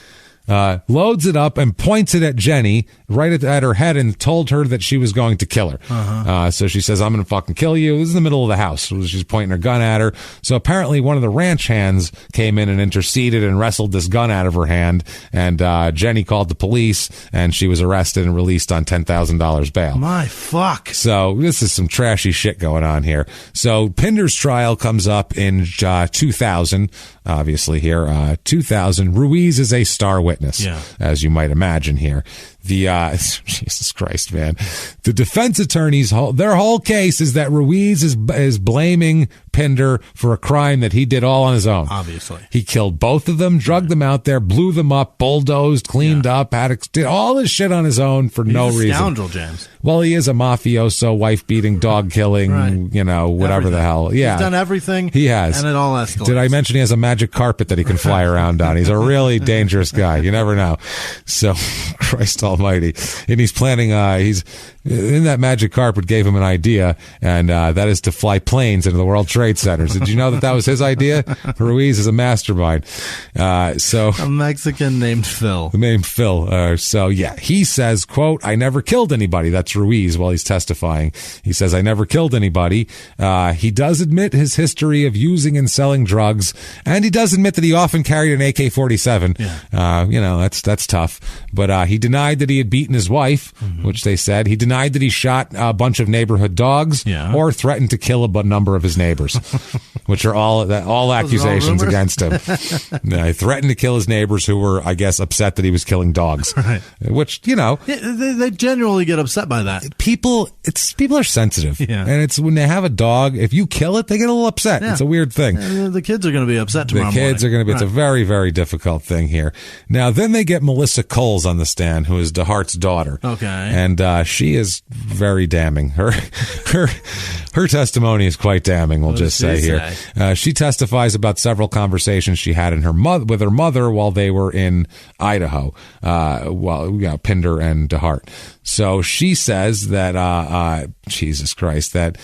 Loads it up and points it at Jenny right at her head and told her that she was going to kill her. So she says, I'm going to fucking kill you. This is in the middle of the house. She's pointing her gun at her. So apparently one of the ranch hands came in and interceded and wrestled this gun out of her hand. And Jenny called the police and she was arrested and released on $10,000 bail. My fuck. So this is some trashy shit going on here. So Pinder's trial comes up in 2000, obviously here. 2000. Ruiz is a star witness, as you might imagine here. Jesus Christ, man. The defense attorneys, their whole case is that Ruiz is blaming Pinder for a crime that he did all on his own. Obviously. He killed both of them, drugged them out there, blew them up, bulldozed, cleaned up, did all this shit on his own for no reason. He's a scoundrel, James. Well, he is a mafioso, wife-beating, dog-killing, whatever everything. The hell. Yeah. He's done everything. He has. And it all escalates. Did I mention he has a magic carpet that he can fly around on? He's a really dangerous guy. You never know. So, Christ almighty. And he's planning, he's in that magic carpet gave him an idea, and that is to fly planes into the World Trade Centers. Did you know that was his idea? Ruiz is a mastermind. So a Mexican named Phil. So yeah, he says, quote, I never killed anybody. That's Ruiz while he's testifying. He says, I never killed anybody. He does admit his history of using and selling drugs, and he does admit that he often carried an AK-47. Yeah. That's tough. But he denied that he had beaten his wife, which they said. He denied that he shot a bunch of neighborhood dogs or threatened to kill a number of his neighbors, which are all accusations against him. He threatened to kill his neighbors who were, I guess, upset that he was killing dogs, which, they genuinely get upset by that. People are sensitive. And it's when they have a dog, if you kill it, they get a little upset. It's a weird thing. The kids are going to be upset tomorrow morning. It's a very, very difficult thing here. Now, then they get Melissa Coles on the stand, who is DeHart's daughter. Okay. And she is very damning. Her testimony is quite damning, we'll just say here. She testifies about several conversations she had with her mother while they were in Idaho, Pinder and DeHart. So she says that, Jesus Christ, that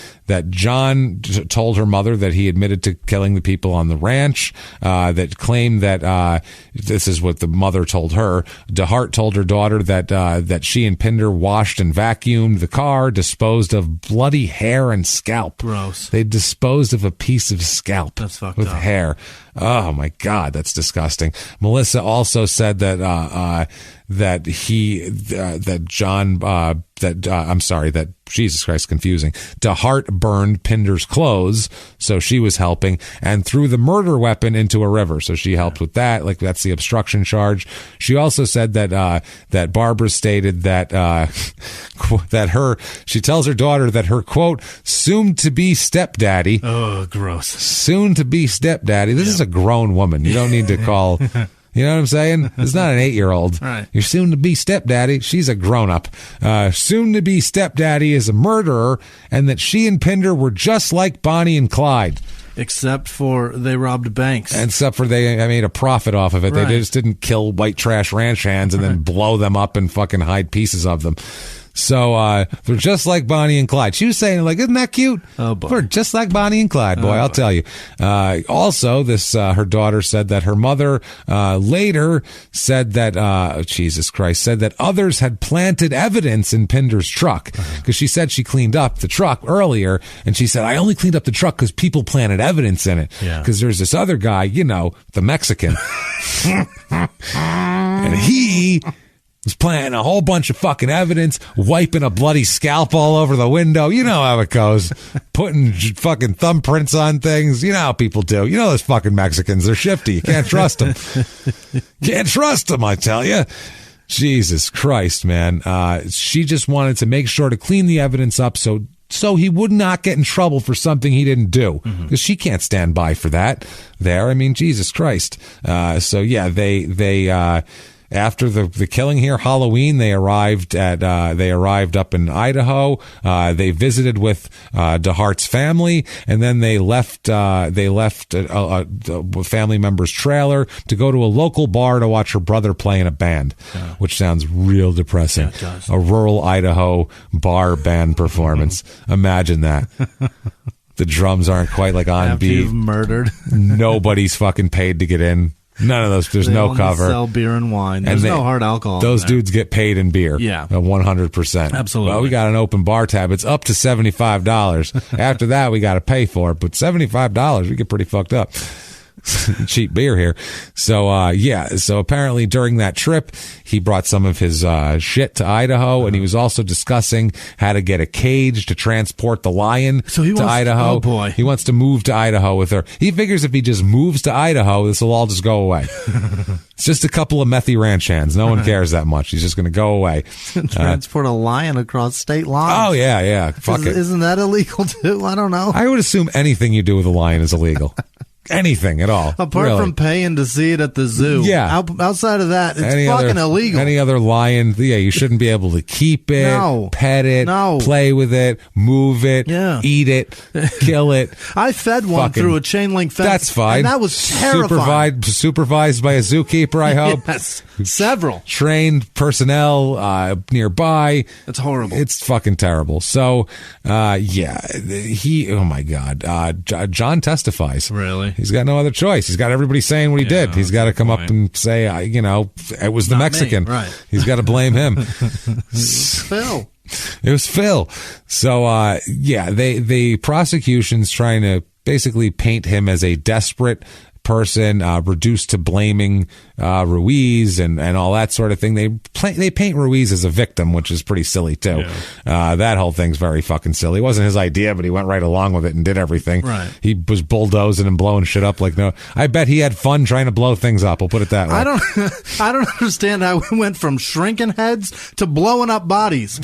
John told her mother that he admitted to killing the people on the ranch, that claimed that, this is what the mother told her. DeHart told her daughter that she and Pinder washed and vacuumed the car, disposed of bloody hair and scalp. Gross. They disposed of a piece of scalp with hair. Oh my God, that's disgusting. Melissa also said that Jesus Christ, confusing. DeHart burned Pinder's clothes, so she was helping, and threw the murder weapon into a river, so she helped with that. Like, that's the obstruction charge. She also said that Barbara stated that she tells her daughter that her, quote, soon-to-be stepdaddy. Oh, gross. Soon-to-be stepdaddy. This is a grown woman. You don't need to call... You know what I'm saying? It's not an 8-year-old. Right. Your soon-to-be stepdaddy, she's a grown-up. Soon-to-be stepdaddy is a murderer, and that she and Pinder were just like Bonnie and Clyde. Except for they robbed banks. Except for they made a profit off of it. Right. They just didn't kill white trash ranch hands and then blow them up and fucking hide pieces of them. So they're just like Bonnie and Clyde. She was saying, like, isn't that cute? Oh, boy. We're just like Bonnie and Clyde, boy, I'll tell you. Also, her daughter said that her mother later said that, Jesus Christ, said that others had planted evidence in Pinder's truck. Because she said she cleaned up the truck earlier, and she said, I only cleaned up the truck because people planted evidence in it. Because there's this other guy, the Mexican. And he was planting a whole bunch of fucking evidence, wiping a bloody scalp all over the window. You know how it goes. Putting fucking thumbprints on things. You know how people do. You know those fucking Mexicans. They're shifty. You can't trust them. Can't trust them, I tell you. Jesus Christ, man. She just wanted to make sure to clean the evidence up so he would not get in trouble for something he didn't do. Because she can't stand by for that there. I mean, Jesus Christ. So yeah, they after the killing here, Halloween, they arrived up in Idaho. They visited with DeHart's family, and then they left a family member's trailer to go to a local bar to watch her brother play in a band, which sounds real depressing. Yeah, it does. A rural Idaho bar band performance. Imagine that. The drums aren't quite like on After beat. you've murdered. Nobody's fucking paid to get in. None of those. There's They no only cover. Sell beer and wine. There's no hard alcohol. Those in there. dudes get paid in beer. Yeah. 100%. Absolutely. Well, we got an open bar tab. It's up to $75. After that, we got to pay for it. But $75, we get pretty fucked up. Cheap beer here. So so apparently during that trip he brought some of his shit to Idaho, and he was also discussing how to get a cage to transport the lion to Idaho. Oh boy, he wants to move to Idaho with her. He figures if he just moves to Idaho, this will all just go away. It's just a couple of methy ranch hands. No one cares that much. He's just going to go away. Transport a lion across state lines. Oh yeah. Fuck it. Isn't that illegal too? I don't know. I would assume anything you do with a lion is illegal. Anything at all. Apart from paying to see it at the zoo. Yeah. Outside of that, it's fucking illegal. Any other lion, you shouldn't be able to keep it, pet it, play with it, move it, eat it, kill it. I fed one through a chain link fence. That's fine. And that was terrifying. Supervised by a zookeeper, I hope. Yes. Several. Trained personnel nearby. It's horrible. It's fucking terrible. So, oh my God. John testifies. Really? He's got no other choice. He's got everybody saying what he did. He's got to come up and say, it was the Mexican. Right. He's got to blame him. Phil. It was Phil. So, the prosecution's trying to basically paint him as a desperate person, reduced to blaming Ruiz and all that sort of thing. They paint Ruiz as a victim, which is pretty silly too. Yeah. That whole thing's very fucking silly. It wasn't his idea, but he went right along with it and did everything. Right. He was bulldozing and blowing shit up I bet he had fun trying to blow things up. We'll put it that way. I don't understand how we went from shrinking heads to blowing up bodies.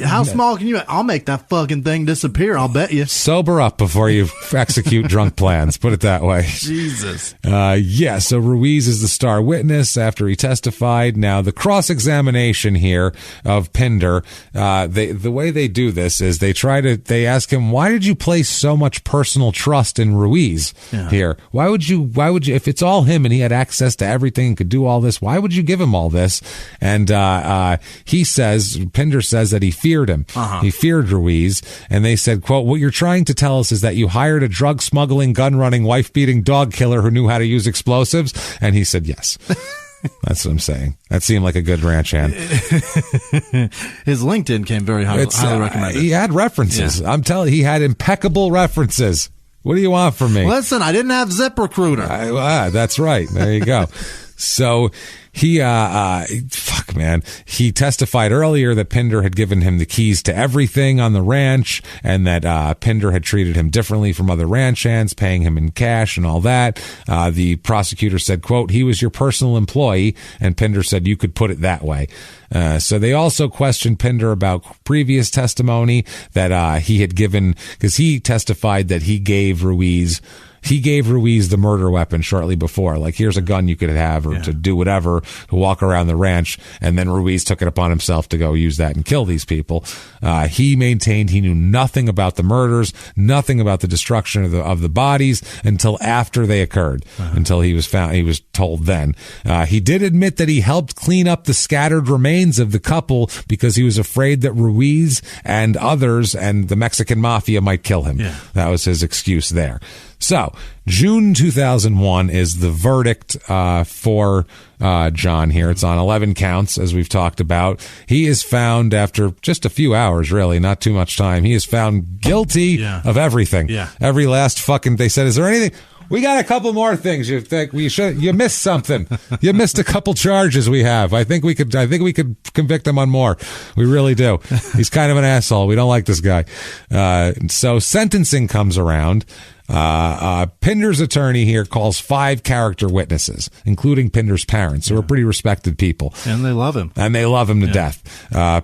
How small can you? I'll make that fucking thing disappear. I'll bet you. Sober up before you execute drunk plans. Put it that way. Jesus. So Ruiz is the star witness after he testified. Now, the cross-examination here of Pinder, the way they do this is they ask him, why did you place so much personal trust in Ruiz here? Why would you, if it's all him and he had access to everything and could do all this, why would you give him all this? And Pinder says that he feared him. He feared Ruiz. And they said, quote, what you're trying to tell us is that you hired a drug-smuggling, gun-running, wife-beating dog killer who knew how to use explosives? And he said yes. That's what I'm saying. That seemed like a good ranch hand. His LinkedIn came very highly recommended. He had references. Yeah. I'm telling you, he had impeccable references. What do you want from me? Listen, I didn't have ZipRecruiter. That's right. There you go. So he testified earlier that Pinder had given him the keys to everything on the ranch, and that Pinder had treated him differently from other ranch hands, paying him in cash and all that. The prosecutor said, quote, he was your personal employee, and Pinder said you could put it that way. So they also questioned Pinder about previous testimony that he had given, because he testified that he gave Ruiz the murder weapon shortly before. Like, here's a gun you could have or to do whatever, to walk around the ranch. And then Ruiz took it upon himself to go use that and kill these people. He maintained he knew nothing about the murders, nothing about the destruction of the bodies until after they occurred, until he was found. He was told then. He did admit that he helped clean up the scattered remains of the couple because he was afraid that Ruiz and others and the Mexican mafia might kill him. Yeah. That was his excuse there. So, June 2001 is the verdict for John here. It's on 11 counts, as we've talked about. He is found after just a few hours, really, not too much time. He is found guilty of everything. Yeah. Every last fucking... They said, is there anything... We got a couple more things. You think you missed something. You missed a couple charges we have. I think we could convict him on more. We really do. He's kind of an asshole. We don't like this guy. So sentencing comes around. Pinder's attorney here calls 5 character witnesses, including Pinder's parents, who are pretty respected people. And they love him. To death.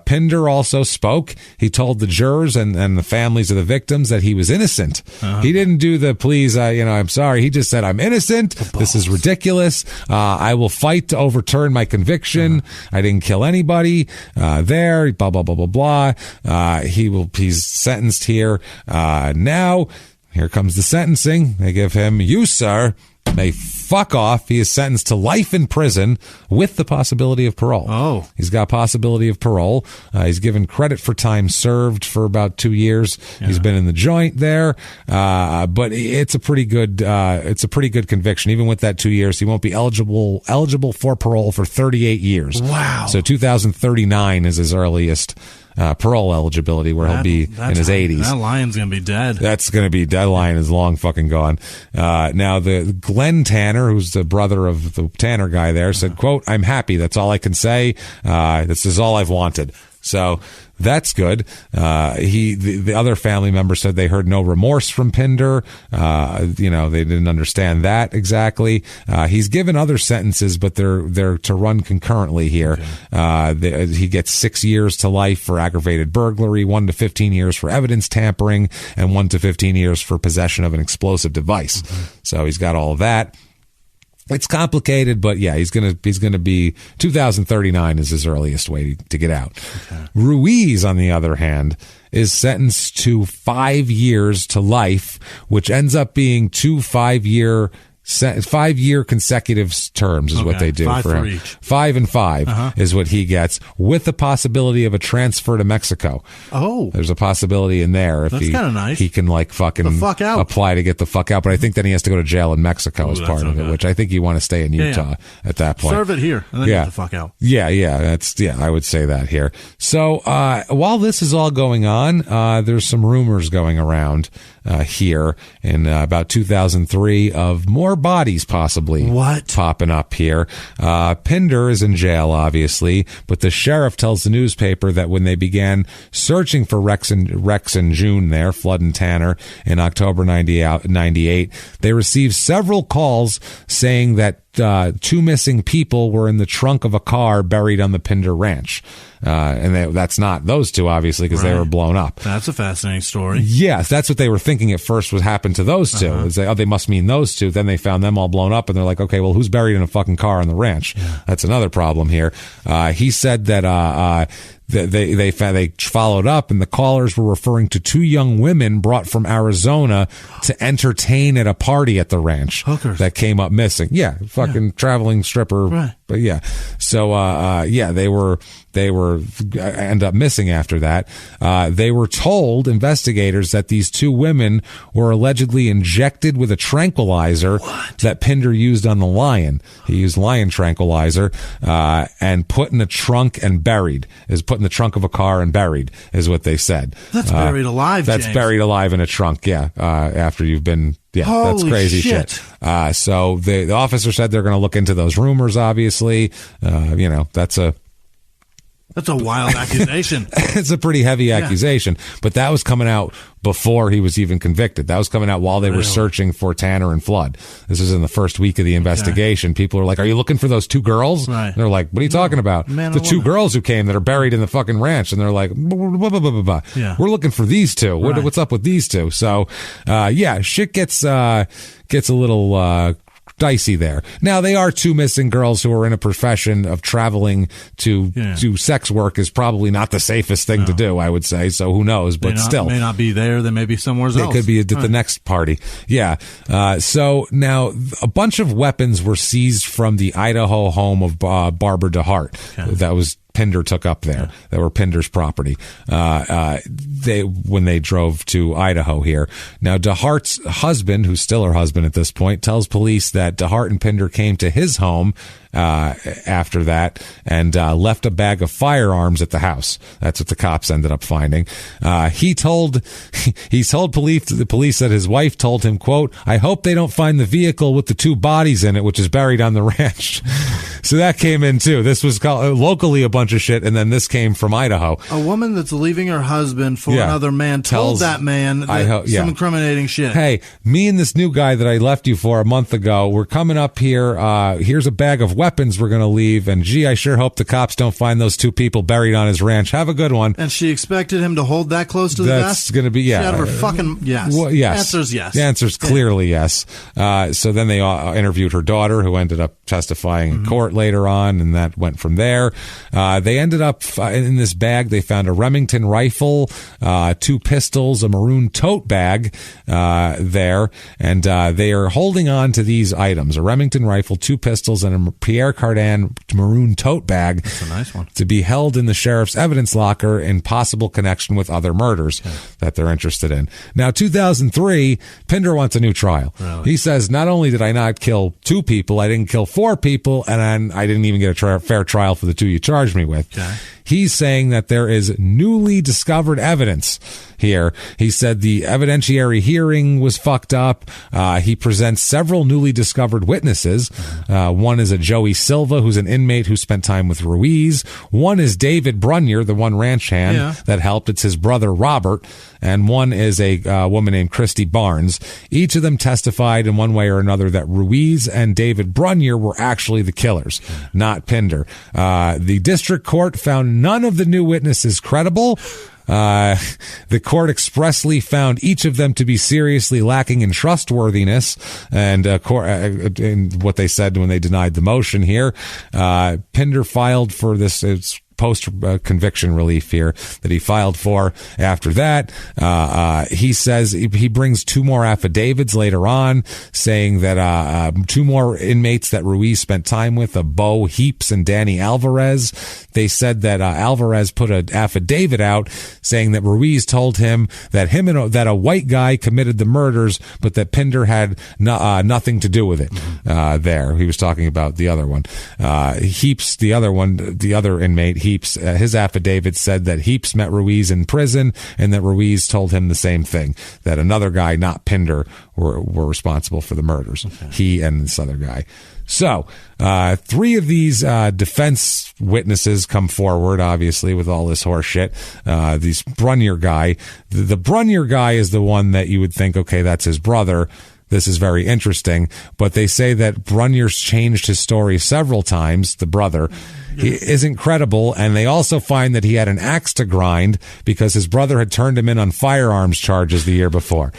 Pinder also spoke. He told the jurors and the families of the victims that he was innocent. He didn't do the please, I'm sorry. He just said, I'm innocent. This is ridiculous. I will fight to overturn my conviction. I didn't kill anybody there, blah, blah, blah, blah, blah. He's sentenced here. Now, here comes the sentencing. They give him, you, sir, may fuck off. He is sentenced to life in prison with the possibility of parole. Oh. He's got possibility of parole. He's given credit for time served for about 2 years. Yeah. He's been in the joint there. But it's a pretty good conviction. Even with that 2 years, he won't be eligible for parole for 38 years. Wow. So 2039 is his earliest parole eligibility, where he'll be in his 80s. That lion's going to be dead. That lion is long fucking gone. Now, the Glenn Tanner, who's the brother of the Tanner guy there, said, quote, I'm happy. That's all I can say. This is all I've wanted. So that's good. The other family members said they heard no remorse from Pinder. They didn't understand that exactly. He's given other sentences, but they're to run concurrently here. Okay. He gets 6 years to life for aggravated burglary, 1 to 15 years for evidence tampering, and 1 to 15 years for possession of an explosive device. Mm-hmm. So he's got all of that. It's complicated, but yeah, he's gonna be 2039 is his earliest way to get out. Okay. Ruiz, on the other hand, is sentenced to 5 years to life, which ends up being 2 5-year consecutive terms is what they do 5 for him. Each. 5 and 5 is what he gets, with the possibility of a transfer to Mexico. Oh, there's a possibility in there. That's kind of nice. He can apply to get the fuck out, but I think then he has to go to jail in Mexico as part of it, which I think you want to stay in Utah at that point. Serve it here and then get the fuck out. I would say that here. So while this is all going on, there's some rumors going around here in about 2003 of more bodies possibly popping up here. Pinder is in jail, obviously, but the sheriff tells the newspaper that when they began searching for Rex and June there, Flood and Tanner, in October 98, they received several calls saying that 2 missing people were in the trunk of a car buried on the Pinder Ranch. That's not those 2, obviously, because they were blown up. That's a fascinating story. Yes, that's what they were thinking at first would happen to those 2. They must mean those 2. Then they found them all blown up, and they're like, okay, well, who's buried in a fucking car on the ranch? Yeah. That's another problem here. He said that they followed up, and the callers were referring to 2 young women brought from Arizona to entertain at a party at the ranch. Hookers. That came up missing. Yeah, fucking traveling stripper. Right. But yeah, so they were end up missing after that. They were told, investigators, that these 2 women were allegedly injected with a tranquilizer that Pinder used on the lion. He used lion tranquilizer and put in a trunk and buried. Put in the trunk of a car and buried, is what they said. That's buried alive, That's James. Buried alive in a trunk, after you've been... Yeah, Holy that's crazy shit. So the officer said they're going to look into those rumors, obviously. That's a wild accusation. It's a pretty heavy accusation, but that was coming out before he was even convicted. That was coming out while they were searching for Tanner and Flood. This was in the first week of the investigation. Okay. People were like, are you looking for those 2 girls? Right. And they're like, what are you talking about? The 2 girls who came that are buried in the fucking ranch. And they're like, blah, blah, blah, blah. Yeah. We're looking for these 2. What's up with these 2? So, shit gets a little dicey there. Now, they are 2 missing girls who are in a profession of traveling to do sex work is probably not the safest thing to do, I would say. So who knows? But still. May not be there. They may be somewhere else. They could be at the next party. Yeah. So now a bunch of weapons were seized from the Idaho home of Barbara DeHart. Okay. That was Pinder took up there. That were Pinder's property. When they drove to Idaho here. Now, DeHart's husband, who's still her husband at this point, tells police that DeHart and Pinder came to his home after that and left a bag of firearms at the house. That's what the cops ended up finding. He told the police that his wife told him, quote, I hope they don't find the vehicle with the 2 bodies in it, which is buried on the ranch. So that came in too. This was locally a bunch bunch of shit, and then this came from Idaho. A woman that's leaving her husband for another man told that man some incriminating shit. Hey, me and this new guy that I left you for a month ago, we're coming up here. Here's a bag of weapons we're going to leave, and gee, I sure hope the cops don't find those 2 people buried on his ranch. Have a good one. And she expected him to hold that close to the vest? That's going to be, yeah. She out of her fucking, yes. Well, yes. Answer's yes. The answer's clearly yes. So then they interviewed her daughter, who ended up testifying in court later on, and that went from there. They ended up in this bag, they found a Remington rifle, 2 pistols, a maroon tote bag there, and they are holding on to these items, a Remington rifle, 2 pistols, and a Pierre Cardin maroon tote bag. That's a nice one. To be held in the sheriff's evidence locker in possible connection with other murders that they're interested in. Now, 2003, Pinder wants a new trial. Really? He says, not only did I not kill 2 people, I didn't kill 4 people, and I didn't even get a fair trial for the 2 you charged me with. Okay. He's saying that there is newly discovered evidence here. He said the evidentiary hearing was fucked up. He presents several newly discovered witnesses. One is a Joey Silva, who's an inmate who spent time with Ruiz. One is David Brunier, the one ranch hand that helped. It's his brother, Robert. And one is a woman named Christy Barnes. Each of them testified in one way or another that Ruiz and David Brunier were actually the killers, not Pinder. The district court found none of the new witnesses credible. The court expressly found each of them to be seriously lacking in trustworthiness, and in what they said when they denied the motion here. Pinder filed for this. It's post-conviction relief here that he filed for after that. He says he brings 2 more affidavits later on saying that 2 more inmates that Ruiz spent time with, Bo Heaps and Danny Alvarez. They said that Alvarez put an affidavit out saying that Ruiz told him that that a white guy committed the murders, but that Pinder had nothing to do with it. There, he was talking about the other one. Heaps, the other inmate, Heaps, his affidavit said that Heaps met Ruiz in prison and that Ruiz told him the same thing, that another guy, not Pinder, were responsible for the murders. Okay. He and this other guy. So, 3 of these defense witnesses come forward, obviously, with all this horse shit. This Brunier guy. The Brunier guy is the one that you would think, okay, that's his brother. This is very interesting. But they say that Brunier's changed his story several times, the brother. He isn't credible, and they also find that he had an axe to grind because his brother had turned him in on firearms charges the year before.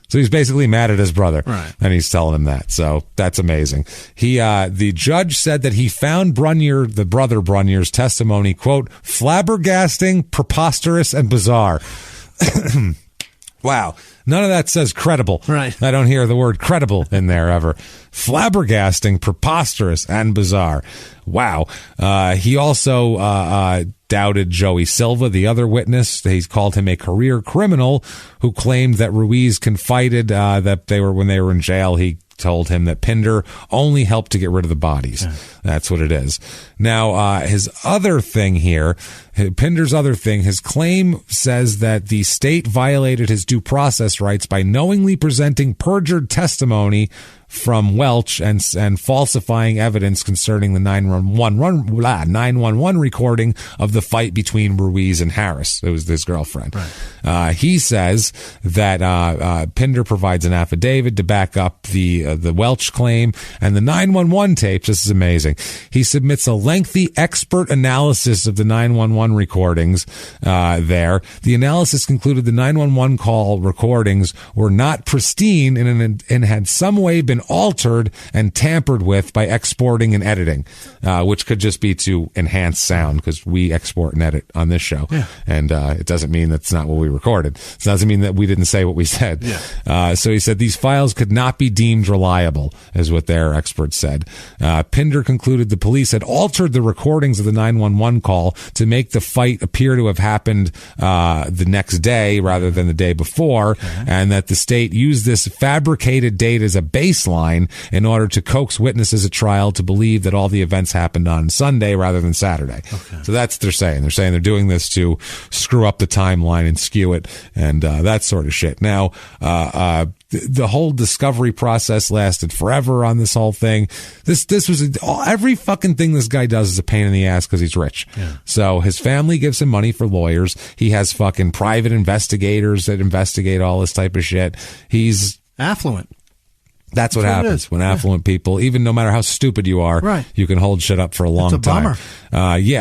So he's basically mad at his brother, and he's telling him that. So that's amazing. The judge said that he found Brunier, the brother Brunier's testimony, quote, flabbergasting, preposterous, and bizarre. Wow. None of that says credible. Right. I don't hear the word credible in there ever. Flabbergasting, preposterous, and bizarre. Wow. He also doubted Joey Silva, the other witness. He's called him a career criminal who claimed that Ruiz confided that when they were in jail, he told him that Pinder only helped to get rid of the bodies. That's what it is. Now, his other thing here, Pinder's other thing, his claim says that the state violated his due process rights by knowingly presenting perjured testimony from Welch and falsifying evidence concerning the 911 recording of the fight between Ruiz and Harris. It was his girlfriend. Right. He says that Pinder provides an affidavit to back up the Welch claim, and the 911 tapes. This is amazing. He submits a lengthy expert analysis of the 911 recordings. The analysis concluded the 911 call recordings were not pristine and had some way been altered and tampered with by exporting and editing, which could just be to enhance sound, because we export and edit on this show. And it doesn't mean that's not what we recorded. It doesn't mean that we didn't say what we said. So he said these files could not be deemed reliable, is what their experts said. Pinder concluded the police had altered the recordings of the 911 call to make the fight appear to have happened the next day rather than the day before, and that the state used this fabricated date as a baseline in order to coax witnesses at trial to believe that all the events happened on Sunday rather than Saturday. So that's what they're saying. They're saying they're doing this to screw up the timeline and skew it and that sort of shit. Now, the whole discovery process lasted forever on this whole thing. This was every fucking thing this guy does is a pain in the ass because he's rich. Yeah. So his family gives him money for lawyers. He has fucking private investigators that investigate all this type of shit. He's affluent. That's what happens when affluent people, even no matter how stupid you are, you can hold shit up for a long time.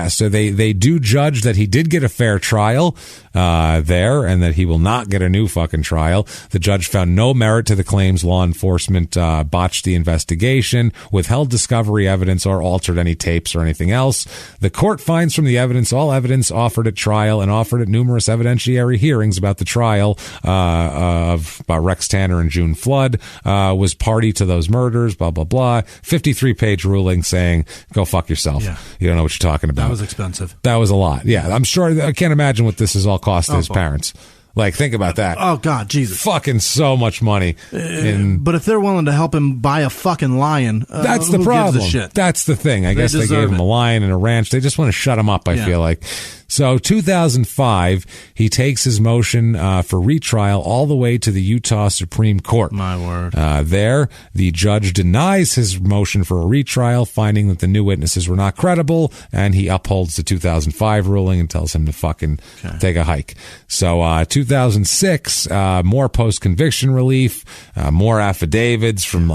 So they do judge that he did get a fair trial there, and that he will not get a new fucking trial. The judge found no merit to the claims law enforcement botched the investigation, withheld discovery evidence, or altered any tapes or anything else. The court finds from the evidence all evidence offered at trial and offered at numerous evidentiary hearings about the trial of Rex Tanner and June Flood was party to those murders, blah, blah, blah. 53-page ruling saying, go fuck yourself. Yeah. You don't know what you're talking about. That was expensive. That was a lot. Yeah, I'm sure. I can't imagine what this has all cost his parents. Like, think about that. Oh, God, Jesus. Fucking so much money. But if they're willing to help him buy a fucking lion, that's the problem. Gives a shit? That's the thing. I guess they gave him a lion and a ranch. They just want to shut him up, I feel like. So 2005, he takes his motion for retrial all the way to the Utah Supreme Court. My word. There, the judge denies his motion for a retrial, finding that the new witnesses were not credible, and he upholds the 2005 ruling and tells him to fucking take a hike. So 2006, more post-conviction relief, more affidavits from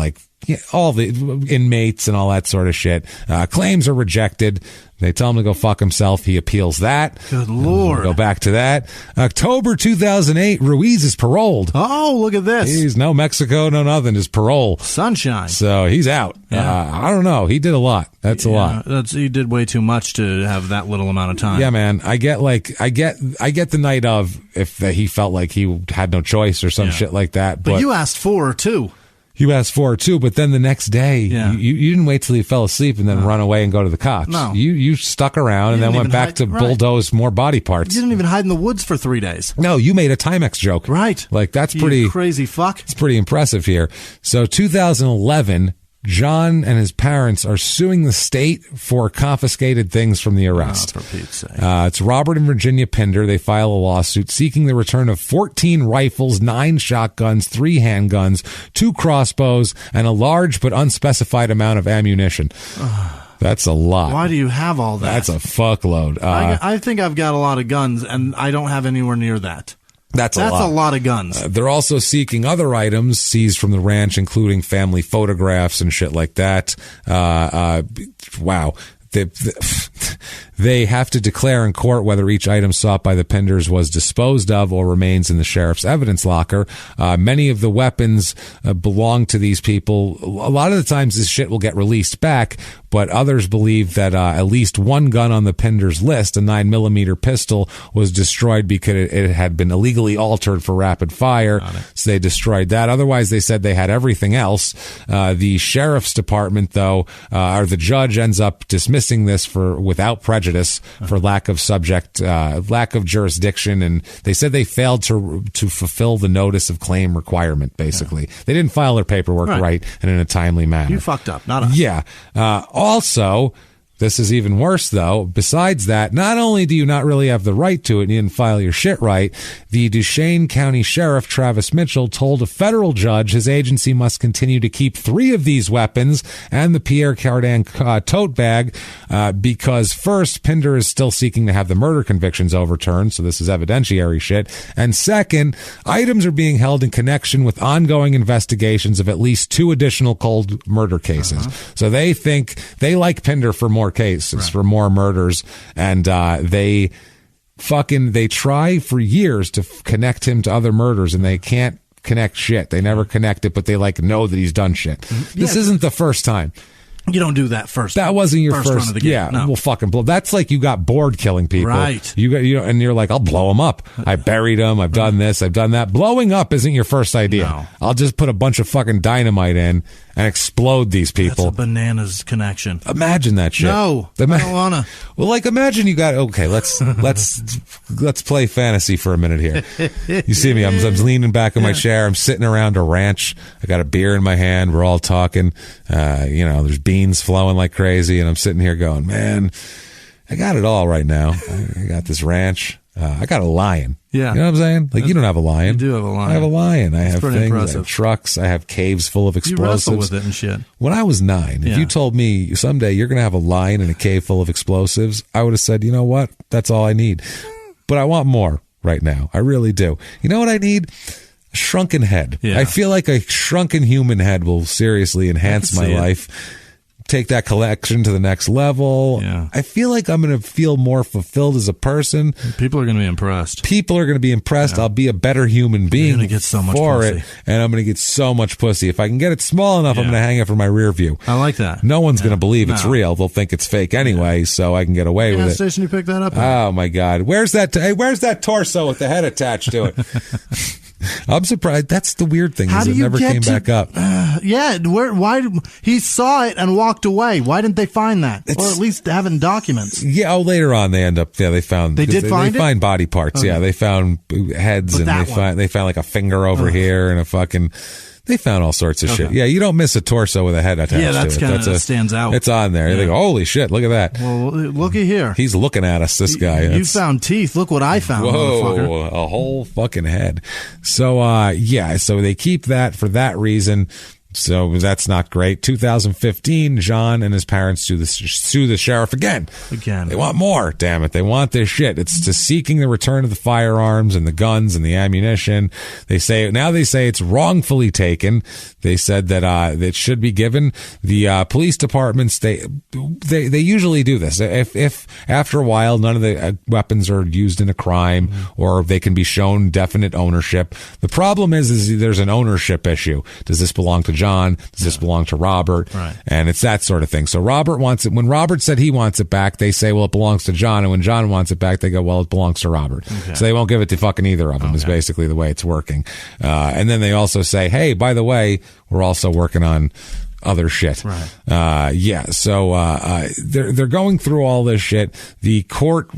all the inmates and all that sort of shit. Claims are rejected. They tell him to go fuck himself. He appeals that. Good Lord. We'll go back to that. October 2008, Ruiz is paroled. Oh, look at this. He's no Mexico, no nothing. Just parole. Sunshine. So he's out. Yeah. I don't know. He did a lot. That's a lot. He did way too much to have that little amount of time. Yeah, man. I get the night of if he felt like he had no choice or some shit like that. But you asked for it too. You asked for it too, but then the next day, you didn't wait till you fell asleep and then run away and go to the cops. No. You stuck around and then went back to bulldoze more body parts. You didn't even hide in the woods for 3 days. No, you made a Timex joke. Right. Like, that's pretty... You crazy fuck. It's pretty impressive here. So 2011... John and his parents are suing the state for confiscated things from the arrest. Oh, for Pete's sake. It's Robert and Virginia Pinder. They file a lawsuit seeking the return of 14 rifles, 9 shotguns, 3 handguns, 2 crossbows, and a large but unspecified amount of ammunition. That's a lot. Why do you have all that? That's a fuckload. I think I've got a lot of guns, and I don't have anywhere near that. That's a lot of guns. They're also seeking other items seized from the ranch, including family photographs and shit like that. Wow. They have to declare in court whether each item sought by the Pinders was disposed of or remains in the sheriff's evidence locker. Many of the weapons belong to these people. A lot of the times this shit will get released back, but others believe that at least one gun on the Pinders list, a 9mm pistol, was destroyed because it had been illegally altered for rapid fire. So they destroyed that. Otherwise, they said they had everything else. The sheriff's department, though, or the judge ends up dismissing this without prejudice for lack of jurisdiction, and they said they failed to fulfill the notice of claim requirement. Basically, they didn't file their paperwork right and in a timely manner. You fucked up, not us. Yeah. Also, this is even worse, though. Besides that, not only do you not really have the right to it and you didn't file your shit right, the Duchesne County Sheriff, Travis Mitchell, told a federal judge his agency must continue to keep 3 of these weapons and the Pierre Cardin tote bag because, first, Pinder is still seeking to have the murder convictions overturned, so this is evidentiary shit, and second, items are being held in connection with ongoing investigations of at least 2 additional cold murder cases. So they think they like Pinder for more cases, for more murders, and they try for years to connect him to other murders, and they can't connect shit. They never connect it, but they know that he's done shit. This isn't the first time. You don't do that first. That wasn't your first run of the game. Yeah, no. Well, fucking blow. That's like you got bored killing people. Right. And you're like, I'll blow them up. I buried them. I've done this. I've done that. Blowing up isn't your first idea. No. I'll just put a bunch of fucking dynamite in and explode these people. That's a bananas connection. Imagine that shit. No, I don't wanna. Well, imagine you got, okay, let's play fantasy for a minute here. You see me, I'm leaning back in my chair. I'm sitting around a ranch. I got a beer in my hand. We're all talking. There's beans flowing like crazy. And I'm sitting here going, man, I got it all right now. I got this ranch. I got a lion. Yeah. You know what I'm saying? Like, you don't have a lion. You do have a lion. I have a lion. I have pretty things. impressive. I have trucks. I have caves full of explosives. You wrestle with it and shit. When I was 9, if you told me someday you're going to have a lion in a cave full of explosives, I would have said, you know what? That's all I need. But I want more right now. I really do. You know what I need? A shrunken head. Yeah. I feel like a shrunken human head will seriously enhance my life. Take that collection to the next level. Yeah. I feel like I'm going to feel more fulfilled as a person. People are going to be impressed. People are going to be impressed. I'll be a better human being. You're going to get so much for pussy. it, and I'm going to get so much pussy. If I can get it small enough, I'm going to hang it from my rear view. I like that. No one's going to believe it's real. They'll think it's fake anyway, so I can get away with it. Station you picked that up? Oh my God! Where's that torso with the head attached to it? I'm surprised. That's the weird thing. It never came back up. Why? He saw it and walked away. Why didn't they find that, or at least have it in documents? Yeah. Oh, later on they end up. Yeah, they found. They find body parts. Okay. Yeah, they found heads, and they found like a finger over here and a fucking. They found all sorts of shit. Yeah, you don't miss a torso with a head attached to it. Yeah, that's kind of stands out. It's on there. They go, holy shit, look at that. Well, looky here. He's looking at us, this guy. You found teeth. Look what I found, motherfucker. A whole fucking head. So, so they keep that for that reason. So that's not great. 2015, John and his parents sue the sheriff again. They want more, damn it. They want this shit. It's to seeking the return of the firearms and the guns and the ammunition. They say it's wrongfully taken. They said that it should be given. The police departments, they usually do this. If after a while none of the weapons are used in a crime or they can be shown definite ownership. The problem is there's an ownership issue. Does this belong to John? Does this belong to Robert? Right. And it's that sort of thing. So Robert wants it. When Robert said he wants it back, they say, well, it belongs to John. And when John wants it back, they go, well, it belongs to Robert. Okay. So they won't give it to fucking either of them is basically the way it's working. And then they also say, hey, by the way, we're also working on other shit. Right. So they're going through all this shit. The court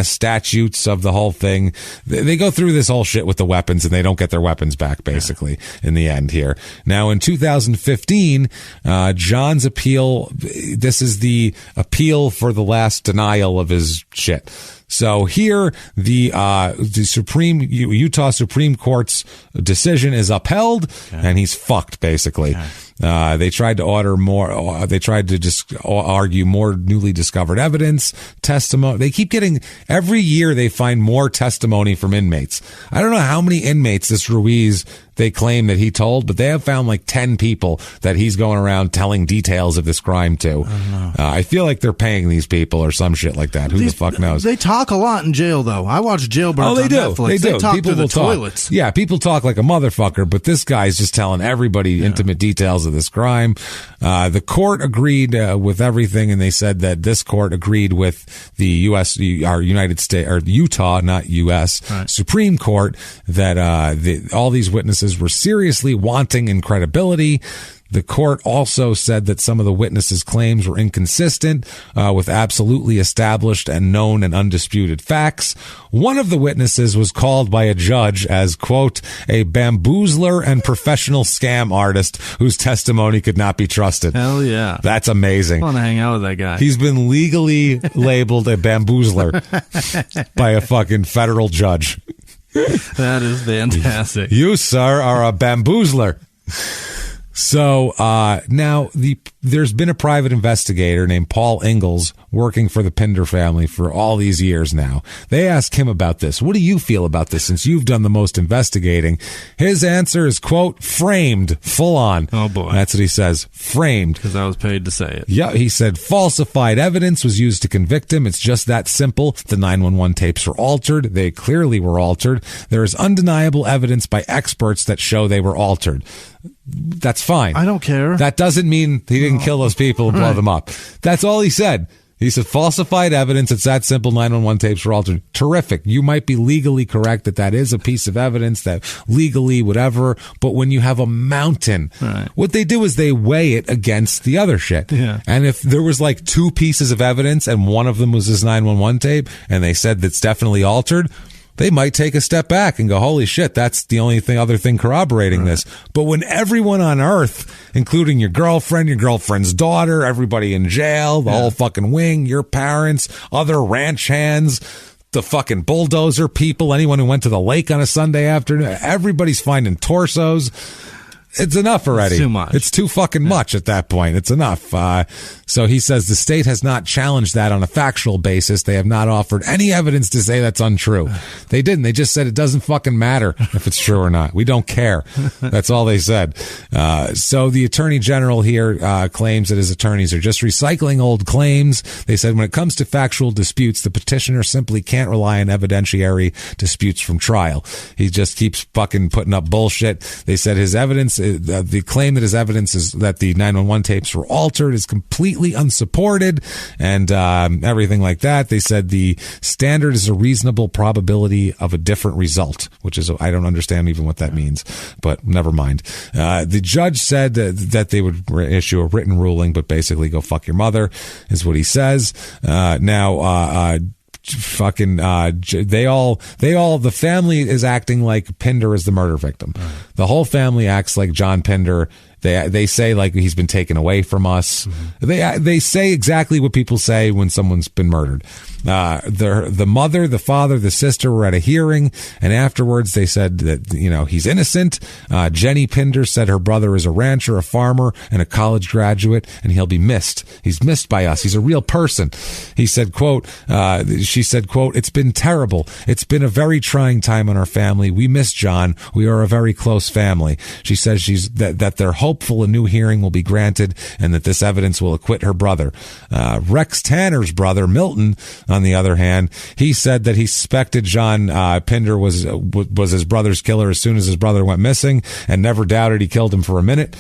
statutes of the whole thing. They go through this whole shit with the weapons, and they don't get their weapons back, basically, in the end here. Now, in 2015, John's appeal, this is the appeal for the last denial of his shit. So here, the Utah Supreme Court's decision is upheld, and he's fucked, basically. They tried to order more. They tried to just argue more newly discovered evidence, testimony. They keep getting every year. They find more testimony from inmates. I don't know how many inmates this Ruiz they claim that he told, but they have found like 10 people that he's going around telling details of this crime to. I feel like they're paying these people or some shit like that. Who the fuck knows? They talk a lot in jail, though. I watch Jailbirds on Netflix. They do. Talk people to the will toilets. Talk. Yeah, people talk like a motherfucker, but this guy's just telling everybody intimate details of this crime. The court agreed with everything, and they said that this court agreed with the United States, or Utah, not U.S. Supreme Court, that all these witnesses were seriously wanting in credibility. The court also said that some of the witnesses' claims were inconsistent with absolutely established and known and undisputed facts. One of the witnesses was called by a judge as, quote, a bamboozler and professional scam artist whose testimony could not be trusted. Hell yeah. That's amazing. I want to hang out with that guy. He's been legally labeled a bamboozler by a fucking federal judge. That is fantastic. You, sir, are a bamboozler. So now there's been a private investigator named Paul Ingalls working for the Pinder family for all these years now. They asked him about this. What do you feel about this since you've done the most investigating? His answer is, quote, framed, full on. Oh, boy. That's what he says, framed. Because I was paid to say it. Yeah, he said falsified evidence was used to convict him. It's just that simple. The 911 tapes were altered. They clearly were altered. There is undeniable evidence by experts that show they were altered. That's fine. I don't care. That doesn't mean he didn't kill those people and blow them up. That's all he said. He said falsified evidence. It's that simple. 911 tapes were altered. Terrific. You might be legally correct that is a piece of evidence, that legally whatever. But when you have a mountain, what they do is they weigh it against the other shit. Yeah. And if there was like 2 pieces of evidence and one of them was this 911 tape and they said that's definitely altered, they might take a step back and go, holy shit, that's the only other thing corroborating this. But when everyone on earth, including your girlfriend, your girlfriend's daughter, everybody in jail, the whole fucking wing, your parents, other ranch hands, the fucking bulldozer people, anyone who went to the lake on a Sunday afternoon. Everybody's finding torsos. It's enough already. It's too much. It's too fucking much at that point. It's enough. So he says the state has not challenged that on a factual basis. They have not offered any evidence to say that's untrue. They didn't. They just said it doesn't fucking matter if it's true or not. We don't care. That's all they said. So the attorney general here claims that his attorneys are just recycling old claims. They said when it comes to factual disputes, the petitioner simply can't rely on evidentiary disputes from trial. He just keeps fucking putting up bullshit. They said his evidence, the claim that his evidence is that the 911 tapes were altered is completely unsupported and everything like that. They said the standard is a reasonable probability of a different result, which is, I don't understand even what that means, but never mind. The judge said that they would issue a written ruling, but basically go fuck your mother is what he says. The family is acting like Pinder is the murder victim. Right. The whole family acts like John Pinder. They say like he's been taken away from us. Mm-hmm. They say exactly what people say when someone's been murdered. The mother, the father, the sister were at a hearing, and afterwards they said that, he's innocent. Jenny Pinder said her brother is a rancher, a farmer, and a college graduate, and he'll be missed. He's missed by us. He's a real person. He said, quote, she said, quote, "It's been terrible. It's been a very trying time on our family. We miss John. We are a very close family." She says that they're hopeful a new hearing will be granted and that this evidence will acquit her brother. Rex Tanner's brother, Milton, on the other hand, he said that he suspected John Pinder was his brother's killer as soon as his brother went missing and never doubted he killed him for a minute.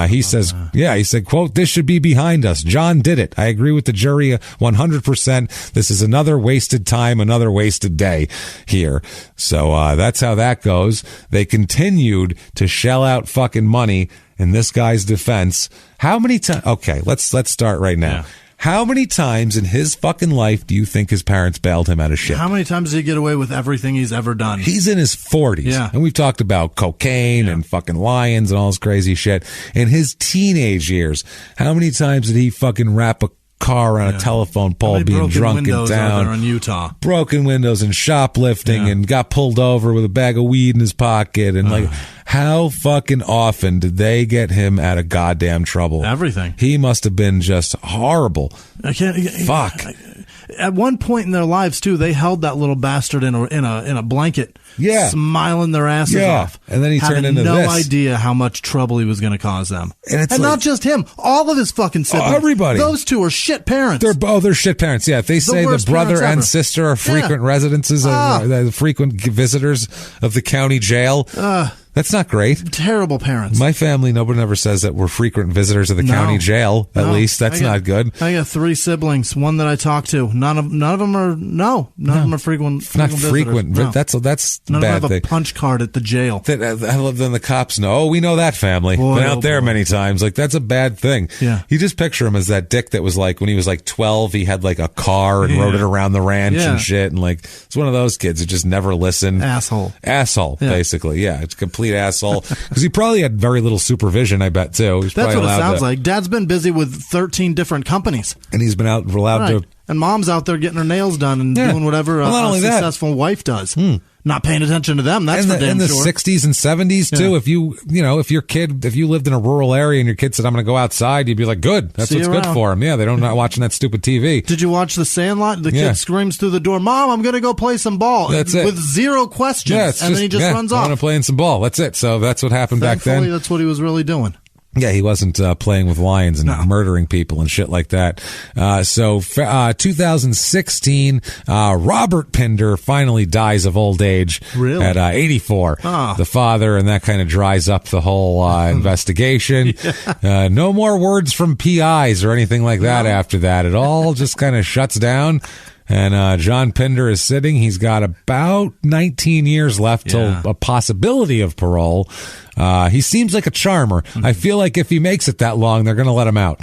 He said, quote, "This should be behind us. John did it. I agree with the jury 100%. This is another wasted time, another wasted day here." So that's how that goes. They continued to shell out fucking money in this guy's defense. How many times? Okay, let's start right now. Yeah. How many times in his fucking life do you think his parents bailed him out of shit? How many times did he get away with everything he's ever done? He's in his 40s. Yeah. And we've talked about cocaine and fucking lions and all this crazy shit. In his teenage years, how many times did he fucking wrap a car on a telephone pole being drunk in town? In Utah. Broken windows and shoplifting and got pulled over with a bag of weed in his pocket and how fucking often did they get him out of goddamn trouble? Everything. He must have been just horrible. Fuck. At one point in their lives too, they held that little bastard in a blanket, smiling their asses off, and then he turned into no idea how much trouble he was going to cause them, and not just him, all of his fucking siblings, everybody. Those two are shit parents. They're shit parents. Yeah, they say the brother and sister are frequent residences, frequent visitors of the county jail. That's not great. Terrible parents. My family, nobody ever says that we're frequent visitors of the county jail. At least that's not good. I got 3 siblings. One that I talk to. None of them are. None of them are frequent. Not visitors. frequent. No. That's none a bad thing. None of them have a punch card at the jail. Then the cops know. Oh, we know that family. Been out there many times. Like that's a bad thing. Yeah. You just picture him as that dick that was like when he was like 12. He had like a car and rode it around the ranch and shit. And like it's one of those kids that just never listened. Asshole. Basically. Yeah, it's a complete asshole. Because he probably had very little supervision, I bet, too. That's what it sounds like. Dad's been busy with 13 different companies. And he's been allowed to... And mom's out there getting her nails done and doing whatever a successful wife does. Not paying attention to them, that's for damn sure. In the 60s and 70s, too, if you lived in a rural area and your kid said, "I'm going to go outside," you'd be like, good. That's what's good for him. Yeah, they're not watching that stupid TV. Did you watch The Sandlot? The kid screams through the door, "Mom, I'm going to go play some ball." That's it. With 0 questions. And then he just runs off. I want to play in some ball. That's it. So that's what happened back then. That's what he was really doing. Yeah, he wasn't playing with lions and murdering people and shit like that. So 2016, Robert Pinder finally dies of old age at 84. The father, and that kind of dries up the whole investigation. No more words from PIs or anything like that after that. It all just kind of shuts down. And John Pinder is sitting. He's got about 19 years left till a possibility of parole. He seems like a charmer. I feel like if he makes it that long, they're going to let him out.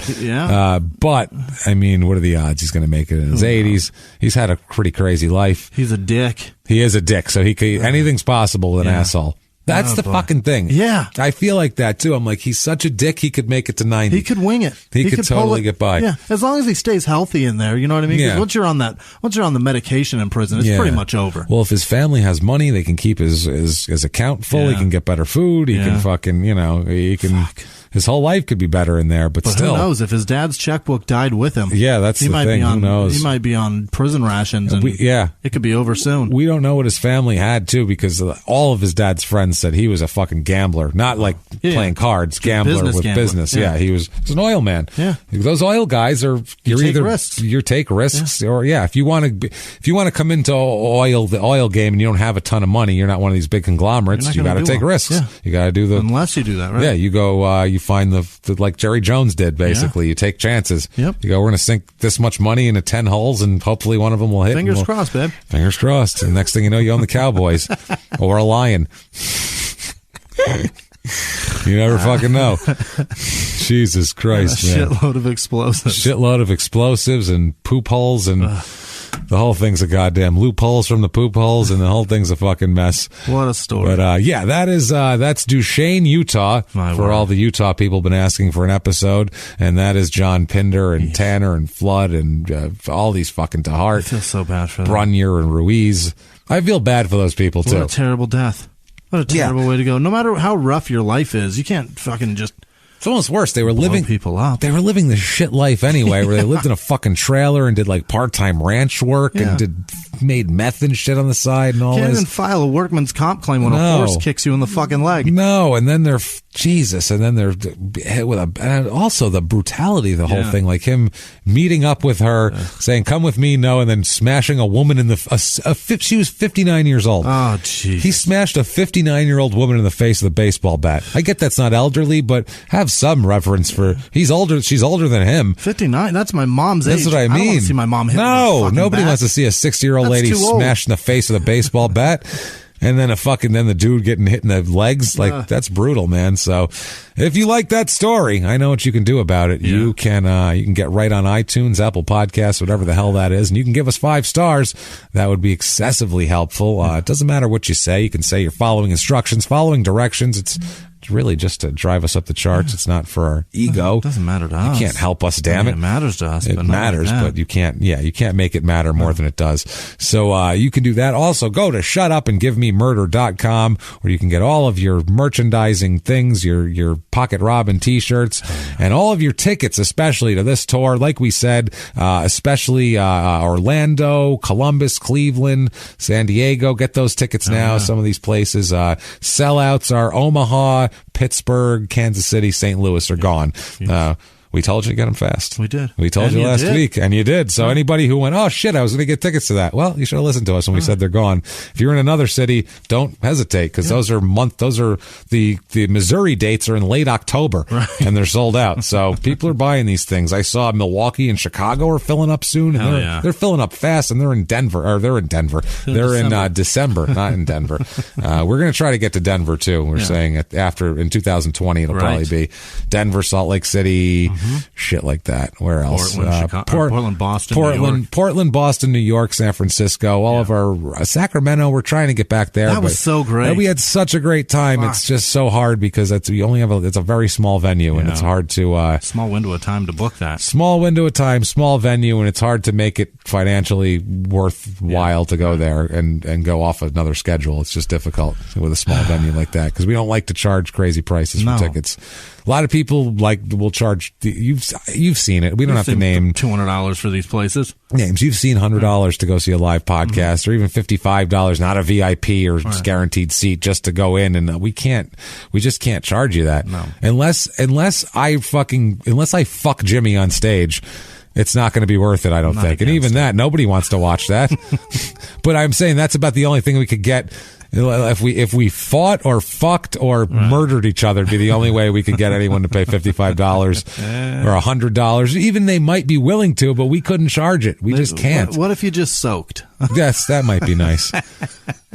But, I mean, what are the odds he's going to make it in his 80s? He's had a pretty crazy life. He's a dick. He is a dick, so anything's possible with an asshole. That's the fucking thing. Yeah. I feel like that, too. I'm like, he's such a dick, he could make it to 90. He could wing it. He could totally get by. Yeah, as long as he stays healthy in there, you know what I mean? 'Cause once you're on the medication in prison, it's pretty much over. Well, if his family has money, they can keep his account full. He can get better food. He can fucking, he can... His whole life could be better in there, but still. Who knows? If his dad's checkbook died with him. Yeah, that's the thing. Who knows? He might be on prison rations, and it could be over soon. We don't know what his family had, too, because all of his dad's friends said he was a fucking gambler. Not like playing cards, gambler with business. Yeah, he was an oil man. Yeah. Those oil guys are, you take risks, or if you want to come into the oil game and you don't have a ton of money, you're not one of these big conglomerates, you got to take risks. Yeah. You got to do unless you do that, right? Yeah, you go, you find the like Jerry Jones did, basically. You take chances. Yep. You go, we're going to sink this much money into 10 holes and hopefully one of them will hit. Fingers crossed, babe. Fingers crossed. And next thing you know, you own the Cowboys or a Lion. You never fucking know. Jesus Christ, man. Shitload of explosives and poop holes and... The whole thing's a goddamn loopholes from the poop holes, and the whole thing's a fucking mess. What a story. But, that's Duchesne, Utah, all the Utah people been asking for an episode, and that is John Pinder and Tanner and Flood and all these fucking DeHart. I feel so bad for them. Brunier and Ruiz. I feel bad for those people, too. What a terrible death. What a terrible way to go. No matter how rough your life is, you can't fucking just... It's almost worse. They were living people up. They were living the shit life anyway, where they lived in a fucking trailer and did like part-time ranch work and made meth and shit on the side and all Can't this. even file a workman's comp claim when a horse kicks you in the fucking leg. No, and then they're hit with and also the brutality of the whole thing, like him meeting up with her, saying "Come with me," and then smashing a woman in she was 59 years old. Oh, jeez. He smashed a 59-year-old woman in the face with a baseball bat. I get that's not elderly, but have some reference for she's older than him. 59, that's my mom's age. That's what I mean. I don't want to see my mom hit with a fucking nobody bat. wants to see a 60-year-old lady smashed in the face with a baseball bat. And then the dude getting hit in the legs. Like, that's brutal, man. So if you like that story, I know what you can do about it. Yeah. You can get right on iTunes, Apple Podcasts, whatever the hell that is, and you can give us 5 stars. That would be excessively helpful. It doesn't matter what you say. You can say you're following instructions, following directions. It's really just to drive us up the charts. It's not for our ego. It doesn't matter to us. You can't help us, damn it. It matters to us. It matters, but you can't make it matter more than it does. So you can do that. Also, go to shutupandgivememurder.com, where you can get all of your merchandising things, your Pocket Robin t-shirts, and all of your tickets, especially to this tour. Like we said, especially Orlando, Columbus, Cleveland, San Diego. Get those tickets now. Some of these places. Sellouts are Omaha, Pittsburgh, Kansas City, St. Louis are gone. We told you to get them fast. We did. We told you last week, and you did. So anybody who went, oh shit, I was going to get tickets to that. Well, you should have listened to us when we said they're gone. If you're in another city, don't hesitate, because those are the Missouri dates are in late October, and they're sold out. So people are buying these things. I saw Milwaukee and Chicago are filling up soon. And they're filling up fast, and they're in Denver. They're in December, not in Denver. We're going to try to get to Denver too. We're saying in 2020 it'll probably be Denver, Salt Lake City. Shit like that. Where else? Portland, Boston, Portland, Boston, New York, San Francisco. All of our Sacramento. We're trying to get back there. That was so great. We had such a great time. Fuck. It's just so hard because it's a very small venue, and it's hard to small window of time to book that. Small window of time, small venue, and it's hard to make it financially worthwhile to go there and go off another schedule. It's just difficult with a small venue like that, because we don't like to charge crazy prices for tickets. A lot of people will charge. You've seen it. We don't have to name $200 for these places. Names. You've seen $100 to go see a live podcast, or even $55, not a VIP or guaranteed seat, just to go in, and we just can't charge you that. No. Unless I fuck Jimmy on stage. It's not going to be worth it, I don't think. And even that, nobody wants to watch that. But I'm saying that's about the only thing we could get. If we fought or fucked or murdered each other, it'd be the only way we could get anyone to pay $55 or $100. Even they might be willing to, but we couldn't charge it. We just can't. What if you just soaked? Yes, that might be nice.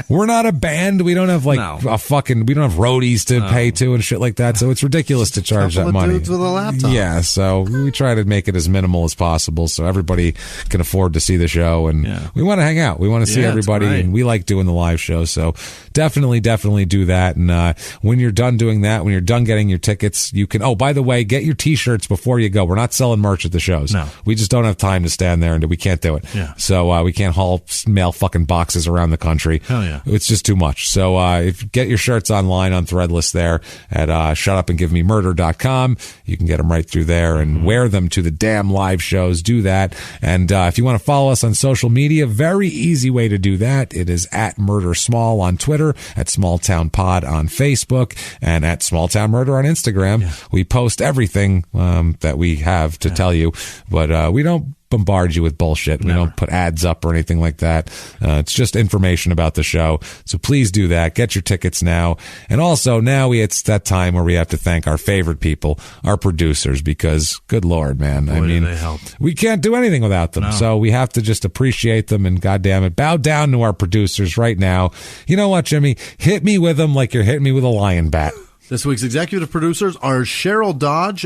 We're not a band. We don't have we don't have roadies to pay to and shit like that. So it's ridiculous to charge that money. Dudes with a laptop. Yeah, so we try to make it as minimal as possible so everybody can afford to see the show. And we want to hang out. We want to see everybody, and we like doing the live show. So definitely do that. And when you're done doing that, when you're done getting your tickets, you can. Oh, by the way, get your T-shirts before you go. We're not selling merch at the shows. No, we just don't have time to stand there, and we can't do it. Yeah. So we can't haul mail fucking boxes around the country. Hell yeah. It's just too much. So if get your shirts online on Threadless there at shutupandgivememurder.com. You can get them right through there and wear them to the damn live shows. Do that. And if you want to follow us on social media, very easy way to do that. It is at Murder Small on Twitter, at Small Town Pod on Facebook, and at Small Town Murder on Instagram. Yeah. We post everything that we have to tell you, but we don't bombard you with bullshit. We don't put ads up or anything like that. It's just information about the show. So please do that. Get your tickets now. And also now it's that time where we have to thank our favorite people, our producers, because good Lord, man. Boy, I mean, they help. We can't do anything without them. No. So we have to just appreciate them and goddamn it, bow down to our producers right now. You know what, Jimmy? Hit me with them like you're hitting me with a lion bat. This week's executive producers are Cheryl Dodge,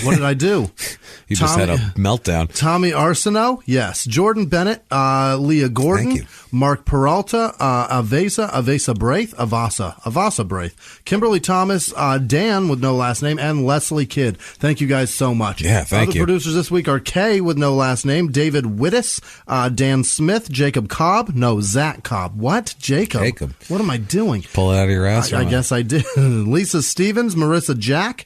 what did I do? You just had a meltdown. Tommy Arsenault, yes. Jordan Bennett, Leah Gordon, Mark Peralta, Avasa Braith, Kimberly Thomas, Dan with no last name, and Leslie Kidd. Thank you guys so much. Yeah, thank you. Other producers this week are Kay with no last name, David Wittis, Dan Smith, Jacob Cobb, Zach Cobb. What? Jacob. What am I doing? Pull it out of your ass. I guess I did. Lisa Stevens, Marissa Jack.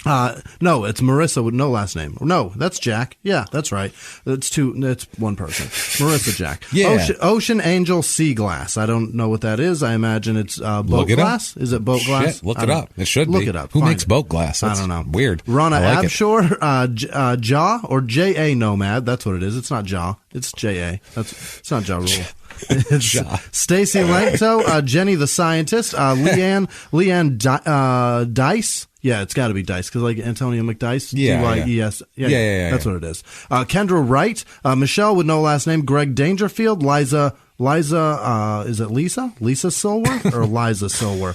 No, it's Marissa with no last name. No, that's Jack. Yeah, that's right. It's one person. Marissa Jack. Yeah. Ocean Angel Sea Glass. I don't know what that is. I imagine it's boat glass. Is it boat glass? Shit, look it up. It should be. Look it up. Who makes boat glass? That's I don't know. Weird. Ronna Abshore, Jaw or J.A. Nomad. That's what it is. It's not Jaw. It's J.A. It's not Jaw Rule. It's Stacy Langto, Jenny the Scientist, Leanne Dice. Yeah, it's got to be Dice, because like Antonio McDice, D-Y-E-S. Yeah, that's what it is. Kendra Wright, Michelle with no last name, Greg Dangerfield, Liza, is it Lisa? Lisa Silwer or Liza Silwer?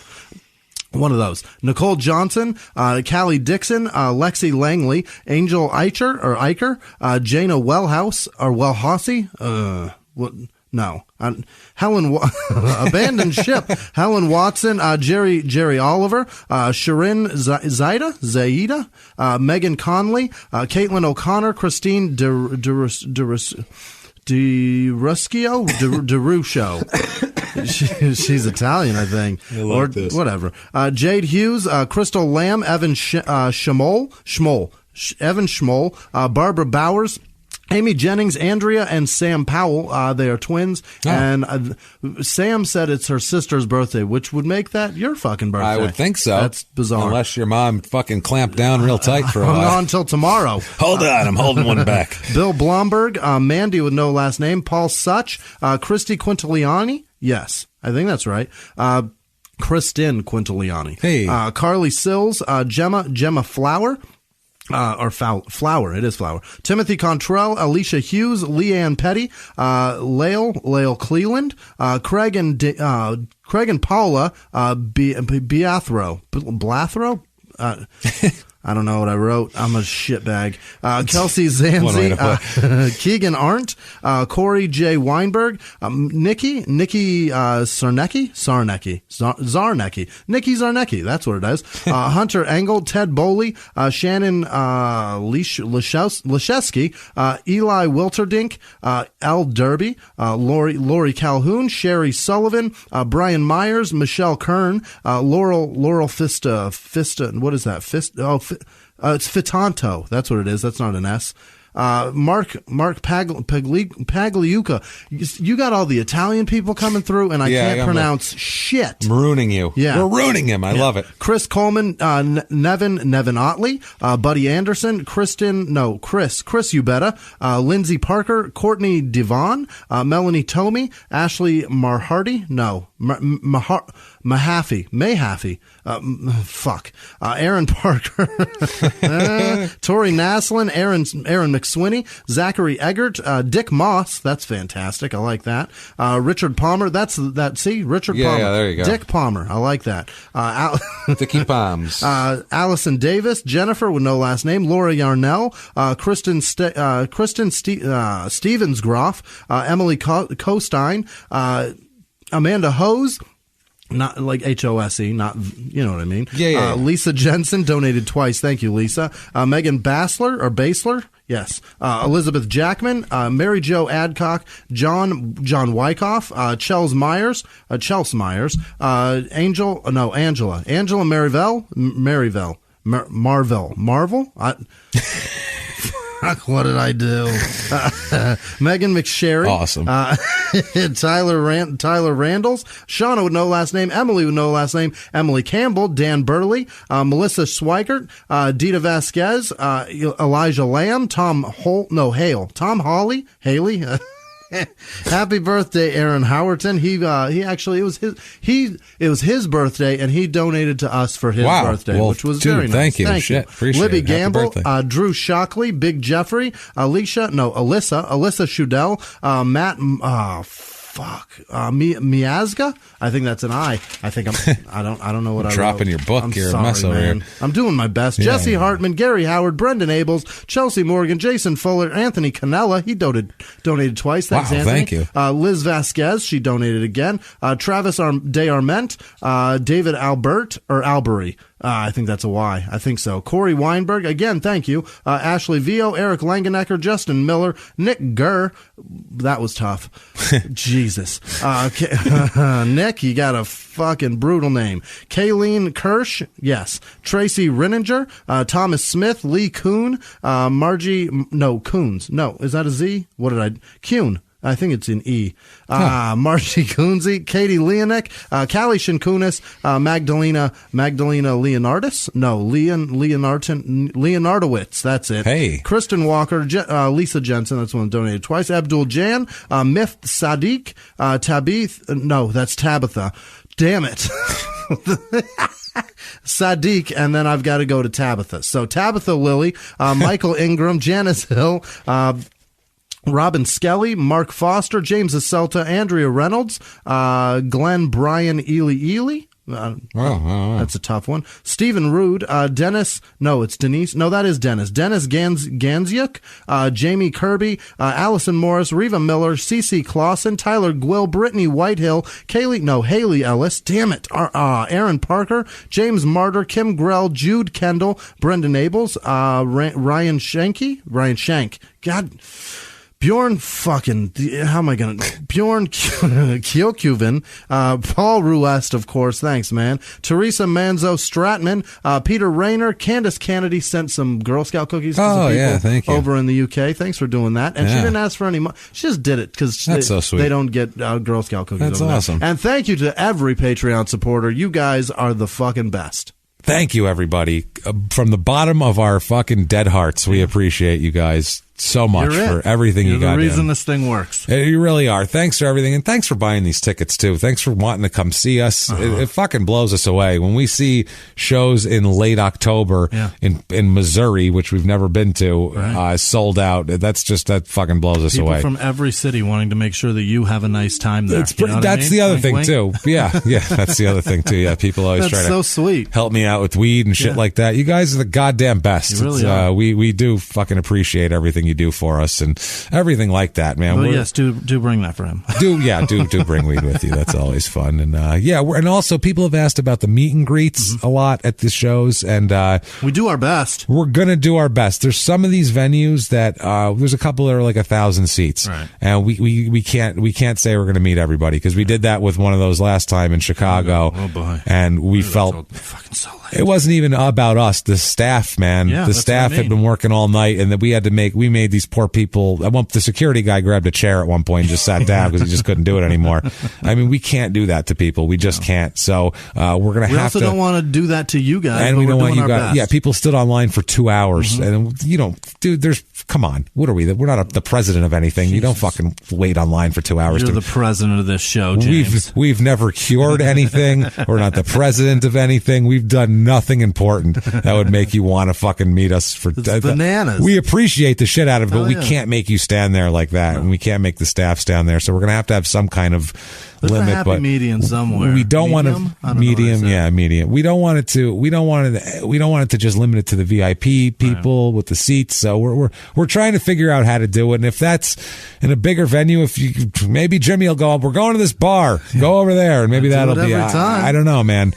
One of those. Nicole Johnson, Callie Dixon, Lexi Langley, Angel Eicher, Jana Wellhouse, or Wellhaussey, no. Helen Abandoned Ship. Helen Watson, Jerry Oliver, Shirin Zaida, Megan Conley, Caitlin O'Connor, Christine DeRuscio. She's Italian, I think. Or this. Whatever. Jade Hughes, Crystal Lamb, Evan Schmoll, Barbara Bowers, Amy Jennings, Andrea, and Sam Powell. They are twins. Oh. And Sam said it's her sister's birthday, which would make that your fucking birthday. I would think so. That's bizarre. Unless your mom fucking clamped down real tight for a while. Not until tomorrow. Hold on. I'm holding one back. Bill Blomberg, Mandy with no last name, Paul Such, Christy Quintiliani. Yes, I think that's right. Kristen Quintiliani. Hey. Carly Sills, Gemma Flower. Flower. It is Flower. Timothy Contrell, Alicia Hughes, Leanne Petty, Lael Cleland, Craig and Paula, Blathro. I don't know what I wrote. I'm a shitbag. Kelsey Zanzi, Keegan Arndt, Corey J. Weinberg, Nikki Zarnecki. That's what it is. Hunter Engel, Ted Boley, Shannon Leszewski, Eli Wilterdink, L. Derby, Lori Calhoun, Sherry Sullivan, Brian Myers, Michelle Kern, Laurel Fista. What is that? It's Fitanto. That's what it is. That's not an S. Mark Pagliuca. You got all the Italian people coming through, and I can't pronounce shit. I'm ruining you. Yeah. We're ruining him. I love it. Chris Coleman, Nevin Otley, Buddy Anderson, Chris Ubetta, Lindsay Parker, Courtney Devon, Melanie Tomey, Ashley Marhardy. No. Mahaffey. Aaron Parker. Tori Naslin, Aaron McSwinney, Zachary Eggert, Dick Moss. That's fantastic. I like that. Richard Palmer. Richard Palmer. Yeah, there you go. Dick Palmer. I like that. Dickie Palms. Allison Davis, Jennifer with no last name, Laura Yarnell, Kristen Stevensgroff, Emily Costine, Amanda Hose, not like HOSE, not, you know what I mean? Yeah. Lisa Jensen donated twice. Thank you, Lisa. Megan Basler. Yes. Elizabeth Jackman, Mary Jo Adcock, John Wyckoff, Chels Myers, Angela Marvel. What did I do? Megan McSherry. Awesome. Tyler Randalls. Shauna with no last name. Emily with no last name. Emily Campbell. Dan Burley. Melissa Swigert. Dita Vasquez. Elijah Lamb. Tom Hawley. Haley. Happy birthday, Aaron Howerton. He actually, it was his birthday, and he donated to us for his birthday, which was very nice. Thank you. Appreciate Libby it. Gamble, Drew Shockley, Big Jeffrey, Alyssa Shudell, Matt, Miazga. I think that's an I. I think I don't know what I wrote. Dropping your book. You're a mess over here. I'm doing my best. Jesse Hartman, Gary Howard, Brendan Abels, Chelsea Morgan, Jason Fuller, Anthony Canella. He donated twice. Thanks, Anthony. Thank you. Liz Vasquez. She donated again. Travis De Arment, David Albery. I think that's a Y. I think so. Corey Weinberg, again, thank you. Ashley Vio, Eric Langenecker, Justin Miller, Nick Gurr. That was tough. Jesus. Nick, you got a fucking brutal name. Kayleen Kirsch, yes. Tracy Renninger, Thomas Smith, Lee Kuhn, Coons. No, is that a Z? Kuhn. I think it's in E. Marcy Coonsey, Katie Leonick, Callie Shinkunis, Magdalena Leonardis. No, Leonardowitz. That's it. Hey. Kristen Walker, Lisa Jensen. That's one donated twice. Abdul Jan, Mif Sadiq, that's Tabitha. Damn it. Sadiq, and then I've got to go to Tabitha. So Tabitha Lilly, Michael Ingram, Janice Hill, Robin Skelly, Mark Foster, James Acelta, Andrea Reynolds, Glenn Bryan Ely. That's a tough one. Stephen Rude, Dennis. No, it's Denise. No, that is Dennis. Dennis Ganziuk, Jamie Kirby, Allison Morris, Reva Miller, CC Clausen, Tyler Gwill, Brittany Whitehill, Haley Ellis. Damn it. Aaron Parker, James Martyr, Kim Grell, Jude Kendall, Brendan Abels, Ryan Shank. God. Bjorn Kjokuvin, Paul Ruest, of course, thanks, man. Teresa Manzo Stratman, Peter Rayner, Candace Kennedy sent some Girl Scout cookies to some people thank you. Over in the UK. Thanks for doing that. And she didn't ask for any money. She just did it because they don't get Girl Scout cookies. That's over awesome. There. And thank you to every Patreon supporter. You guys are the fucking best. Thank you, everybody. From the bottom of our fucking dead hearts, we appreciate you guys so much for everything you got. You're the reason this thing works. You really are. Thanks for everything, and thanks for buying these tickets too. Thanks for wanting to come see us. It fucking blows us away when we see shows in late October in Missouri, which we've never been to, sold out. That fucking blows us away. People from every city wanting to make sure that you have a nice time there. That's the other thing too. Yeah, that's the other thing too. Yeah, people always try to sweet. help me out with weed and shit like that. You guys are the goddamn best. You really are. We do fucking appreciate everything you do for us and everything like that, man. Well, yes, do bring that for him. Do bring weed with you. That's always fun. And and also people have asked about the meet and greets a lot at the shows, and we do our best. We're gonna do our best. There's some of these venues that there's a couple that are like 1,000 seats, right? And we can't say we're gonna meet everybody because we did that with one of those last time in Chicago. Oh boy! And we felt fucking so late. It wasn't even about us. The staff, man. The staff had been working all night, and that we made made these poor people. The security guy grabbed a chair at one point and just sat down because he just couldn't do it anymore. I mean, we can't do that to people. We just can't. So we're going to have to. We also don't want to do that to you guys. And we don't want you guys. Best. Yeah, people stood online for 2 hours, and dude. Come on. What are we? We're not the president of anything. Jesus. You don't fucking wait online for 2 hours. You're the president of this show, James. We've never cured anything. We're not the president of anything. We've done nothing important that would make you want to fucking meet us for bananas. We appreciate the shit out of it, but we can't make you stand there like that, and we can't make the staff stand there. So we're gonna have some kind of limit. A happy medium somewhere. We don't want to medium. We don't want it to. We don't want it to just limit it to the VIP people with the seats. So we're trying to figure out how to do it. And if that's in a bigger venue, maybe Jimmy will go, we're going to this bar, go over there, and maybe that'll be. I don't know, man.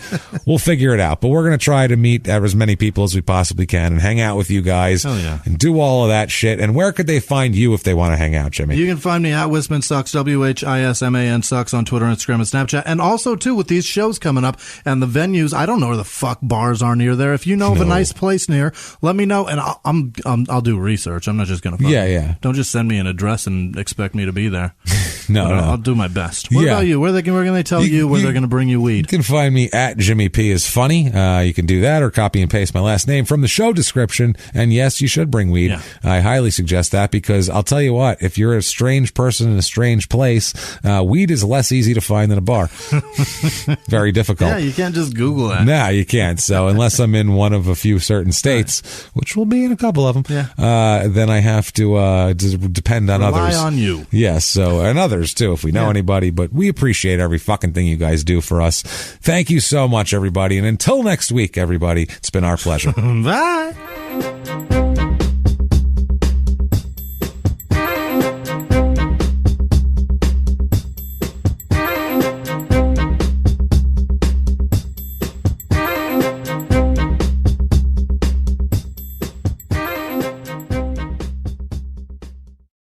We'll figure it out. But we're gonna try to meet as many people as we possibly can and hang out with you guys and do all of that shit. And where could they find you if they want to hang out, Jimmy? You can find me at Whisman Sucks, WHISMAN Sucks on Twitter, Instagram, and Snapchat. And also, too, with these shows coming up and the venues, I don't know where the fuck bars are near there. If you know of a nice place near, let me know, and I'll do research. I'm not just going to Don't just send me an address and expect me to be there. No. I'll do my best. What about you? Where can they tell you where they're going to bring you weed? You can find me at Jimmy P is funny. You can do that or copy and paste my last name from the show description. And yes, you should bring weed. Yeah. I highly suggest that because I'll tell you what, if you're a strange person in a strange place, weed is less easy to find than a bar. Very difficult. Yeah, you can't just Google that. No, you can't. So unless I'm in one of a few certain states, which will be in a couple of them, then I have to depend on others. Rely on you. Yes. So and others too, if we know anybody. But we appreciate every fucking thing you guys do for us. Thank you so much, everybody. And until next week, everybody, it's been our pleasure. Bye.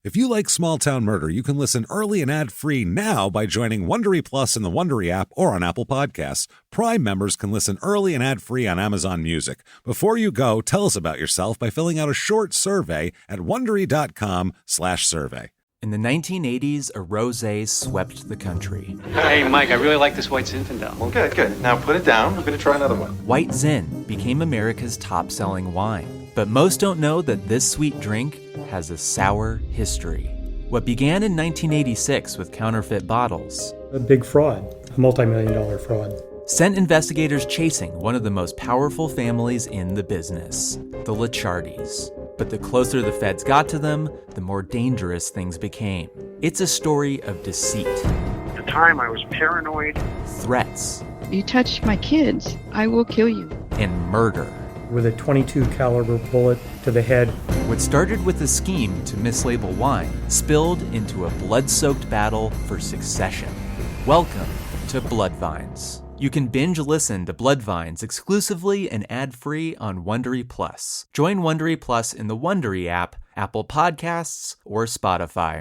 If you like Small Town Murder, you can listen early and ad-free now by joining Wondery Plus in the Wondery app or on Apple Podcasts. Prime members can listen early and ad-free on Amazon Music. Before you go, tell us about yourself by filling out a short survey at Wondery.com/survey. In the 1980s, a rosé swept the country. Hey, Mike, I really like this White Zinfandel. Well, good. Now put it down. I'm going to try another one. White Zin became America's top-selling wine. But most don't know that this sweet drink has a sour history. What began in 1986 with counterfeit bottles. A big fraud, a multi-million-dollar fraud. Sent investigators chasing one of the most powerful families in the business, the Licciardis. But the closer the feds got to them, the more dangerous things became. It's a story of deceit. At the time, I was paranoid. Threats. You touch my kids, I will kill you. And murder. With a .22 caliber bullet to the head. What started with a scheme to mislabel wine spilled into a blood-soaked battle for succession. Welcome to Bloodvines. You can binge listen to Bloodvines exclusively and ad-free on Wondery Plus. Join Wondery Plus in the Wondery app, Apple Podcasts, or Spotify.